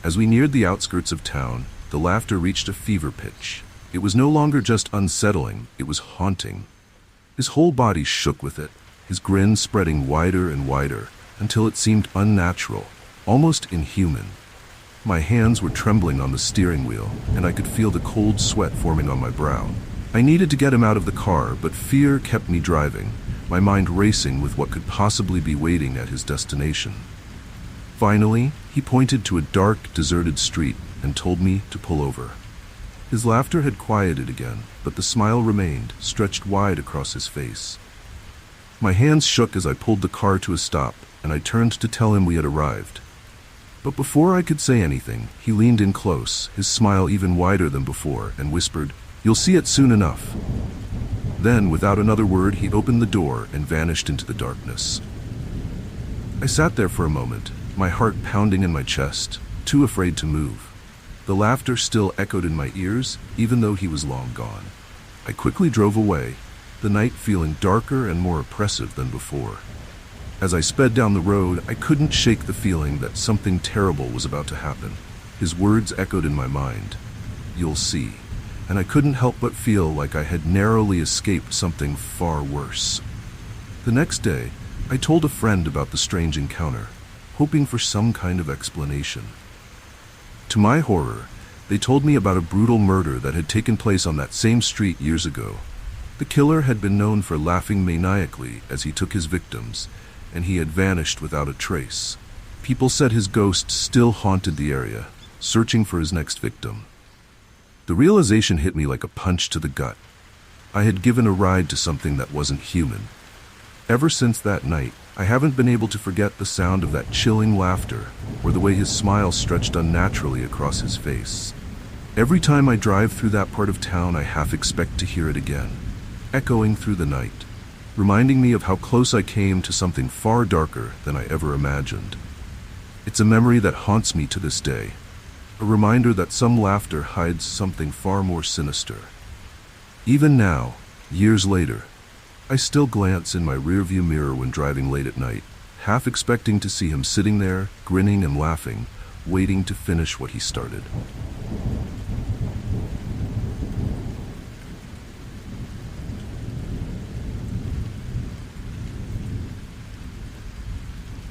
Speaker 1: As we neared the outskirts of town, the laughter reached a fever pitch. It was no longer just unsettling, it was haunting. His whole body shook with it, his grin spreading wider and wider, until it seemed unnatural, almost inhuman. My hands were trembling on the steering wheel, and I could feel the cold sweat forming on my brow. I needed to get him out of the car, but fear kept me driving, my mind racing with what could possibly be waiting at his destination. Finally, he pointed to a dark, deserted street and told me to pull over. His laughter had quieted again, but the smile remained, stretched wide across his face. My hands shook as I pulled the car to a stop, and I turned to tell him we had arrived. But before I could say anything, he leaned in close, his smile even wider than before, and whispered, "You'll see it soon enough." Then, without another word, he opened the door and vanished into the darkness. I sat there for a moment, my heart pounding in my chest, too afraid to move. The laughter still echoed in my ears, even though he was long gone. I quickly drove away, the night feeling darker and more oppressive than before. As I sped down the road, I couldn't shake the feeling that something terrible was about to happen. His words echoed in my mind, "You'll see," and I couldn't help but feel like I had narrowly escaped something far worse. The next day, I told a friend about the strange encounter. hoping for some kind of explanation. To my horror, they told me about a brutal murder that had taken place on that same street years ago. The killer had been known for laughing maniacally as he took his victims, and he had vanished without a trace. People said his ghost still haunted the area, searching for his next victim. The realization hit me like a punch to the gut. I had given a ride to something that wasn't human. Ever since that night, I haven't been able to forget the sound of that chilling laughter, or the way his smile stretched unnaturally across his face. Every time I drive through that part of town, I half expect to hear it again, echoing through the night, reminding me of how close I came to something far darker than I ever imagined. It's a memory that haunts me to this day, a reminder that some laughter hides something far more sinister. Even now, years later, I still glance in my rearview mirror when driving late at night, half expecting to see him sitting there, grinning and laughing, waiting to finish what he started.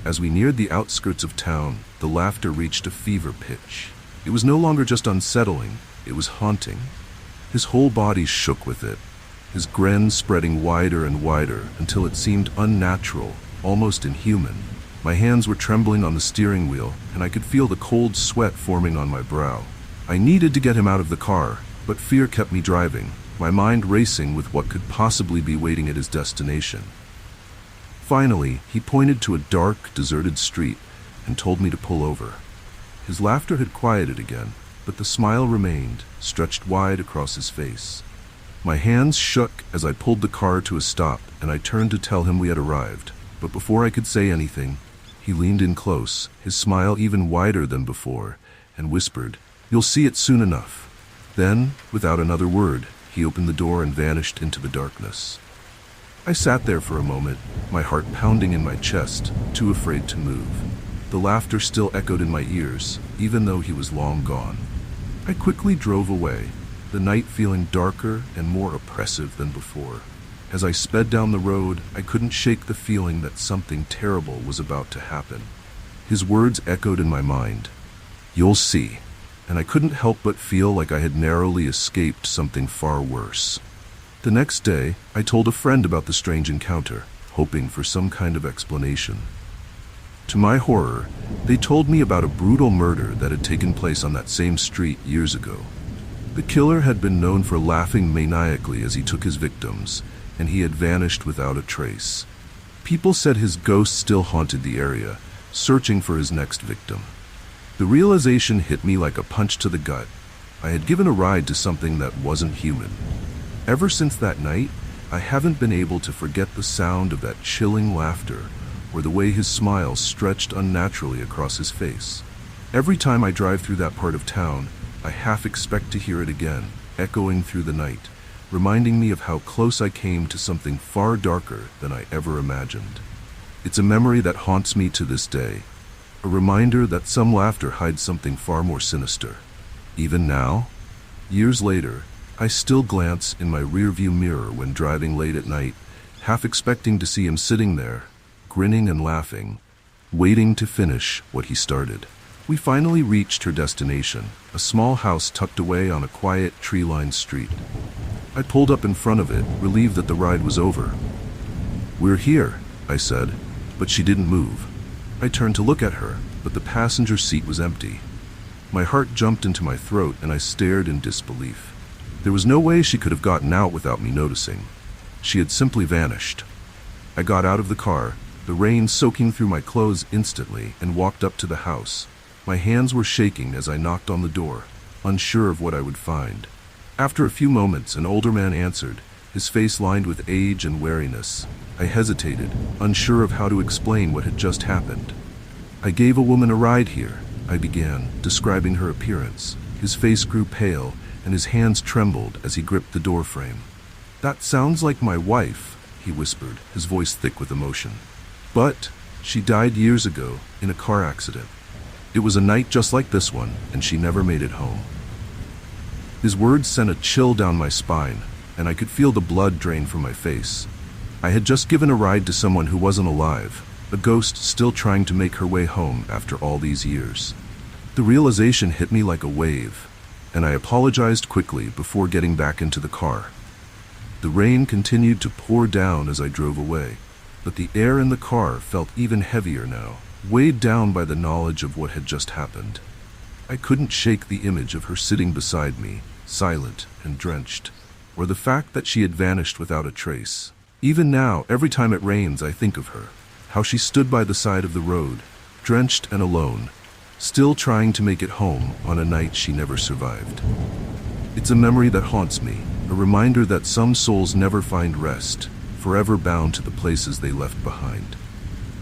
Speaker 1: As we neared the outskirts of town, the laughter reached a fever pitch. It was no longer just unsettling, it was haunting. His whole body shook with it, his grin spreading wider and wider until it seemed unnatural, almost inhuman. My hands were trembling on the steering wheel, and I could feel the cold sweat forming on my brow. I needed to get him out of the car, but fear kept me driving, my mind racing with what could possibly be waiting at his destination. Finally, he pointed to a dark, deserted street and told me to pull over. His laughter had quieted again, but the smile remained, stretched wide across his face. My hands shook as I pulled the car to a stop, and I turned to tell him we had arrived. But before I could say anything, he leaned in close, his smile even wider than before, and whispered, "You'll see it soon enough." Then, without another word, he opened the door and vanished into the darkness. I sat there for a moment, my heart pounding in my chest, too afraid to move. The laughter still echoed in my ears, even though he was long gone. I quickly drove away, the night feeling darker and more oppressive than before. As I sped down the road, I couldn't shake the feeling that something terrible was about to happen. His words echoed in my mind, "You'll see," and I couldn't help but feel like I had narrowly escaped something far worse. The next day, I told a friend about the strange encounter, hoping for some kind of explanation. To my horror, they told me about a brutal murder that had taken place on that same street years ago. The killer had been known for laughing maniacally as he took his victims, and he had vanished without a trace. People said his ghost still haunted the area, searching for his next victim. The realization hit me like a punch to the gut. I had given a ride to something that wasn't human. Ever since that night, I haven't been able to forget the sound of that chilling laughter, or the way his smile stretched unnaturally across his face. Every time I drive through that part of town, I half expect to hear it again, echoing through the night, reminding me of how close I came to something far darker than I ever imagined. It's a memory that haunts me to this day, a reminder that some laughter hides something far more sinister. Even now, years later, I still glance in my rearview mirror when driving late at night, half expecting to see him sitting there, grinning and laughing, waiting to finish what he started. We finally reached her destination, a small house tucked away on a quiet, tree-lined street. I pulled up in front of it, relieved that the ride was over. "We're here," I said, but she didn't move. I turned to look at her, but the passenger seat was empty. My heart jumped into my throat and I stared in disbelief. There was no way she could have gotten out without me noticing. She had simply vanished. I got out of the car, the rain soaking through my clothes instantly, and walked up to the house. My hands were shaking as I knocked on the door, unsure of what I would find. After a few moments, an older man answered, his face lined with age and wariness. I hesitated, unsure of how to explain what had just happened. "I gave a woman a ride here," I began, describing her appearance. His face grew pale, and his hands trembled as he gripped the doorframe. "That sounds like my wife," he whispered, his voice thick with emotion. "But she died years ago in a car accident. It was a night just like this one, and she never made it home." His words sent a chill down my spine, and I could feel the blood drain from my face. I had just given a ride to someone who wasn't alive, a ghost still trying to make her way home after all these years. The realization hit me like a wave, and I apologized quickly before getting back into the car. The rain continued to pour down as I drove away, but the air in the car felt even heavier now, weighed down by the knowledge of what had just happened. I couldn't shake the image of her sitting beside me, silent and drenched, or the fact that she had vanished without a trace. Even now, every time it rains, I think of her, how she stood by the side of the road, drenched and alone, still trying to make it home on a night she never survived. It's a memory that haunts me, a reminder that some souls never find rest, forever bound to the places they left behind.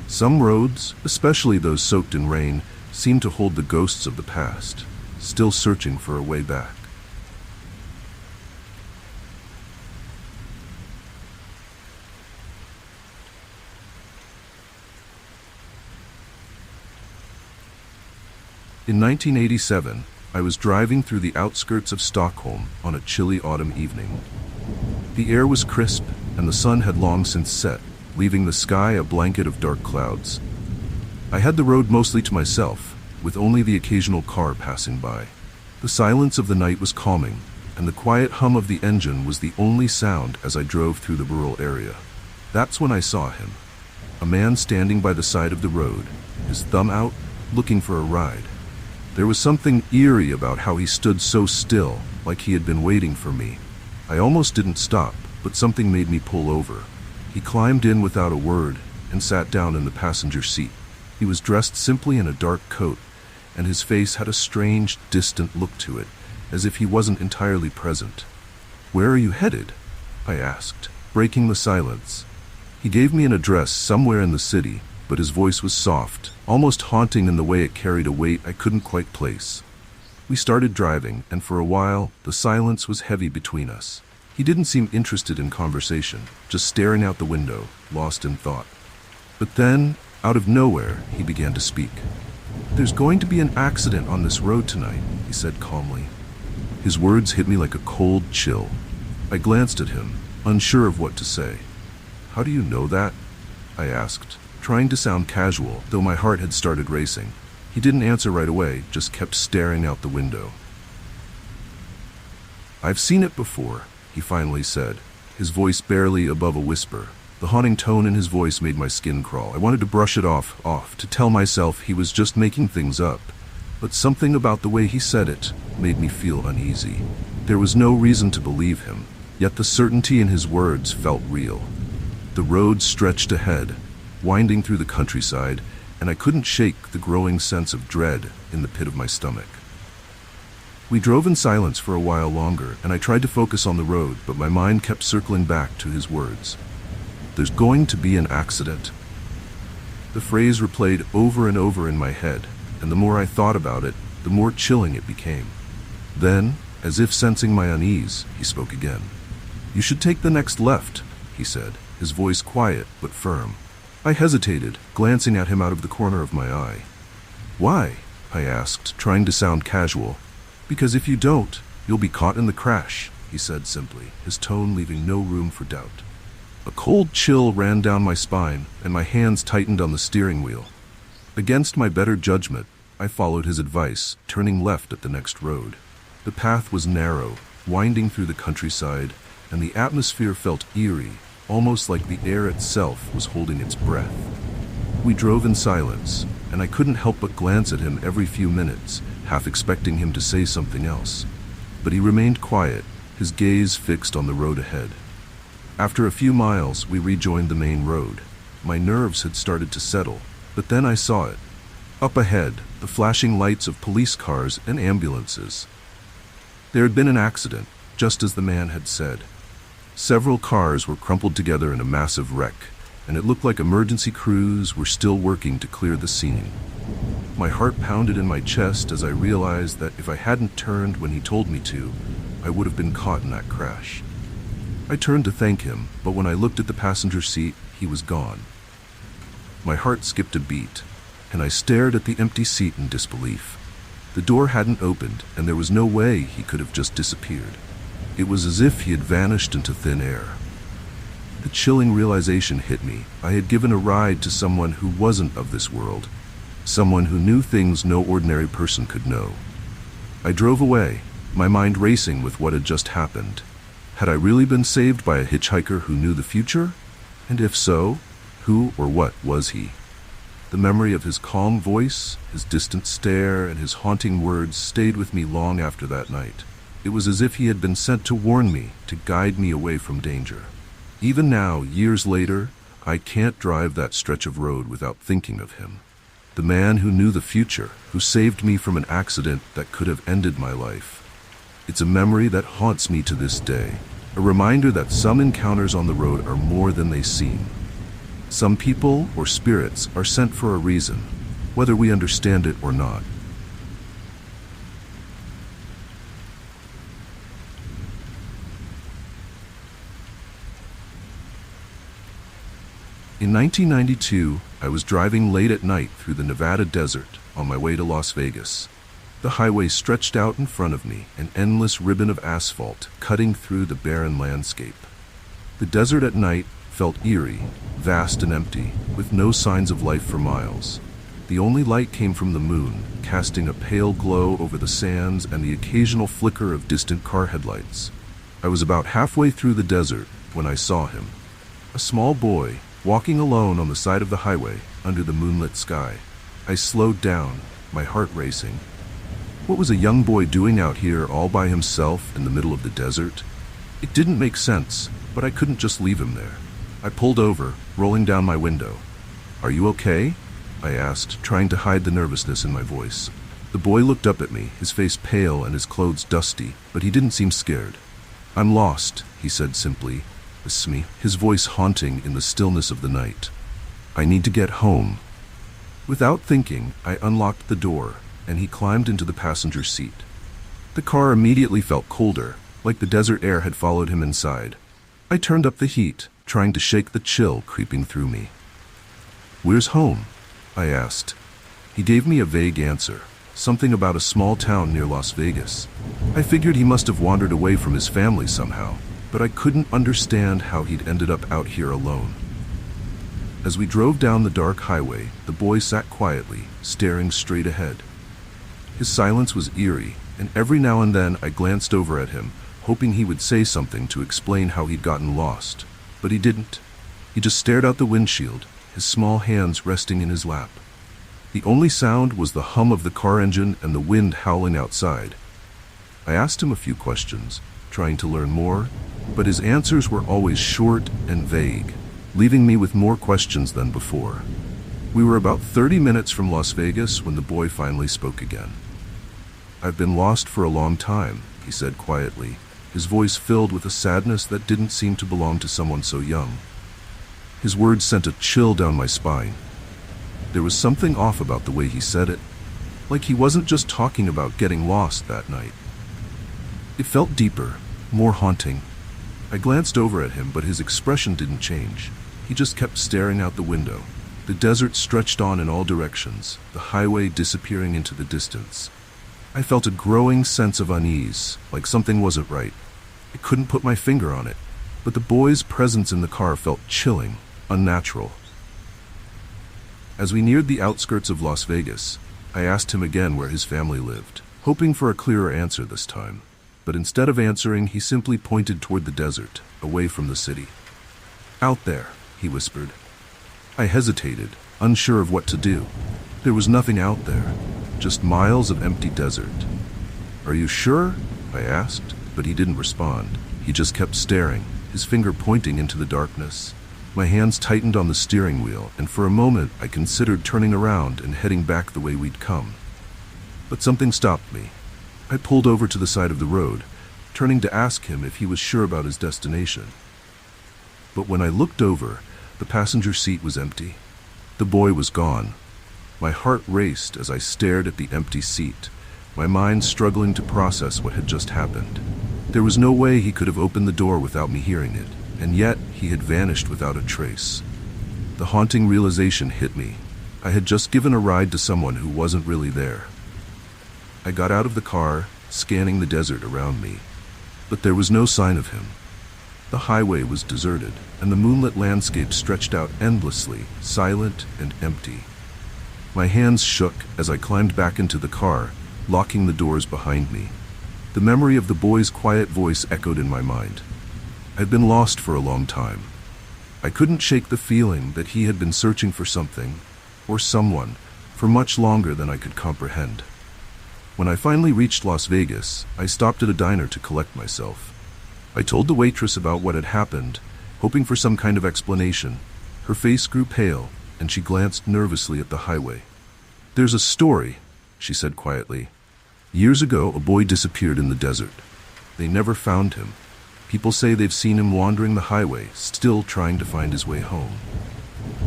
Speaker 1: Some roads, especially those soaked in rain, seem to hold the ghosts of the past, still searching for a way back. In 1987, I was driving through the outskirts of Stockholm on a chilly autumn evening. The air was crisp, and the sun had long since set, leaving the sky a blanket of dark clouds. I had the road mostly to myself, with only the occasional car passing by. The silence of the night was calming, and the quiet hum of the engine was the only sound as I drove through the rural area. That's when I saw him, a man standing by the side of the road, his thumb out, looking for a ride. There was something eerie about how he stood so still, like he had been waiting for me. I almost didn't stop, but something made me pull over. He climbed in without a word and sat down in the passenger seat. He was dressed simply in a dark coat, and his face had a strange, distant look to it, as if he wasn't entirely present. "Where are you headed?" I asked, breaking the silence. He gave me an address somewhere in the city, but his voice was soft, almost haunting in the way it carried a weight I couldn't quite place. We started driving, and for a while, the silence was heavy between us. He didn't seem interested in conversation, just staring out the window, lost in thought. But then, out of nowhere, he began to speak. "There's going to be an accident on this road tonight," he said calmly. His words hit me like a cold chill. I glanced at him, unsure of what to say. "How do you know that?" I asked, trying to sound casual, though my heart had started racing. He didn't answer right away, just kept staring out the window. "I've seen it before," he finally said, his voice barely above a whisper. The haunting tone in his voice made my skin crawl. I wanted to brush it off, to tell myself he was just making things up. But something about the way he said it made me feel uneasy. There was no reason to believe him, yet the certainty in his words felt real. The road stretched ahead, winding through the countryside, and I couldn't shake the growing sense of dread in the pit of my stomach. We drove in silence for a while longer, and I tried to focus on the road, but my mind kept circling back to his words. "There's going to be an accident." The phrase replayed over and over in my head, and the more I thought about it, the more chilling it became. Then, as if sensing my unease, he spoke again. "You should take the next left," he said, his voice quiet but firm. I hesitated, glancing at him out of the corner of my eye. "Why?" I asked, trying to sound casual. "Because if you don't, you'll be caught in the crash," he said simply, his tone leaving no room for doubt. A cold chill ran down my spine, and my hands tightened on the steering wheel. Against my better judgment, I followed his advice, turning left at the next road. The path was narrow, winding through the countryside, and the atmosphere felt eerie, almost like the air itself was holding its breath. We drove in silence, and I couldn't help but glance at him every few minutes, half expecting him to say something else. But he remained quiet, his gaze fixed on the road ahead. After a few miles, we rejoined the main road. My nerves had started to settle, but then I saw it. Up ahead, the flashing lights of police cars and ambulances. There had been an accident, just as the man had said. Several cars were crumpled together in a massive wreck, and it looked like emergency crews were still working to clear the scene. My heart pounded in my chest as I realized that if I hadn't turned when he told me to, I would have been caught in that crash. I turned to thank him, but when I looked at the passenger seat, he was gone. My heart skipped a beat, and I stared at the empty seat in disbelief. The door hadn't opened, and there was no way he could have just disappeared. It was as if he had vanished into thin air. The chilling realization hit me. I had given a ride to someone who wasn't of this world, someone who knew things no ordinary person could know. I drove away, my mind racing with what had just happened. Had I really been saved by a hitchhiker who knew the future? And if so, who or what was he? The memory of his calm voice, his distant stare, and his haunting words stayed with me long after that night. It was as if he had been sent to warn me, to guide me away from danger. Even now, years later, I can't drive that stretch of road without thinking of him. The man who knew the future, who saved me from an accident that could have ended my life. It's a memory that haunts me to this day, a reminder that some encounters on the road are more than they seem. Some people or spirits are sent for a reason, whether we understand it or not. In 1992, I was driving late at night through the Nevada desert on my way to Las Vegas. The highway stretched out in front of me, an endless ribbon of asphalt cutting through the barren landscape. The desert at night felt eerie, vast and empty, with no signs of life for miles. The only light came from the moon, casting a pale glow over the sands and the occasional flicker of distant car headlights. I was about halfway through the desert when I saw him. A small boy, walking alone on the side of the highway under the moonlit sky. I slowed down, my heart racing. What was a young boy doing out here all by himself in the middle of the desert? It didn't make sense, but I couldn't just leave him there. I pulled over, rolling down my window. "Are you okay?" I asked, trying to hide the nervousness in my voice. The boy looked up at me, his face pale and his clothes dusty, but he didn't seem scared. "I'm lost," he said simply, his voice haunting in the stillness of the night. "I need to get home." Without thinking, I unlocked the door, and he climbed into the passenger seat. The car immediately felt colder, like the desert air had followed him inside. I turned up the heat, trying to shake the chill creeping through me. "Where's home?" I asked. He gave me a vague answer, something about a small town near Las Vegas. I figured he must have wandered away from his family somehow, but I couldn't understand how he'd ended up out here alone. As we drove down the dark highway, the boy sat quietly, staring straight ahead. His silence was eerie, and every now and then I glanced over at him, hoping he would say something to explain how he'd gotten lost. But he didn't. He just stared out the windshield, his small hands resting in his lap. The only sound was the hum of the car engine and the wind howling outside. I asked him a few questions, trying to learn more, but his answers were always short and vague, leaving me with more questions than before. We were about 30 minutes from Las Vegas when the boy finally spoke again. "I've been lost for a long time," he said quietly, his voice filled with a sadness that didn't seem to belong to someone so young. His words sent a chill down my spine. There was something off about the way he said it, like he wasn't just talking about getting lost that night. It felt deeper, more haunting. I glanced over at him, but his expression didn't change. He just kept staring out the window. The desert stretched on in all directions, the highway disappearing into the distance. I felt a growing sense of unease, like something wasn't right. I couldn't put my finger on it, but the boy's presence in the car felt chilling, unnatural. As we neared the outskirts of Las Vegas, I asked him again where his family lived, hoping for a clearer answer this time. But instead of answering, he simply pointed toward the desert, away from the city. "Out there," he whispered. I hesitated, unsure of what to do. There was nothing out there, just miles of empty desert. "Are you sure?" I asked, but he didn't respond. He just kept staring, his finger pointing into the darkness. My hands tightened on the steering wheel, and for a moment I considered turning around and heading back the way we'd come. But something stopped me. I pulled over to the side of the road, turning to ask him if he was sure about his destination. But when I looked over, the passenger seat was empty. The boy was gone. My heart raced as I stared at the empty seat, my mind struggling to process what had just happened. There was no way he could have opened the door without me hearing it, and yet he had vanished without a trace. The haunting realization hit me. I had just given a ride to someone who wasn't really there. I got out of the car, scanning the desert around me, but there was no sign of him. The highway was deserted, and the moonlit landscape stretched out endlessly, silent and empty. My hands shook as I climbed back into the car, locking the doors behind me. The memory of the boy's quiet voice echoed in my mind. I'd been lost for a long time. I couldn't shake the feeling that he had been searching for something, or someone, for much longer than I could comprehend. When I finally reached Las Vegas, I stopped at a diner to collect myself. I told the waitress about what had happened, hoping for some kind of explanation. Her face grew pale, and she glanced nervously at the highway. "There's a story," she said quietly. "Years ago, a boy disappeared in the desert. They never found him. People say they've seen him wandering the highway, still trying to find his way home."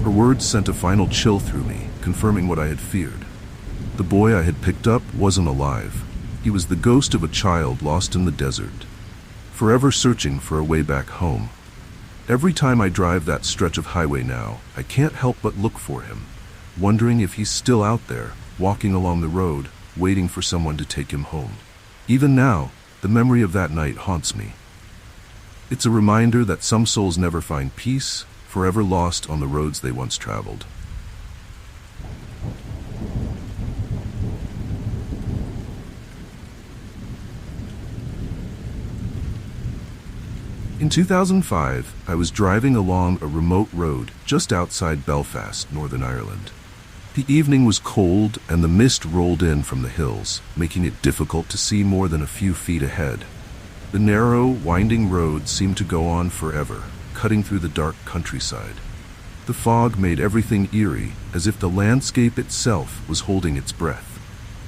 Speaker 1: Her words sent a final chill through me, confirming what I had feared. The boy I had picked up wasn't alive. He was the ghost of a child lost in the desert, forever searching for a way back home. Every time I drive that stretch of highway now, I can't help but look for him, wondering if he's still out there, walking along the road, waiting for someone to take him home. Even now, the memory of that night haunts me. It's a reminder that some souls never find peace, forever lost on the roads they once traveled. In 2005, I was driving along a remote road just outside Belfast, Northern Ireland. The evening was cold and the mist rolled in from the hills, making it difficult to see more than a few feet ahead. The narrow, winding road seemed to go on forever, cutting through the dark countryside. The fog made everything eerie, as if the landscape itself was holding its breath.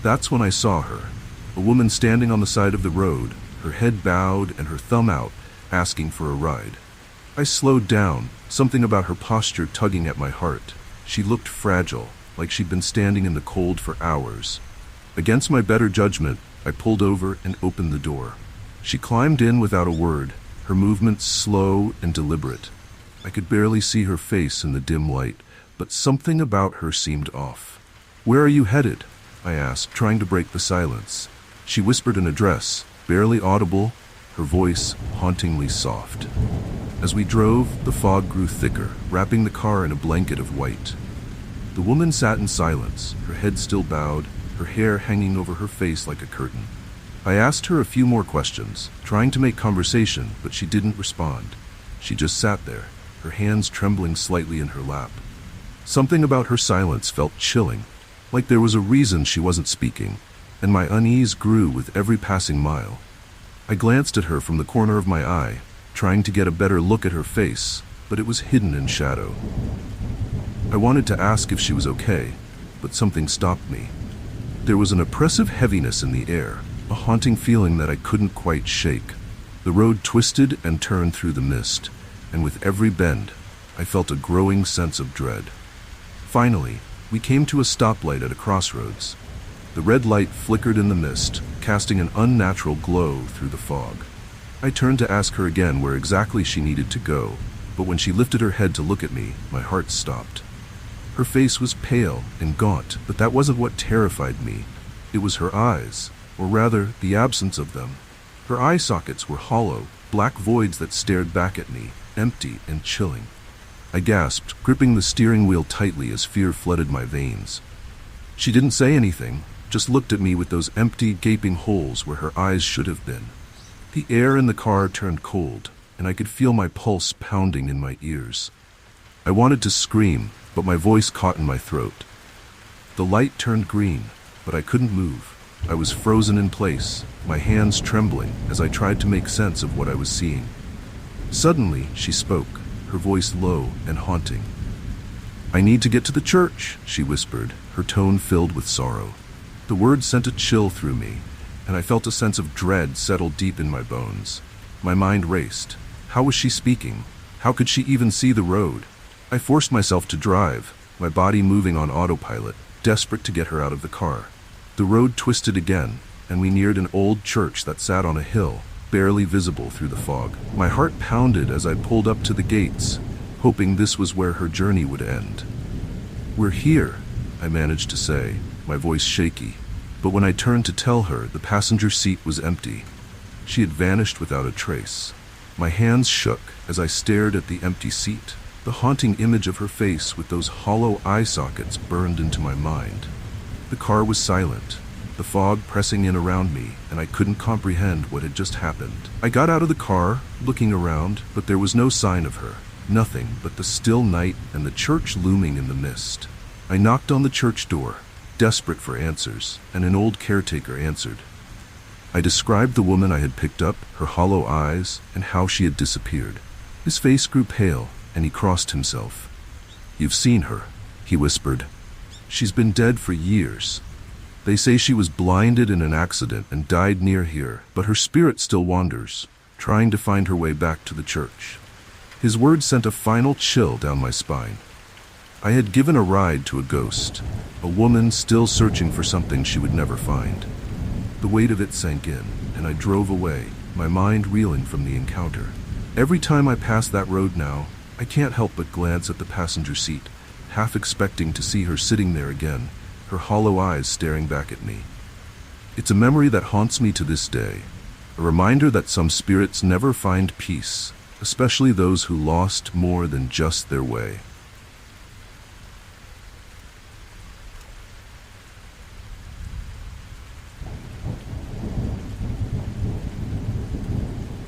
Speaker 1: That's when I saw her, a woman standing on the side of the road, her head bowed and her thumb out, asking for a ride. I slowed down, something about her posture tugging at my heart. She looked fragile, like she'd been standing in the cold for hours. Against my better judgment, I pulled over and opened the door. She climbed in without a word, her movements slow and deliberate. I could barely see her face in the dim light, but something about her seemed off. "Where are you headed?" I asked, trying to break the silence. She whispered an address, barely audible, her voice hauntingly soft. As we drove, the fog grew thicker, wrapping the car in a blanket of white. The woman sat in silence, her head still bowed, her hair hanging over her face like a curtain. I asked her a few more questions, trying to make conversation, but she didn't respond. She just sat there, her hands trembling slightly in her lap. Something about her silence felt chilling, like there was a reason she wasn't speaking, and my unease grew with every passing mile. I glanced at her from the corner of my eye, trying to get a better look at her face, but it was hidden in shadow. I wanted to ask if she was okay, but something stopped me. There was an oppressive heaviness in the air, a haunting feeling that I couldn't quite shake. The road twisted and turned through the mist, and with every bend, I felt a growing sense of dread. Finally, we came to a stoplight at a crossroads. The red light flickered in the mist, casting an unnatural glow through the fog. I turned to ask her again where exactly she needed to go, but when she lifted her head to look at me, my heart stopped. Her face was pale and gaunt, but that wasn't what terrified me. It was her eyes, or rather, the absence of them. Her eye sockets were hollow, black voids that stared back at me, empty and chilling. I gasped, gripping the steering wheel tightly as fear flooded my veins. She didn't say anything, just looked at me with those empty, gaping holes where her eyes should have been. The air in the car turned cold, and I could feel my pulse pounding in my ears. I wanted to scream, but my voice caught in my throat. The light turned green, but I couldn't move. I was frozen in place, my hands trembling as I tried to make sense of what I was seeing. Suddenly, she spoke, her voice low and haunting. "I need to get to the church," she whispered, her tone filled with sorrow. The words sent a chill through me, and I felt a sense of dread settle deep in my bones. My mind raced. How was she speaking? How could she even see the road? I forced myself to drive, my body moving on autopilot, desperate to get her out of the car. The road twisted again, and we neared an old church that sat on a hill, barely visible through the fog. My heart pounded as I pulled up to the gates, hoping this was where her journey would end. "We're here," I managed to say, my voice shaky, but when I turned to tell her, the passenger seat was empty. She had vanished without a trace. My hands shook as I stared at the empty seat. The haunting image of her face with those hollow eye sockets burned into my mind. The car was silent, the fog pressing in around me, and I couldn't comprehend what had just happened. I got out of the car, looking around, but there was no sign of her. Nothing but the still night and the church looming in the mist. I knocked on the church door, desperate for answers, and an old caretaker answered. I described the woman I had picked up, her hollow eyes, and how she had disappeared. His face grew pale, and he crossed himself. "You've seen her," he whispered. "She's been dead for years. They say she was blinded in an accident and died near here, but her spirit still wanders, trying to find her way back to the church." His words sent a final chill down my spine. I had given a ride to a ghost, a woman still searching for something she would never find. The weight of it sank in, and I drove away, my mind reeling from the encounter. Every time I pass that road now, I can't help but glance at the passenger seat, half expecting to see her sitting there again, her hollow eyes staring back at me. It's a memory that haunts me to this day, a reminder that some spirits never find peace, especially those who lost more than just their way.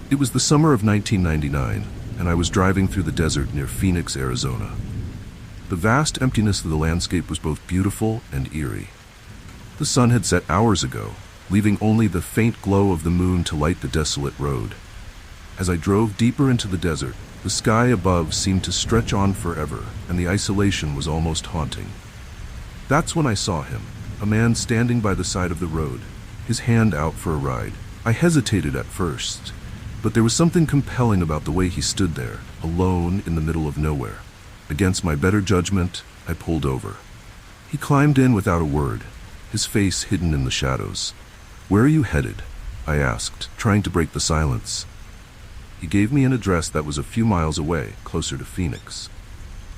Speaker 1: It was the summer of 1999, and I was driving through the desert near Phoenix, Arizona. The vast emptiness of the landscape was both beautiful and eerie. The sun had set hours ago, leaving only the faint glow of the moon to light the desolate road. As I drove deeper into the desert, the sky above seemed to stretch on forever, and the isolation was almost haunting. That's when I saw him, a man standing by the side of the road, his hand out for a ride. I hesitated at first, but there was something compelling about the way he stood there, alone in the middle of nowhere. Against my better judgment, I pulled over. He climbed in without a word, his face hidden in the shadows. "Where are you headed?" I asked, trying to break the silence. He gave me an address that was a few miles away, closer to Phoenix.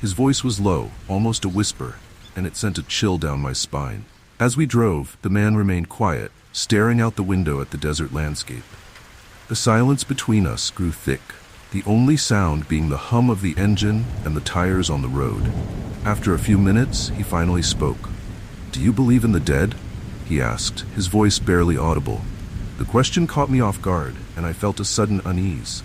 Speaker 1: His voice was low, almost a whisper, and it sent a chill down my spine. As we drove, the man remained quiet, staring out the window at the desert landscape. The silence between us grew thick, the only sound being the hum of the engine and the tires on the road. After a few minutes, he finally spoke. "Do you believe in the dead?" he asked, his voice barely audible. The question caught me off guard, and I felt a sudden unease.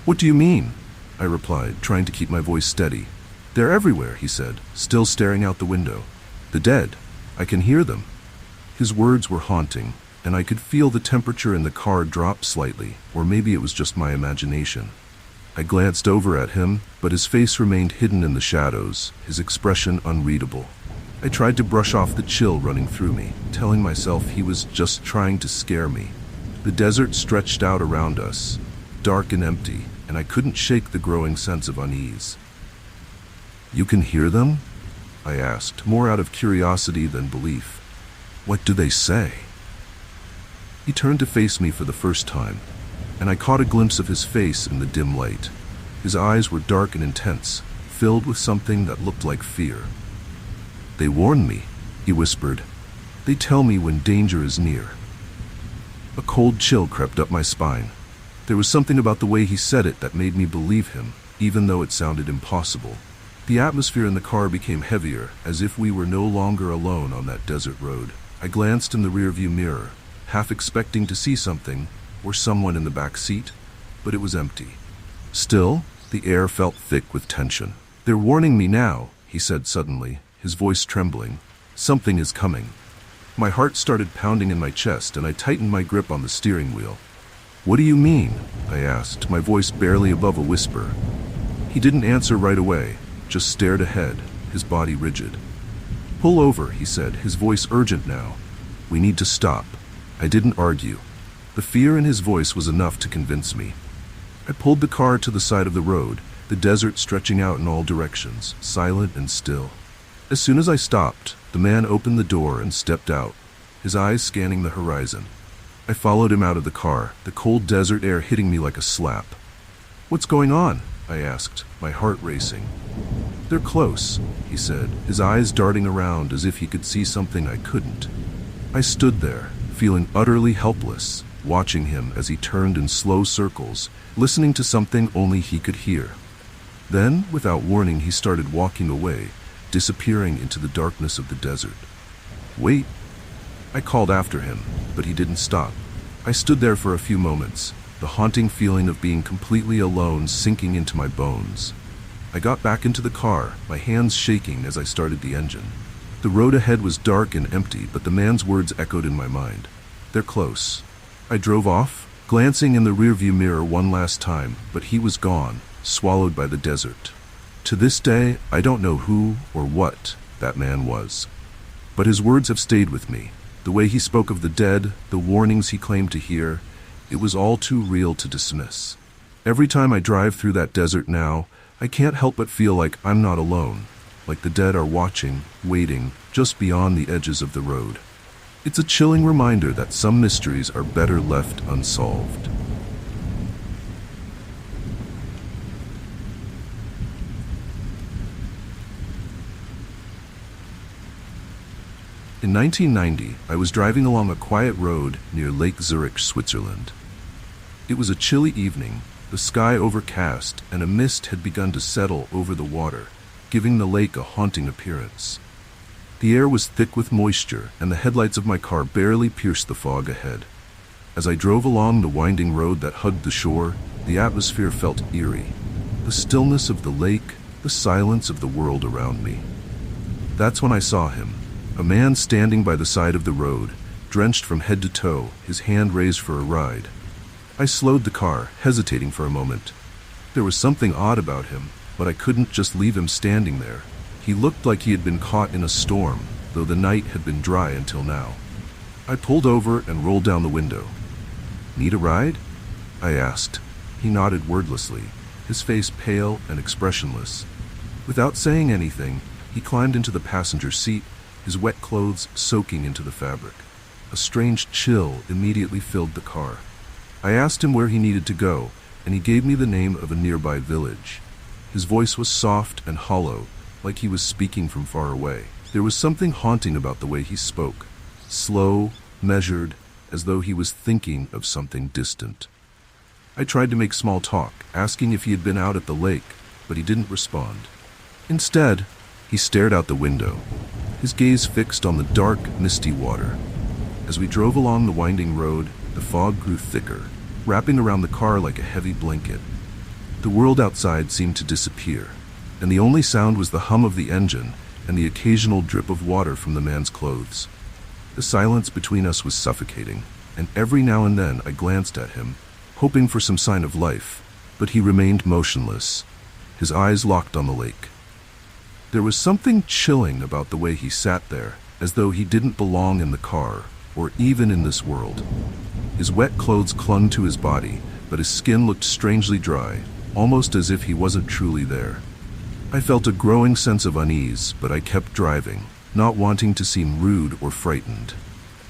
Speaker 1: "What do you mean?" I replied, trying to keep my voice steady. "They're everywhere," he said, still staring out the window. "The dead. I can hear them." His words were haunting, and I could feel the temperature in the car drop slightly, or maybe it was just my imagination. I glanced over at him, but his face remained hidden in the shadows, his expression unreadable. I tried to brush off the chill running through me, telling myself he was just trying to scare me. The desert stretched out around us, dark and empty, and I couldn't shake the growing sense of unease. "You can hear them?" I asked, more out of curiosity than belief. "What do they say?" He turned to face me for the first time, and I caught a glimpse of his face in the dim light. His eyes were dark and intense, filled with something that looked like fear. "They warn me," he whispered. "They tell me when danger is near." A cold chill crept up my spine. There was something about the way he said it that made me believe him, even though it sounded impossible. The atmosphere in the car became heavier, as if we were no longer alone on that desert road. I glanced in the rearview mirror, half expecting to see something, or someone in the back seat, but it was empty. Still, the air felt thick with tension. "They're warning me now," he said suddenly, his voice trembling. "Something is coming." My heart started pounding in my chest, and I tightened my grip on the steering wheel. "What do you mean?" I asked, my voice barely above a whisper. He didn't answer right away, just stared ahead, his body rigid. "Pull over," he said, his voice urgent now. "We need to stop." I didn't argue. The fear in his voice was enough to convince me. I pulled the car to the side of the road, the desert stretching out in all directions, silent and still. As soon as I stopped, the man opened the door and stepped out, his eyes scanning the horizon. I followed him out of the car, the cold desert air hitting me like a slap. "What's going on?" I asked, my heart racing. "They're close," he said, his eyes darting around as if he could see something I couldn't. I stood there, feeling utterly helpless, watching him as he turned in slow circles, listening to something only he could hear. Then, without warning, he started walking away, disappearing into the darkness of the desert. "Wait!" I called after him, but he didn't stop. I stood there for a few moments, the haunting feeling of being completely alone sinking into my bones. I got back into the car, my hands shaking as I started the engine. The road ahead was dark and empty, but the man's words echoed in my mind. "They're close." I drove off, glancing in the rearview mirror one last time, but he was gone, swallowed by the desert. To this day, I don't know who or what that man was. But his words have stayed with me. The way he spoke of the dead, the warnings he claimed to hear, it was all too real to dismiss. Every time I drive through that desert now, I can't help but feel like I'm not alone, like the dead are watching, waiting, just beyond the edges of the road. It's a chilling reminder that some mysteries are better left unsolved. In 1990, I was driving along a quiet road near Lake Zurich, Switzerland. It was a chilly evening, the sky overcast, and a mist had begun to settle over the water, giving the lake a haunting appearance. The air was thick with moisture, and the headlights of my car barely pierced the fog ahead. As I drove along the winding road that hugged the shore, the atmosphere felt eerie. The stillness of the lake, the silence of the world around me. That's when I saw him. A man standing by the side of the road, drenched from head to toe, his hand raised for a ride. I slowed the car, hesitating for a moment. There was something odd about him, but I couldn't just leave him standing there. He looked like he had been caught in a storm, though the night had been dry until now. I pulled over and rolled down the window. "Need a ride?" I asked. He nodded wordlessly, his face pale and expressionless. Without saying anything, he climbed into the passenger seat, his wet clothes soaking into the fabric. A strange chill immediately filled the car. I asked him where he needed to go, and he gave me the name of a nearby village. His voice was soft and hollow, like he was speaking from far away. There was something haunting about the way he spoke, slow, measured, as though he was thinking of something distant. I tried to make small talk, asking if he had been out at the lake, but he didn't respond. Instead, he stared out the window, his gaze fixed on the dark, misty water. As we drove along the winding road, the fog grew thicker, wrapping around the car like a heavy blanket. The world outside seemed to disappear, and the only sound was the hum of the engine and the occasional drip of water from the man's clothes. The silence between us was suffocating, and every now and then I glanced at him, hoping for some sign of life, but he remained motionless, his eyes locked on the lake. There was something chilling about the way he sat there, as though he didn't belong in the car, or even in this world. His wet clothes clung to his body, but his skin looked strangely dry, almost as if he wasn't truly there. I felt a growing sense of unease, but I kept driving, not wanting to seem rude or frightened.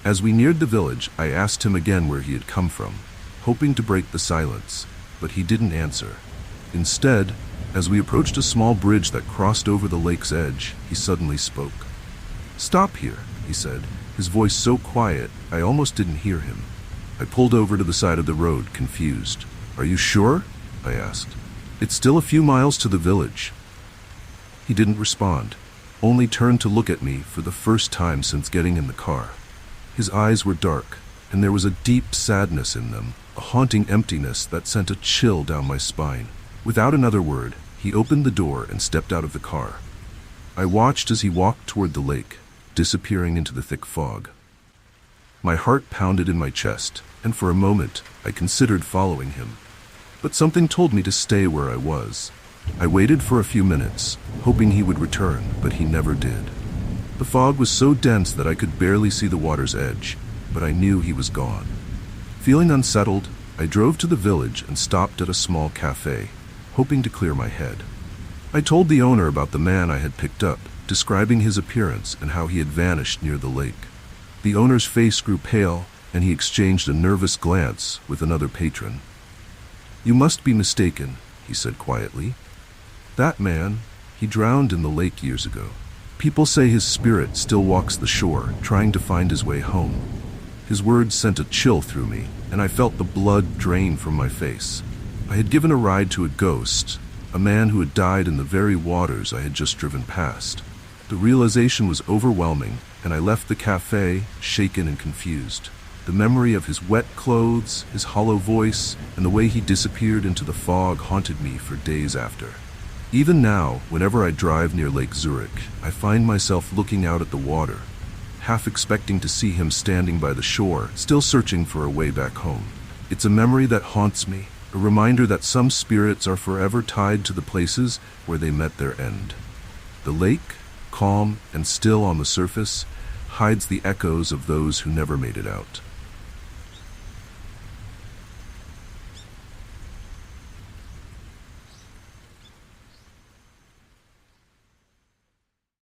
Speaker 1: As we neared the village, I asked him again where he had come from, hoping to break the silence, but he didn't answer. Instead, as we approached a small bridge that crossed over the lake's edge, he suddenly spoke. "Stop here," he said, his voice so quiet I almost didn't hear him. I pulled over to the side of the road, confused. "Are you sure?" I asked. "It's still a few miles to the village." He didn't respond, only turned to look at me for the first time since getting in the car. His eyes were dark, and there was a deep sadness in them, a haunting emptiness that sent a chill down my spine. Without another word, he opened the door and stepped out of the car. I watched as he walked toward the lake, disappearing into the thick fog. My heart pounded in my chest, and for a moment, I considered following him. But something told me to stay where I was. I waited for a few minutes, hoping he would return, but he never did. The fog was so dense that I could barely see the water's edge, but I knew he was gone. Feeling unsettled, I drove to the village and stopped at a small cafe, hoping to clear my head. I told the owner about the man I had picked up, describing his appearance and how he had vanished near the lake. The owner's face grew pale, and he exchanged a nervous glance with another patron. "You must be mistaken," he said quietly. "That man, he drowned in the lake years ago. People say his spirit still walks the shore, trying to find his way home. His words sent a chill through me, and I felt the blood drain from my face. I had given a ride to a ghost, a man who had died in the very waters I had just driven past. The realization was overwhelming, and I left the cafe, shaken and confused. The memory of his wet clothes, his hollow voice, and the way he disappeared into the fog haunted me for days after. Even now, whenever I drive near Lake Zurich, I find myself looking out at the water, half expecting to see him standing by the shore, still searching for a way back home. It's a memory that haunts me, a reminder that some spirits are forever tied to the places where they met their end. The lake, calm and still on the surface, hides the echoes of those who never made it out.